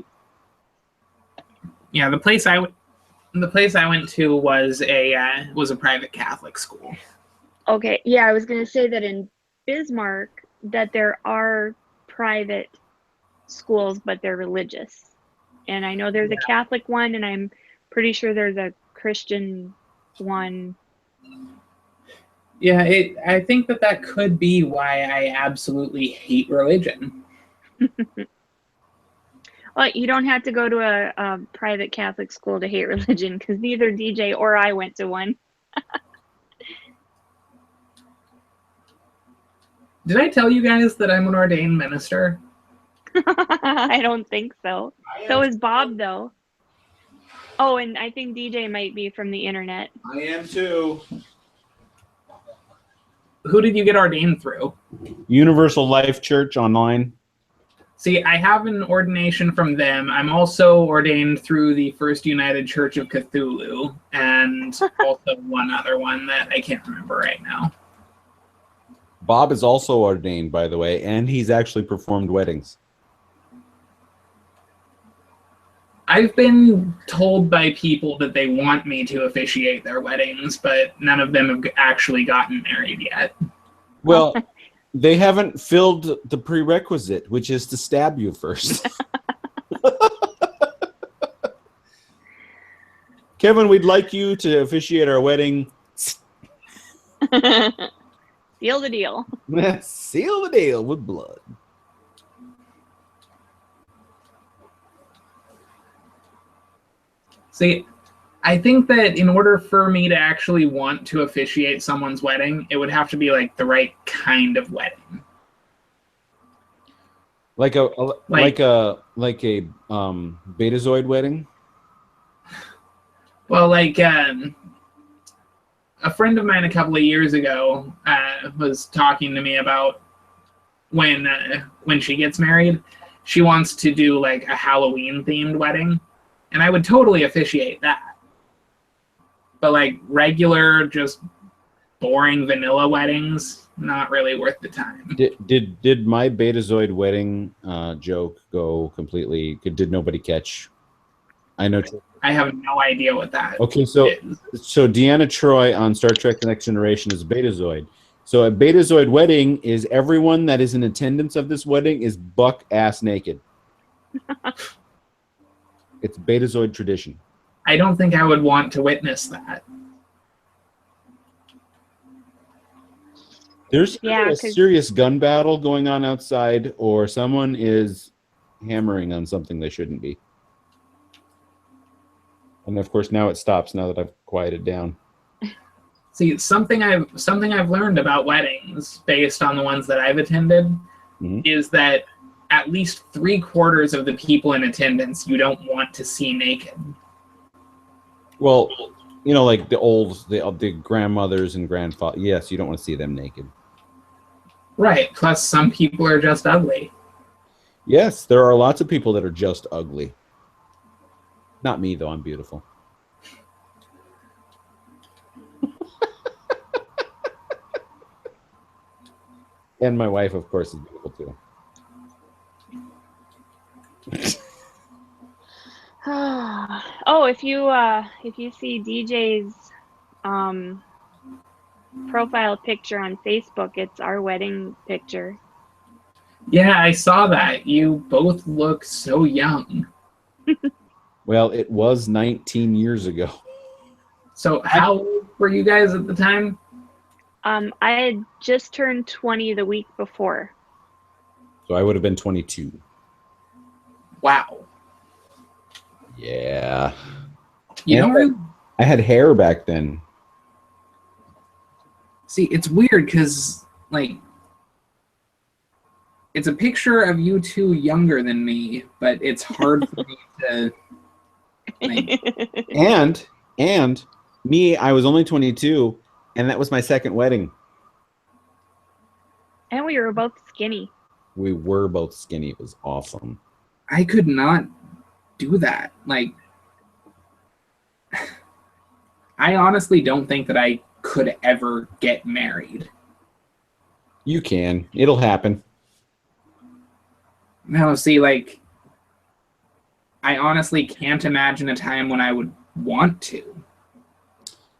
Yeah, the place I went to was a private Catholic school. Okay, yeah, I was going to say that in Bismarck that there are private schools, but they're religious. And I know there's a Catholic one, and I'm pretty sure there's a Christian one. Yeah, I think that could be why I absolutely hate religion. Well, you don't have to go to a private Catholic school to hate religion, because neither DJ or I went to one. Did I tell you guys that I'm an ordained minister? I don't think so. So is Bob, though. Oh, and I think DJ might be from the internet. I am too. Who did you get ordained through? Universal Life Church online. See, I have an ordination from them. I'm also ordained through the First United Church of Cthulhu, and also one other one that I can't remember right now. Bob is also ordained, by the way, and he's actually performed weddings. I've been told by people that they want me to officiate their weddings, but none of them have actually gotten married yet. Well, they haven't filled the prerequisite, which is to stab you first. Kevin, we'd like you to officiate our wedding. Seal the deal. Seal the deal with blood. See, I think that in order for me to actually want to officiate someone's wedding, it would have to be like the right kind of wedding. Like a Betazoid wedding? Well, like a friend of mine a couple of years ago was talking to me about when she gets married, she wants to do like a Halloween themed wedding. And I would totally officiate that. But like regular, just boring vanilla weddings, not really worth the time. Did my Betazoid wedding joke go completely? Did nobody catch? I know. I have no idea what that. Okay, so Deanna Troi on Star Trek: The Next Generation is a Betazoid. So a Betazoid wedding is everyone that is in attendance of this wedding is buck ass naked. It's Betazoid tradition. I don't think I would want to witness that. There's a serious gun battle going on outside, or someone is hammering on something they shouldn't be. And of course, now it stops. Now that I've quieted down. See, something I've learned about weddings, based on the ones that I've attended, is that at least 3/4 of the people in attendance you don't want to see naked. Well, you know, like the grandmothers and grandfathers. Yes, you don't want to see them naked. Right. Plus, some people are just ugly. Yes, there are lots of people that are just ugly. Not me, though. I'm beautiful. And my wife, of course, is beautiful too. Oh, if you see DJ's profile picture on Facebook, it's our wedding picture. Yeah, I saw that. You both look so young. Well, it was 19 years ago. So how old were you guys at the time? I had just turned 20 the week before. So I would have been 22. Wow. Yeah. You And don't really I had hair back then. see. It's weird because like it's a picture of you two younger than me, but it's hard for me to. Like, And me, I was only 22, and that was my second wedding. And we were both skinny. We were both skinny. It was awesome. I could not do that. Like, I honestly don't think that I could ever get married. You can. It'll happen. No, see, like, I honestly can't imagine a time when I would want to.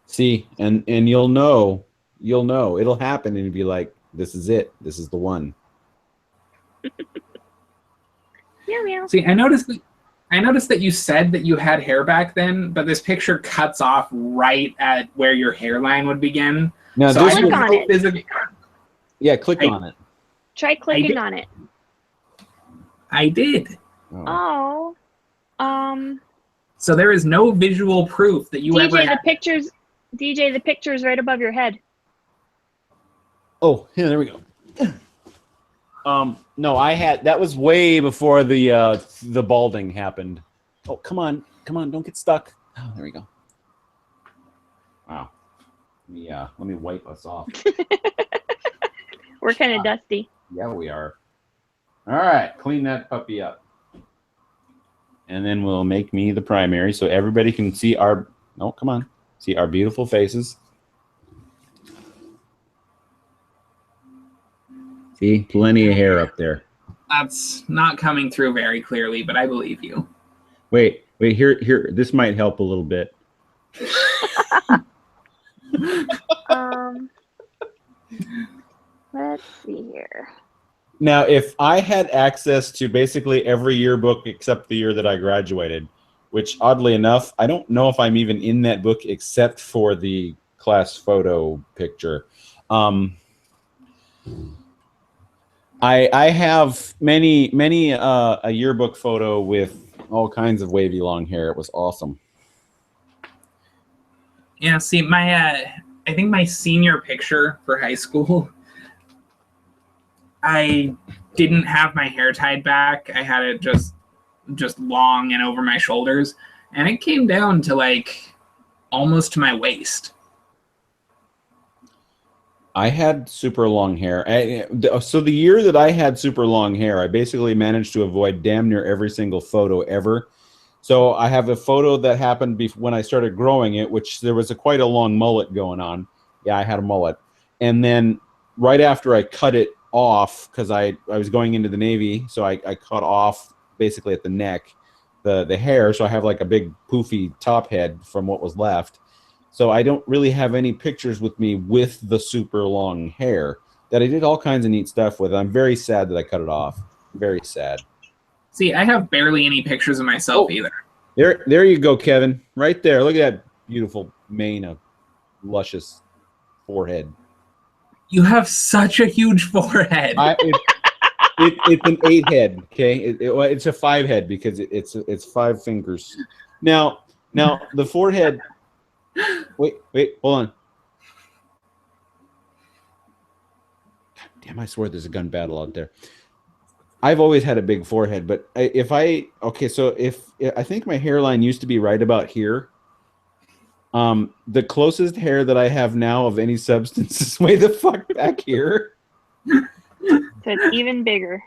See, and you'll know. It'll happen, and you'll be like, this is it. This is the one. Meow meow. See, I noticed that you said that you had hair back then, but this picture cuts off right at where your hairline would begin. Now, So this I Click was, on it. physically, yeah, click on it. Try clicking did. on it. I did. Oh. Oh. So there is no visual proof that you ever DJ, had. the picture's right above your head. Oh, yeah, there we go. No, that was way before the balding happened. Oh, come on, don't get stuck. Oh, there we go. Wow. Let me wipe us off. We're kind of dusty. Yeah, we are. All right, clean that puppy up. And then we'll make me the primary so everybody can see see our beautiful faces. See, plenty of hair up there. That's not coming through very clearly, but I believe you. Wait, here. This might help a little bit. Let's see here. Now, if I had access to basically every yearbook except the year that I graduated, which oddly enough, I don't know if I'm even in that book except for the class photo picture. I have many a yearbook photo with all kinds of wavy long hair. It was awesome. Yeah, see, I think my senior picture for high school, I didn't have my hair tied back. I had it just long and over my shoulders, and it came down to like almost to my waist. I had super long hair. So the year that I had super long hair, I basically managed to avoid damn near every single photo ever. So I have a photo that happened when I started growing it, which there was quite a long mullet going on. Yeah, I had a mullet. And then right after I cut it off, because I was going into the Navy, so I cut off basically at the neck the hair. So I have like a big poofy top head from what was left. So I don't really have any pictures with me with the super long hair that I did all kinds of neat stuff with. I'm very sad that I cut it off. Very sad. See, I have barely any pictures of myself either. There you go, Kevin. Right there. Look at that beautiful mane of luscious forehead. You have such a huge forehead. It's an 8 head. Okay, it's a 5 head because it's 5 fingers. Now the forehead. Wait, hold on. Damn, I swear there's a gun battle out there. I've always had a big forehead, but if I think my hairline used to be right about here. The closest hair that I have now of any substance is way the fuck back here. So it's even bigger.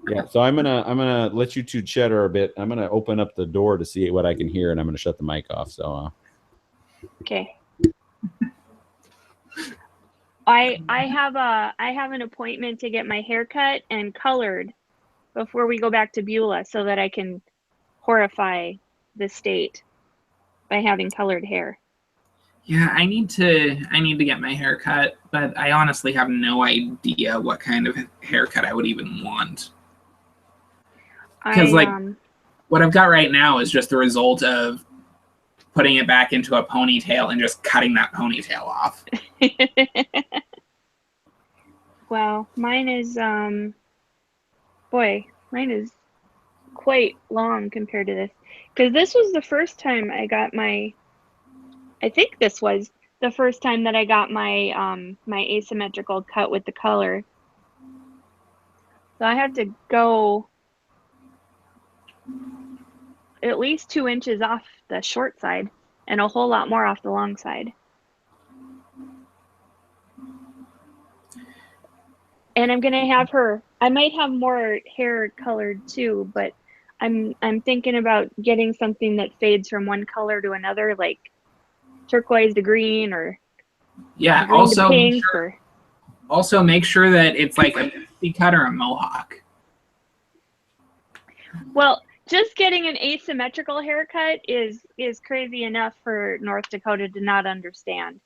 Yeah, so I'm gonna let you two chatter a bit. I'm gonna open up the door to see what I can hear, and I'm gonna shut the mic off. So. Okay. I have an appointment to get my hair cut and colored before we go back to Beulah so that I can horrify the state by having colored hair. Yeah, I need to get my hair cut, but I honestly have no idea what kind of haircut I would even want. Because What I've got right now is just the result of putting it back into a ponytail and just cutting that ponytail off. Wow, mine is boy, mine is quite long compared to this. Because this was the first time I got my, I think this was the first time that I got my my asymmetrical cut with the color. So I have to go at least 2 inches off the short side and a whole lot more off the long side. And I'm gonna have her, I might have more hair colored too, but I'm thinking about getting something that fades from one color to another, like turquoise to green or Yeah, green to pink. Also make sure that it's like a pixie cut or a mohawk. Well, just getting an asymmetrical haircut is crazy enough for North Dakota to not understand,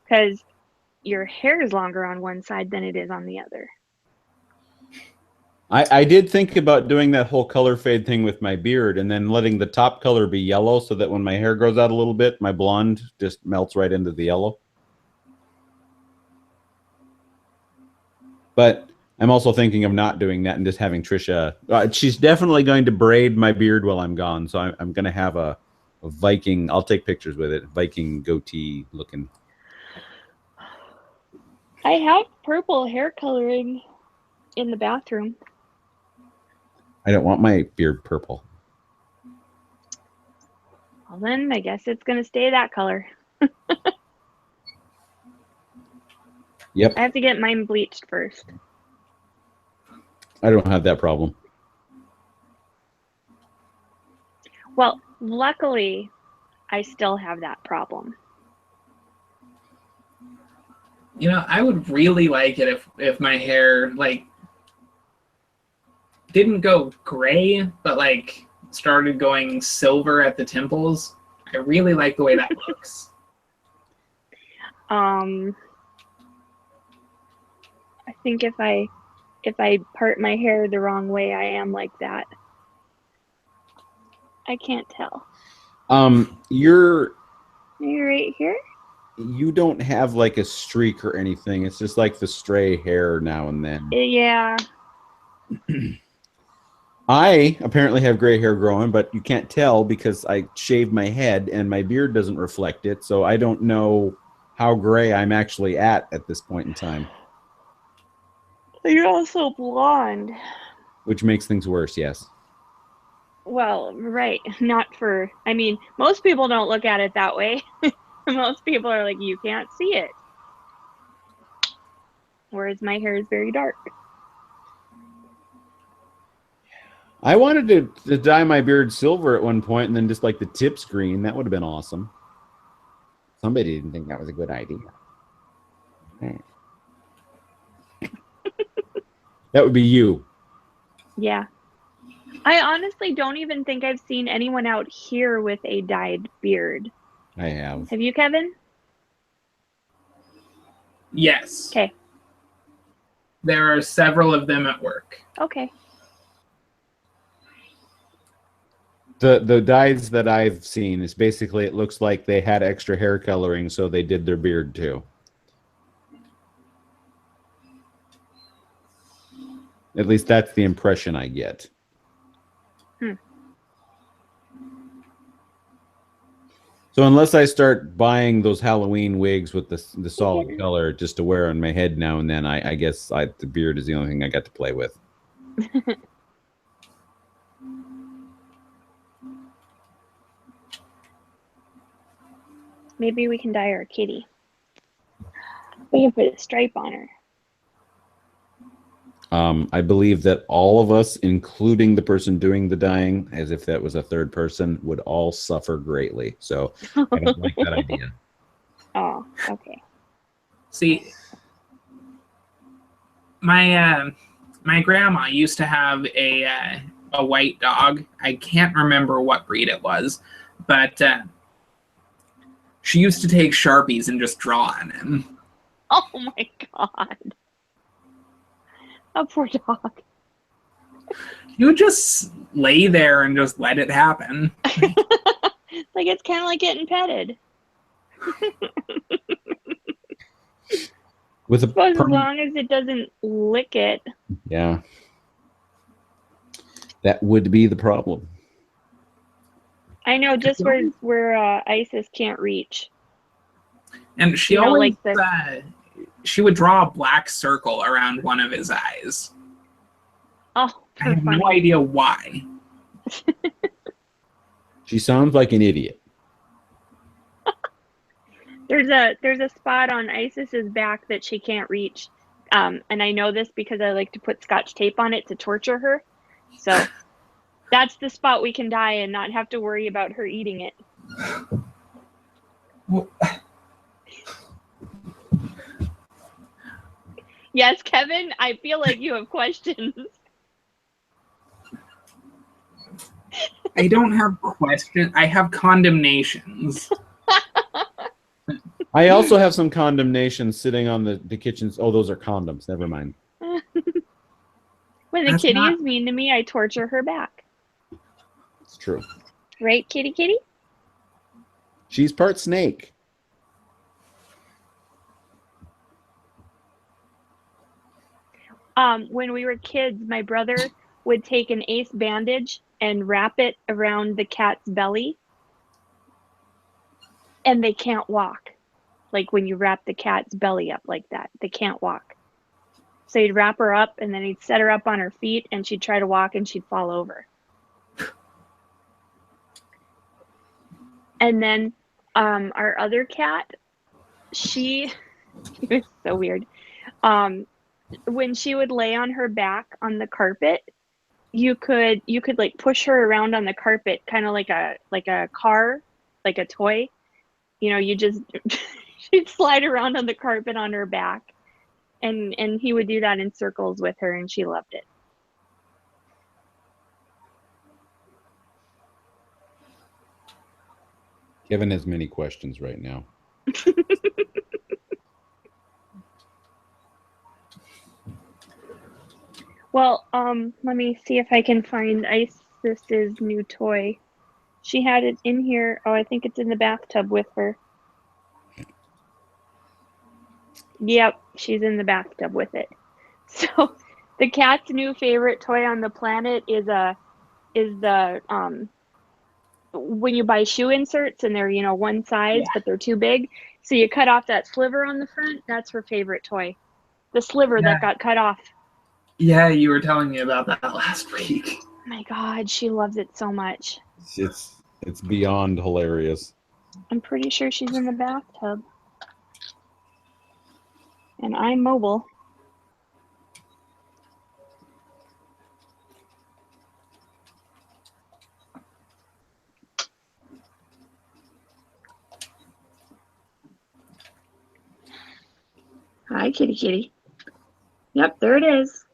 because your hair is longer on one side than it is on the other. I did think about doing that whole color fade thing with my beard and then letting the top color be yellow so that when my hair grows out a little bit, my blonde just melts right into the yellow. But I'm also thinking of not doing that and just having Trisha. She's definitely going to braid my beard while I'm gone. So I'm going to have a Viking. I'll take pictures with it. Viking goatee looking. I have purple hair coloring in the bathroom. I don't want my beard purple. Well, then I guess it's going to stay that color. Yep. I have to get mine bleached first. I don't have that problem. Well, luckily, I still have that problem. You know, I would really like it if my hair like didn't go gray, but like started going silver at the temples. I really like the way that looks. I think if I part my hair the wrong way, I am like that. I can't tell. You're right here? You don't have like a streak or anything. It's just like the stray hair now and then. Yeah. I apparently have gray hair growing, but you can't tell because I shave my head and my beard doesn't reflect it. So I don't know how gray I'm actually at this point in time. You're also blonde. Which makes things worse, yes. Well, right. Not for, I mean, most people don't look at it that way. Most people are like, you can't see it. Whereas my hair is very dark. I wanted to dye my beard silver at one point and then just like the tips green. That would have been awesome. Somebody didn't think that was a good idea. That would be you. Yeah. I honestly don't even think I've seen anyone out here with a dyed beard. I have. Have you, Kevin? Yes. Okay. There are several of them at work. Okay. The dyes that I've seen is basically it looks like they had extra hair coloring, so they did their beard too. At least that's the impression I get. So unless I start buying those Halloween wigs with the solid color just to wear on my head now and then, I guess the beard is the only thing I got to play with. Maybe we can dye our kitty. We can put a stripe on her. I believe that all of us, including the person doing the dyeing, as if that was a third person, would all suffer greatly. So I don't like that idea. Oh, okay. See, my grandma used to have a white dog. I can't remember what breed it was, but she used to take Sharpies and just draw on him. Oh my God. A poor dog. You would just lay there and just let it happen. Like it's kind of like getting petted. With a Suppose as long as it doesn't lick it. Yeah. That would be the problem. I know, just where Isis can't reach. And she You know, always, like she would draw a black circle around one of his eyes. Oh, I have no idea why. She sounds like an idiot. There's a spot on Isis's back that she can't reach. And I know this because I like to put Scotch tape on it to torture her. So that's the spot we can die and not have to worry about her eating it. Well, yes, Kevin, I feel like you have questions. I don't have questions. I have condemnations. I also have some condemnation sitting on the kitchen's. Oh, those are condoms. Never mind. When the kitty is mean to me, I torture her back. It's true. Right, kitty kitty? She's part snake. When we were kids, my brother would take an ace bandage and wrap it around the cat's belly. And they can't walk. Like when you wrap the cat's belly up like that, they can't walk. So he'd wrap her up and then he'd set her up on her feet and she'd try to walk and she'd fall over. And then our other cat, it was so weird. When she would lay on her back on the carpet, you could like push her around on the carpet, kind of like a car, like a toy. You know, you just she'd slide around on the carpet on her back, and he would do that in circles with her, and she loved it. Kevin has many questions right now. Well, let me see if I can find Isis's new toy. She had it in here. Oh, I think it's in the bathtub with her. Yep, she's in the bathtub with it. So the cat's new favorite toy on the planet is the when you buy shoe inserts and they're, you know, one size, but they're too big. So you cut off that sliver on the front. That's her favorite toy. The sliver that got cut off. Yeah, you were telling me about that last week. Oh my God, she loves it so much. It's beyond hilarious. I'm pretty sure she's in the bathtub. And I'm mobile. Hi, kitty kitty. Yep, there it is.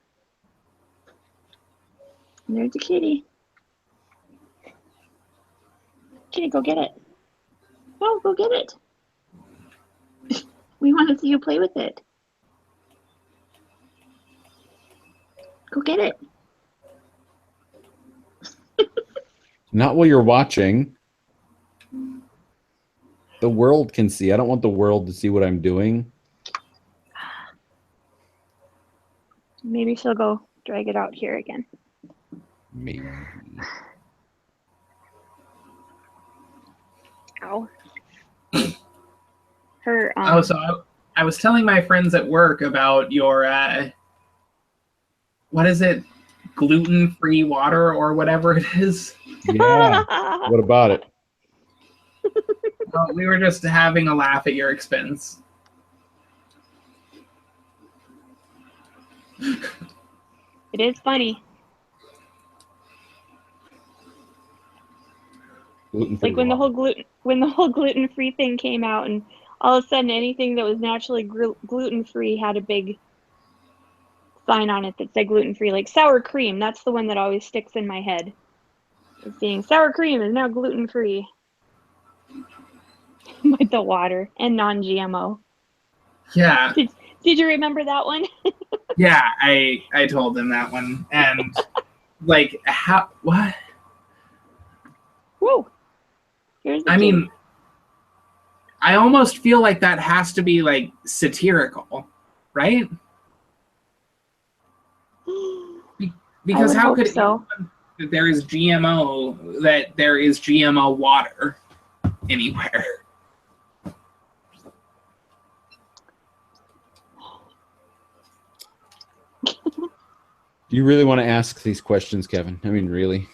And there's the kitty. Kitty, go get it. Oh, go get it. We want to see you play with it. Go get it. Not while you're watching. The world can see. I don't want the world to see what I'm doing. Maybe she'll go drag it out here again. Maybe. Ow. Her. So I was telling my friends at work about your what is it, gluten-free water or whatever it is. Yeah. What about it? We were just having a laugh at your expense. It is funny. Like when the whole gluten-free thing came out, and all of a sudden anything that was naturally gluten-free had a big sign on it that said gluten-free, like sour cream. That's the one that always sticks in my head. Seeing sour cream is now gluten-free. With the water and non-GMO. Yeah. Did you remember that one? Yeah, I told them that one, and Like, how? What? Whoa. Here's the I kitty. mean, I almost feel like that has to be like satirical, right? Because would how hope could so. that there is GMO water anywhere? Do you really want to ask these questions, Kevin? I mean, really?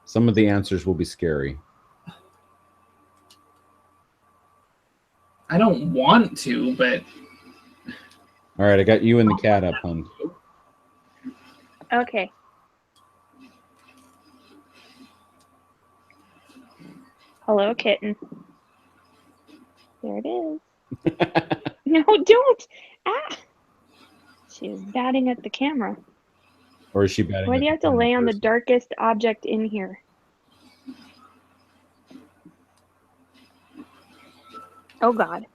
Some of the answers will be scary. I don't want to, but All right, I got you and the cat up, hon. Okay. Hello, kitten. There it is. No, don't. Ah. She is batting at the camera. Or is she batting? Why do you have to lay on the darkest object in here? Oh, God.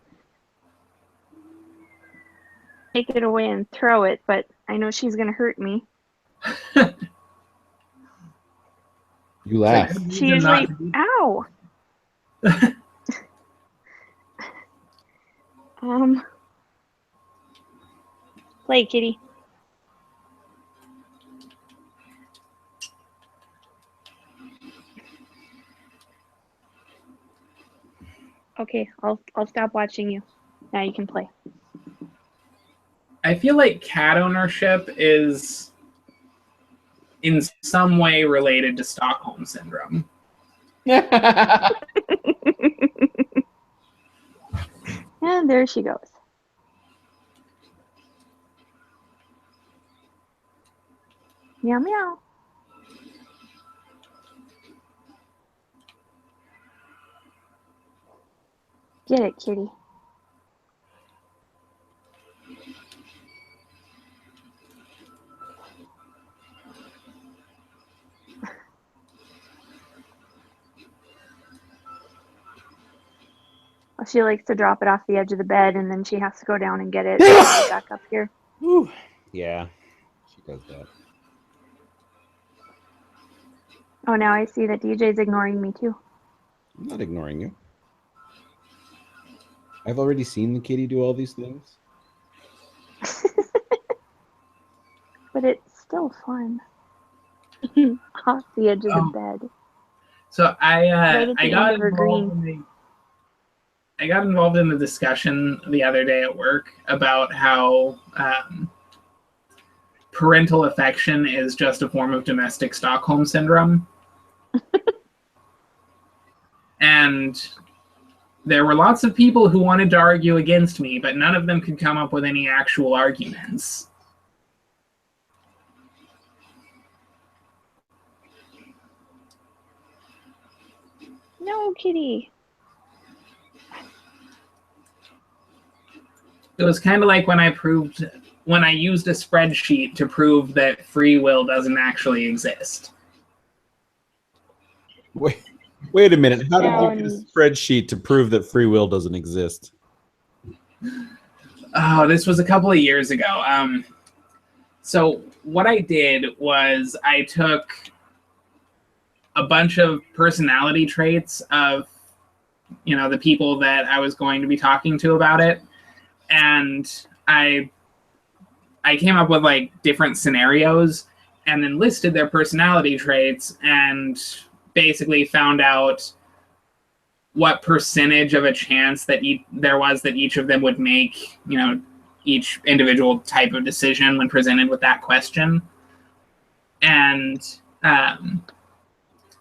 Take it away and throw it, but I know she's going to hurt me. You laugh. She usually... Ow! Play, kitty. Okay, I'll stop watching you. Now you can play. I feel like cat ownership is in some way related to Stockholm syndrome. And there she goes. Meow meow. Get it, kitty. Well, she likes to drop it off the edge of the bed, and then she has to go down and get it back up here. Whew. Yeah, she does that. Oh, now I see that DJ's ignoring me too. I'm not ignoring you. I've already seen the kitty do all these things. But it's still fun. Off the edge of the bed. So I Right at the got end of her involved I got involved in the discussion the other day at work about how parental affection is just a form of domestic Stockholm syndrome. And there were lots of people who wanted to argue against me, but none of them could come up with any actual arguments. No, kitty. It was kind of like when I used a spreadsheet to prove that free will doesn't actually exist. Wait a minute. How did you get a spreadsheet to prove that free will doesn't exist? Oh, this was a couple of years ago. So what I did was I took a bunch of personality traits of, the people that I was going to be talking to about it. And I came up with like different scenarios and then listed their personality traits and basically found out what percentage of a chance that there was that each of them would make, each individual type of decision when presented with that question. And then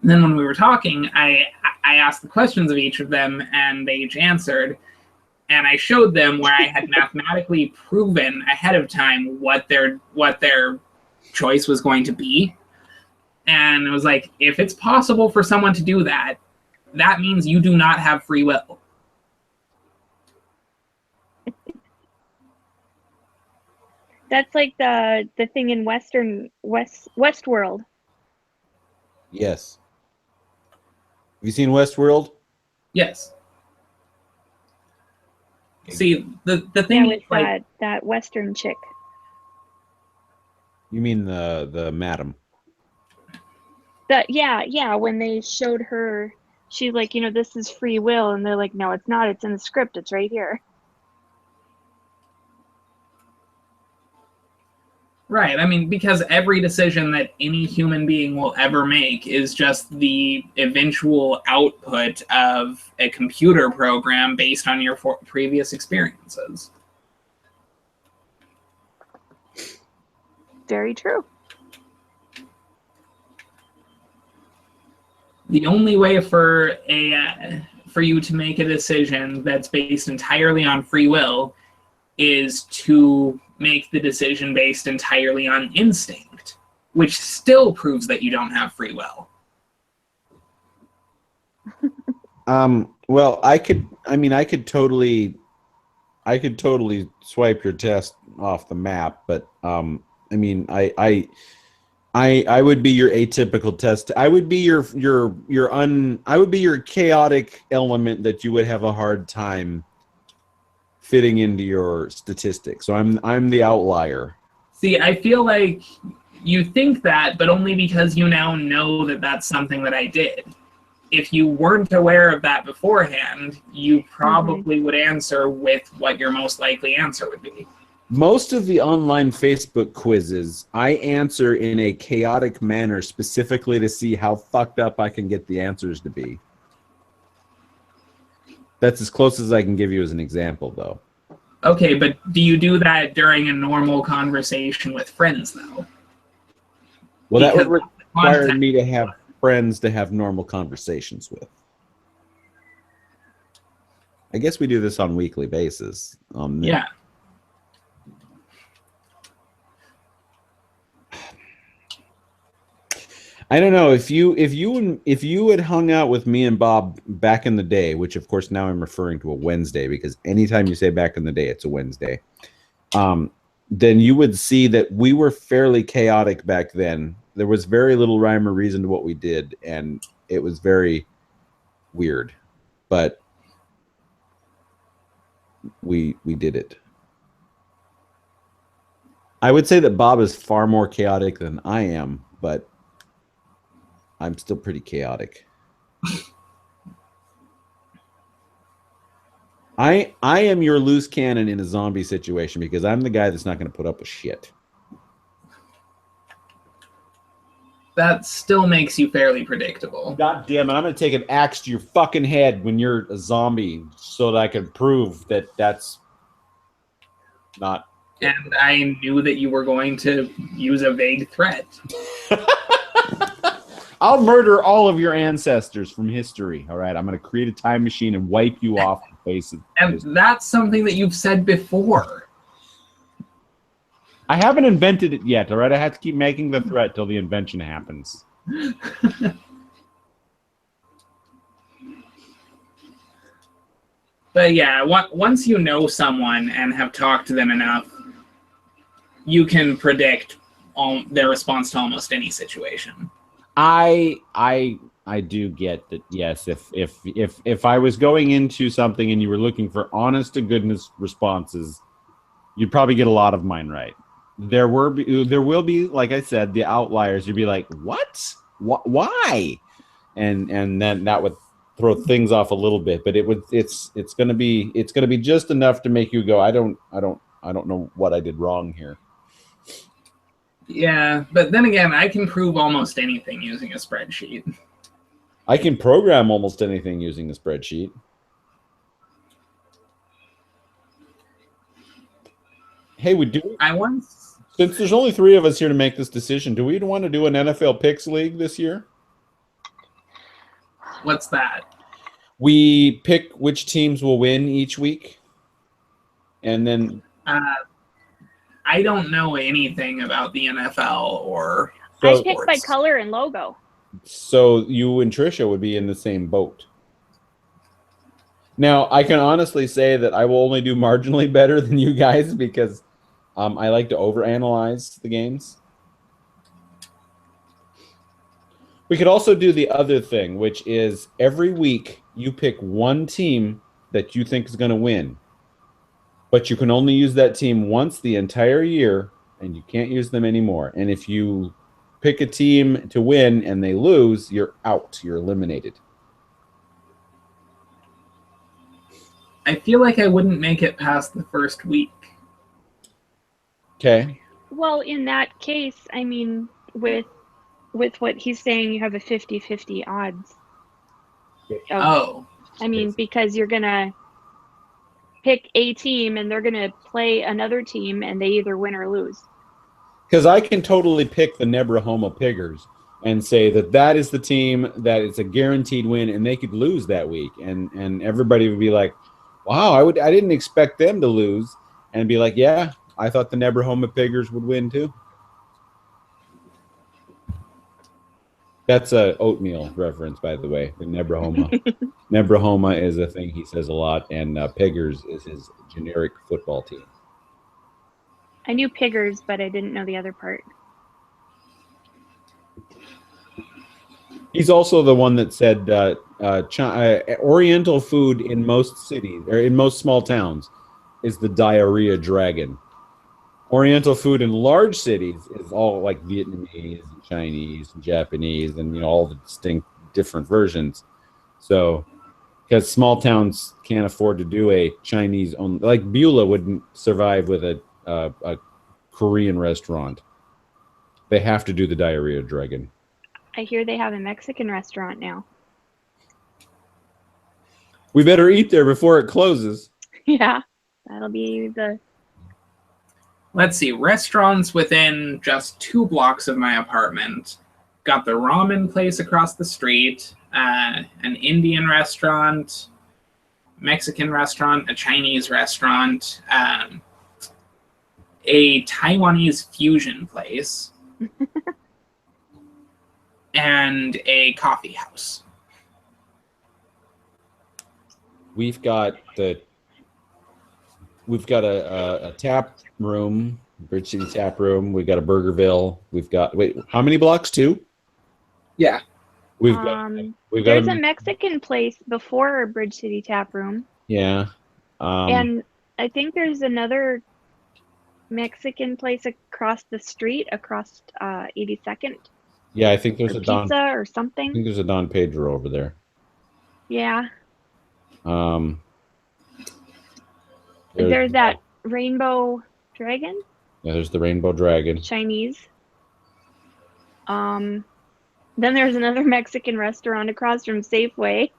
when we were talking, I asked the questions of each of them and they each answered. And I showed them where I had mathematically proven ahead of time what their choice was going to be. And it was like, if it's possible for someone to do that, that means you do not have free will. That's like the thing in Westworld. Yes. Have you seen Westworld? Yes. See, the thing with is, like, that Western chick. You mean the madam? Yeah, when they showed her, she's like, this is free will, and they're like, no, it's not. It's in the script. It's right here. Right. I mean, because every decision that any human being will ever make is just the eventual output of a computer program based on your previous experiences. Very true. The only way for you to make a decision that's based entirely on free will is to make the decision based entirely on instinct, which still proves that you don't have free will. Well, I could totally swipe your test off the map, but I would be your atypical test. I would be your chaotic element that you would have a hard time fitting into your statistics. So I'm the outlier. See, I feel like you think that, but only because you now know that that's something that I did. If you weren't aware of that beforehand, you probably would answer with what your most likely answer would be. Most of the online Facebook quizzes, I answer in a chaotic manner specifically to see how fucked up I can get the answers to be. That's as close as I can give you as an example, though. Okay, but do you do that during a normal conversation with friends, though? Well, that would require me to have friends to have normal conversations with. I guess we do this on a weekly basis. Yeah. I don't know if you had hung out with me and Bob back in the day, which of course now I'm referring to a Wednesday because anytime you say back in the day, it's a Wednesday. Then you would see that we were fairly chaotic back then. There was very little rhyme or reason to what we did, and it was very weird, but we did it. I would say that Bob is far more chaotic than I am, but I'm still pretty chaotic. I am your loose cannon in a zombie situation because I'm the guy that's not going to put up with shit. That still makes you fairly predictable. God damn it, I'm going to take an axe to your fucking head when you're a zombie so that I can prove that that's not... And I knew that you were going to use a vague threat. I'll murder all of your ancestors from history. All right, I'm going to create a time machine and wipe you off the face of. And that's something that you've said before. I haven't invented it yet. All right, I have to keep making the threat till the invention happens. But yeah, once you know someone and have talked to them enough, you can predict their response to almost any situation. I do get that. Yes, if I was going into something and you were looking for honest to goodness responses, you'd probably get a lot of mine right. There will be, like I said, the outliers. You'd be like, what? Why? And then that would throw things off a little bit. But it's gonna be just enough to make you go, I don't know what I did wrong here. Yeah, but then again, I can prove almost anything using a spreadsheet. I can program almost anything using a spreadsheet. Hey, since there's only 3 of us here to make this decision, do we want to do an NFL Picks League this year? What's that? We pick which teams will win each week, and then... I don't know anything about the NFL or I pick by color and logo. So you and Trisha would be in the same boat. Now, I can honestly say that I will only do marginally better than you guys because I like to overanalyze the games. We could also do the other thing, which is every week you pick one team that you think is going to win. But you can only use that team once the entire year, and you can't use them anymore. And if you pick a team to win and they lose, you're out. You're eliminated. I feel like I wouldn't make it past the first week. Okay. Well, in that case, I mean, with what he's saying, you have a 50-50 odds. Oh. I mean, because you're going to pick a team and they're going to play another team and they either win or lose. Because I can totally pick the Nebrahoma Piggers and say that is the team that it's a guaranteed win, and they could lose that week, and everybody would be like, "Wow, I didn't expect them to lose," and be like, "Yeah, I thought the Nebrahoma Piggers would win too." That's a oatmeal reference, by the way. The Nebrahoma. Nebrahoma is a thing he says a lot, and Piggers is his generic football team. I knew Piggers, but I didn't know the other part. He's also the one that said Oriental food in most cities or in most small towns is the diarrhea dragon. Oriental food in large cities is all like Vietnamese and Chinese and Japanese and all the distinct different versions. So, because small towns can't afford to do a Chinese only, like Beulah wouldn't survive with a Korean restaurant. They have to do the diarrhea dragon. I hear they have a Mexican restaurant now. We better eat there before it closes. Yeah, that'll be the... Let's see, restaurants within just 2 blocks of my apartment. Got the ramen place across the street, an Indian restaurant, Mexican restaurant, a Chinese restaurant, a Taiwanese fusion place, and a coffee house. We've got a tap room, Bridge City Tap Room. We've got a Burgerville. We've got how many blocks? 2? Yeah. We've got there's a Mexican place before Bridge City Tap Room. Yeah. And I think there's another Mexican place across the street, across 82nd. Yeah, I think there's a pizza Don or something. I think there's a Don Pedro over there. Yeah. There's that Rainbow Dragon. Yeah, there's the Rainbow Dragon. Chinese. Then there's another Mexican restaurant across from Safeway.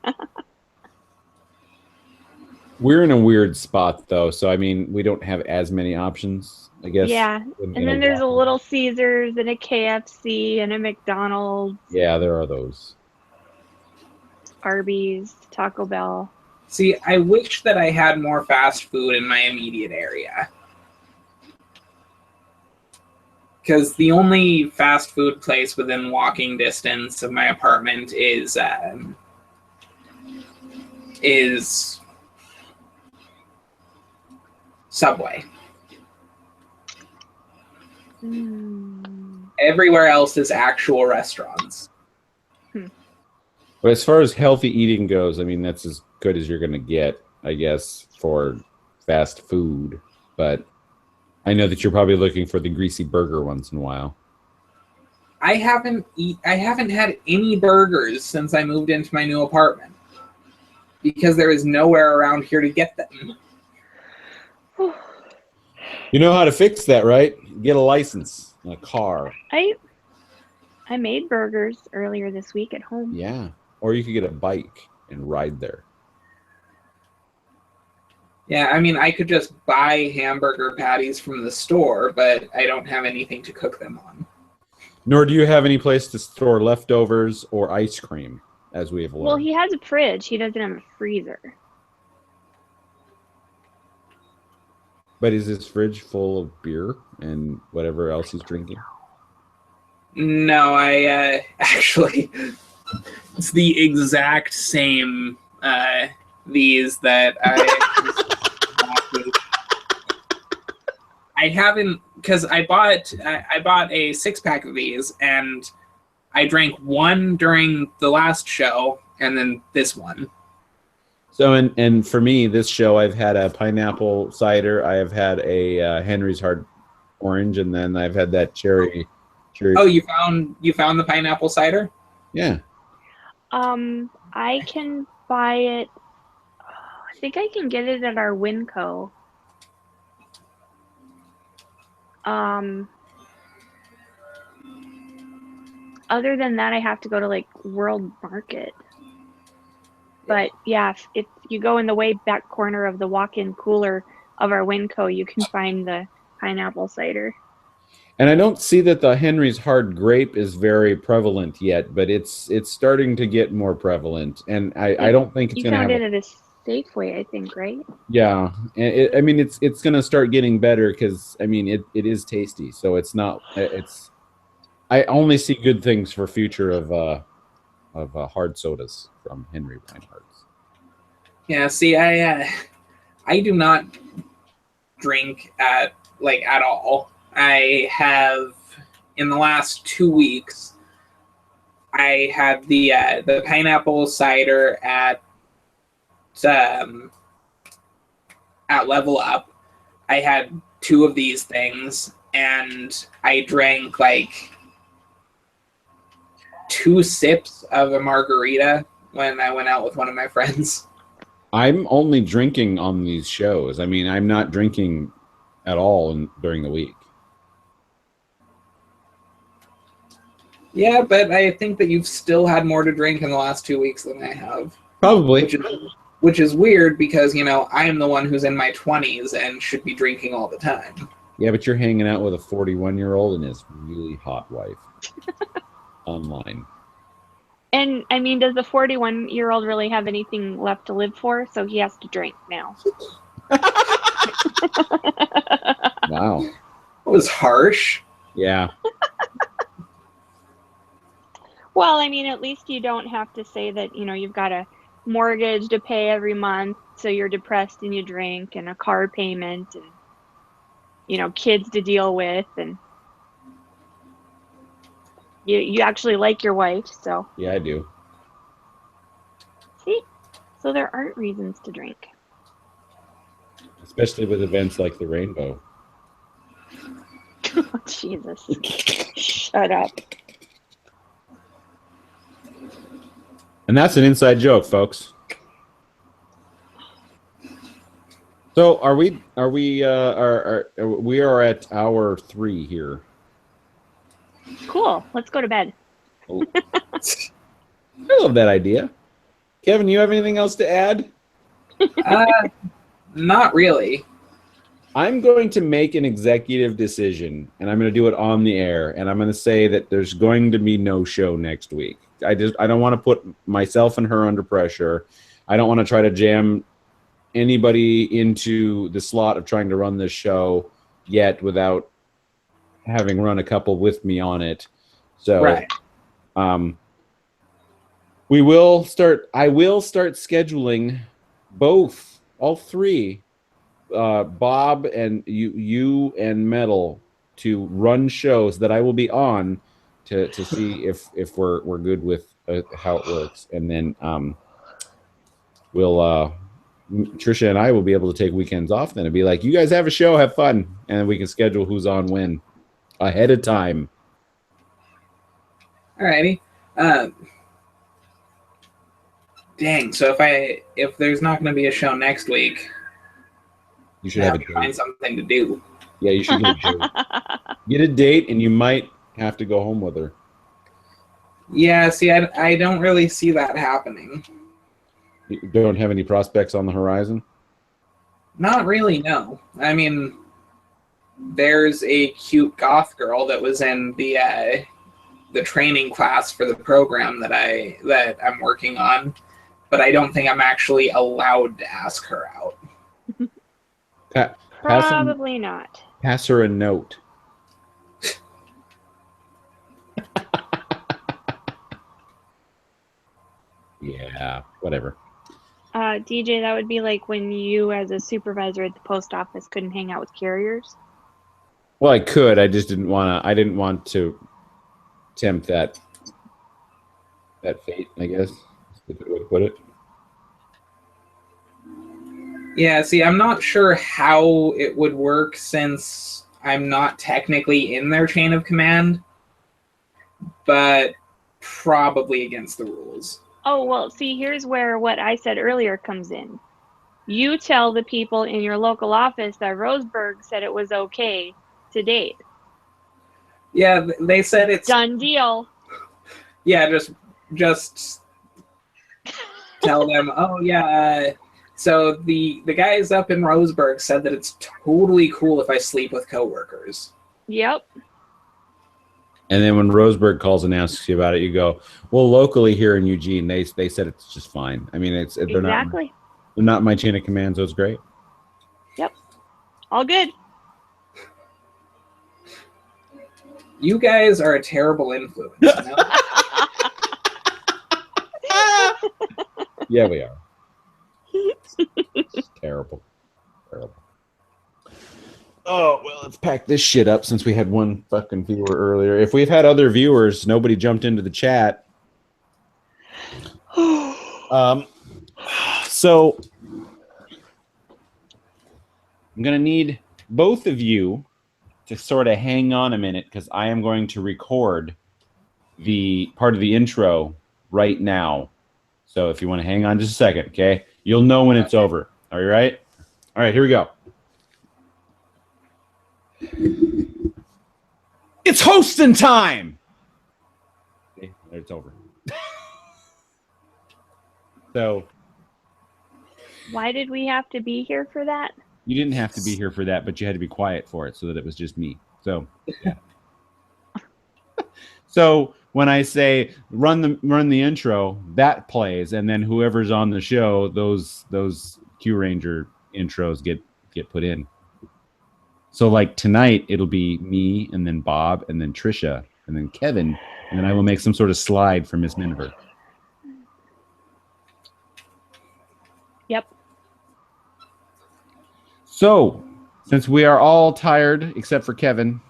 We're in a weird spot though, so I mean, we don't have as many options, I guess. Yeah, and then there's a Little Caesars and a KFC and a McDonald's. Yeah, there are those. Arby's, Taco Bell. See, I wish that I had more fast food in my immediate area. Because the only fast food place within walking distance of my apartment is Subway. Everywhere else is actual restaurants. But as far as healthy eating goes, I mean, that's as good as you're going to get, I guess, for fast food. But I know that you're probably looking for the greasy burger once in a while. I haven't had any burgers since I moved into my new apartment because there is nowhere around here to get them. You know how to fix that, right? Get a license and a car. I made burgers earlier this week at home. Yeah. Or you could get a bike and ride there. Yeah, I mean, I could just buy hamburger patties from the store, but I don't have anything to cook them on. Nor do you have any place to store leftovers or ice cream, as we have learned. Well, he has a fridge. He doesn't have a freezer. But is his fridge full of beer and whatever else he's drinking? No, I actually, it's the exact same these that I haven't, because I bought a 6-pack of these and I drank one during the last show and then this one. So, and for me, this show, I've had a pineapple cider. I have had a Henry's Hard Orange, and then I've had that cherry Sure. Oh, you found the pineapple cider? Yeah. I can buy it. I think I can get it at our Winco. Other than that, I have to go to like World Market. But yeah, if you go in the way back corner of the walk-in cooler of our Winco, you can find the pineapple cider. And I don't see that the Henry's hard grape is very prevalent yet, but it's starting to get more prevalent. And I don't think it's You going to found have it at a Safeway, I think, right? yeah. And I mean, it's going to start getting better because I mean, it is tasty. So it's not I only see good things for future of hard sodas from Henry Weinhardt's. Yeah, see, I do not drink at all. I have in the last 2 weeks. I had the pineapple cider at Level Up. I had 2 of these things, and I drank like 2 sips of a margarita when I went out with one of my friends. I'm only drinking on these shows. I mean, I'm not drinking at all during the week. Yeah, but I think that you've still had more to drink in the last 2 weeks than I have. Probably. Which is weird because, I am the one who's in my 20s and should be drinking all the time. Yeah, but you're hanging out with a 41-year-old and his really hot wife online. And I mean, does the 41-year-old really have anything left to live for? So he has to drink now. Wow. That was harsh. Yeah. Well, I mean, at least you don't have to say that, you've got a mortgage to pay every month, so you're depressed and you drink, and a car payment, and, kids to deal with, and you actually like your wife, so. Yeah, I do. See? So there aren't reasons to drink. Especially with events like the rainbow. Oh, Jesus. Shut up. And that's an inside joke, folks. So we are at hour 3 here. Cool. Let's go to bed. Oh. I love that idea. Kevin, you have anything else to add? Not really. I'm going to make an executive decision, and I'm going to do it on the air, and I'm going to say that there's going to be no show next week. I don't want to put myself and her under pressure. I don't want to try to jam anybody into the slot of trying to run this show yet without having run a couple with me on it. So, right. I will start scheduling all 3, Bob and you and Metal, to run shows that I will be on to see if we're good with how it works, and then we'll Trisha and I will be able to take weekends off then and be like, you guys have a show, have fun, and we can schedule who's on when ahead of time. Alrighty. Dang. So if there's not going to be a show next week, you should have to find something to do. Yeah, you should get a date, and you might have to go home with her. Yeah. See, I don't really see that happening. You don't have any prospects on the horizon? Not really, no. I mean, there's a cute goth girl that was in the training class for the program that I'm working on, but I don't think I'm actually allowed to ask her out. Probably not. Pass her a note. Yeah, whatever. DJ, that would be like when you, as a supervisor at the post office, couldn't hang out with carriers. Well, I could. I just didn't want to. I didn't want to tempt that fate, I guess, is a good way to put it. Yeah, see, I'm not sure how it would work since I'm not technically in their chain of command. but probably against the rules. Oh, well, see, here's where what I said earlier comes in. You tell the people in your local office that Roseburg said it was okay to date. Yeah, they said it's done deal. Yeah, just tell them, oh yeah, so the guys up in Roseburg said that it's totally cool if I sleep with coworkers. Yep. And then when Roseburg calls and asks you about it, you go, well, locally here in Eugene, they said it's just fine. I mean, they're not my chain of command, so it's great. Yep. All good. You guys are a terrible influence. You know? Yeah, we are. It's terrible. Terrible. Oh, well, let's pack this shit up since we had one fucking viewer earlier. If we've had other viewers, nobody jumped into the chat. So I'm going to need both of you to sort of hang on a minute because I am going to record the part of the intro right now. So if you want to hang on just a second, okay? You'll know when it's over. Are you right? All right, here we go. It's hosting time. Okay, it's over. So why did we have to be here for that? You didn't have to be here for that, but you had to be quiet for it so that it was just me. So yeah. So when I say run the intro, that plays, and then whoever's on the show, those Q Ranger intros get put in. So like tonight, it'll be me, and then Bob, and then Trisha, and then Kevin, and then I will make some sort of slide for Miss Miniver. Yep. So, since we are all tired, except for Kevin.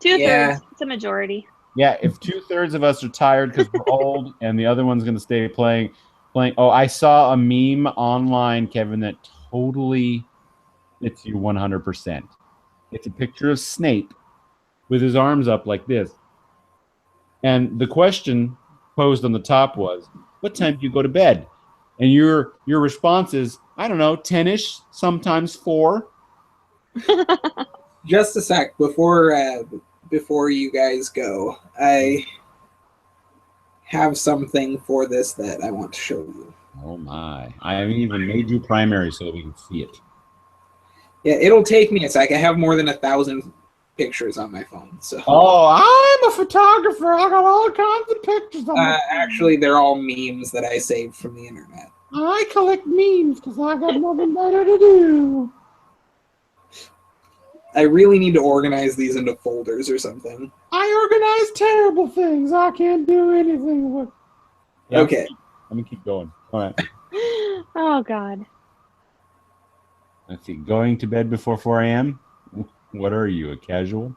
2/3. Yeah. It's a majority. Yeah, if 2/3 of us are tired because we're old, and the other one's going to stay playing. Oh, I saw a meme online, Kevin, that totally fits you 100%. It's a picture of Snape with his arms up like this. And the question posed on the top was, what time do you go to bed? And your response is, I don't know, 10-ish, sometimes 4. Just a sec before you guys go. I have something for this that I want to show you. Oh my. I haven't even made you primary so that we can see it. Yeah, it'll take me a sec. I have more than 1,000 pictures on my phone. So. Oh, I'm a photographer. I got all kinds of pictures on my phone. Actually, they're all memes that I saved from the internet. I collect memes because I got nothing better to do. I really need to organize these into folders or something. I organize terrible things. I can't do anything with. Yeah, okay. Let me keep going. All right. Oh, God. Let's see. Going to bed before 4 a.m.? What are you, a casual?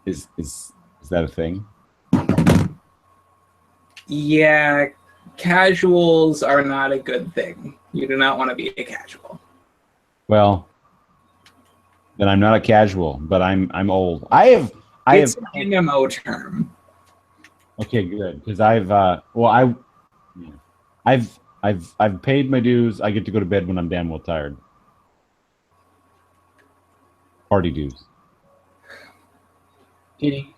Is that a thing? Yeah, casuals are not a good thing. You do not want to be a casual. Well, then I'm not a casual, but I'm old. It's an MMO term. Okay, good, because I've paid my dues. I get to go to bed when I'm damn well tired. Party dues. Kitty,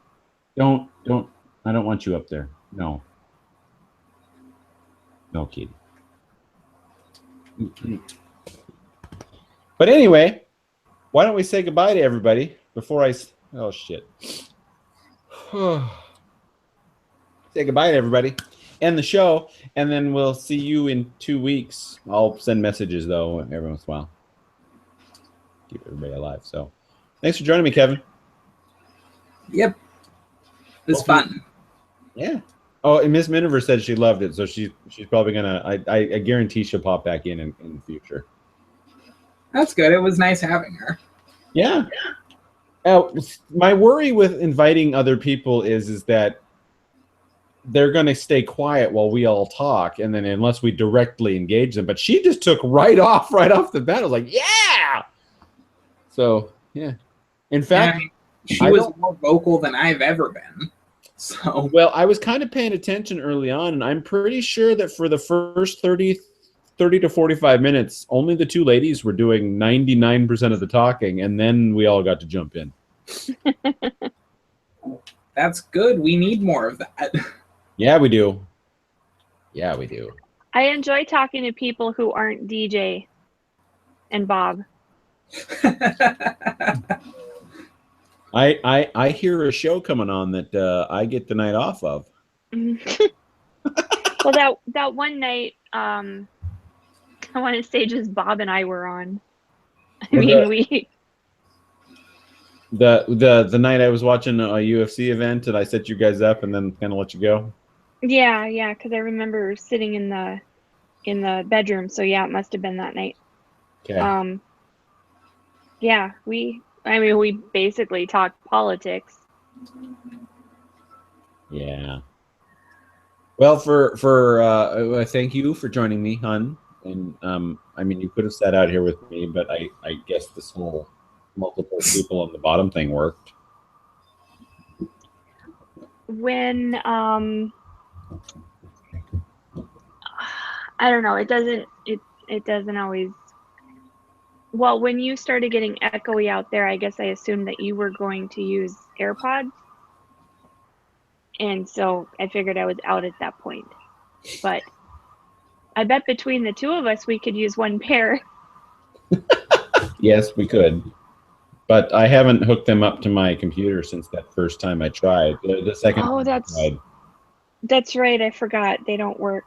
don't. I don't want you up there. No. No, Kitty. But anyway, why don't we say goodbye to everybody before I? Oh shit. Say goodbye to everybody. End the show, and then we'll see you in 2 weeks. I'll send messages though every once in a while. Keep everybody alive. So, thanks for joining me, Kevin. Yep, it's fun. Yeah. Oh, and Miss Miniver said she loved it, so she's probably gonna. I guarantee she'll pop back in the future. That's good. It was nice having her. Yeah. My worry with inviting other people is that they're going to stay quiet while we all talk, and then unless we directly engage them. But she just took right off the bat. I was like, yeah. So yeah. In fact, And she was more vocal than I've ever been. So well, I was kind of paying attention early on, and I'm pretty sure that for the first 30 to 45 minutes, only the two ladies were doing 99% of the talking, and then we all got to jump in. that's good. We need more of that. Yeah, we do. Yeah, we do. I enjoy talking to people who aren't DJ and Bob. I hear a show coming on that I get the night off of. Well, that one night, I want to say just Bob and I were on. I mean, we. The night I was watching a UFC event and I set you guys up and then kind of let you go. Yeah, because I remember sitting in the bedroom. So yeah, it must have been that night. Okay. Yeah, we basically talked politics. Yeah. Well, for thank you for joining me, hon. And I mean, you could have sat out here with me, but I guess this whole multiple people on the bottom thing worked. When I don't know, it doesn't always. Well, when you started getting echoey out there, I guess I assumed that you were going to use AirPods. And so I figured I was out at that point. But I bet between the two of us, we could use one pair. Yes, we could. But I haven't hooked them up to my computer since that first time I tried. The second time I tried. That's right. I forgot. They don't work.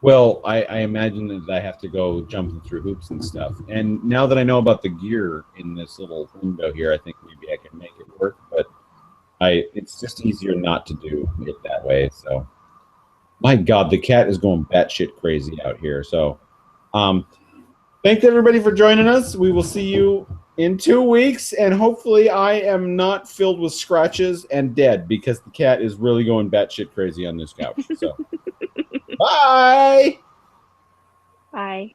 Well, I imagine that I have to go jumping through hoops and stuff. And now that I know about the gear in this little window here, I think maybe I can make it work. But it's just easier not to do it that way. So, my God, the cat is going batshit crazy out here. So, thanks everybody for joining us. We will see you in 2 weeks, and hopefully I am not filled with scratches and dead because the cat is really going batshit crazy on this couch. So, bye. Bye.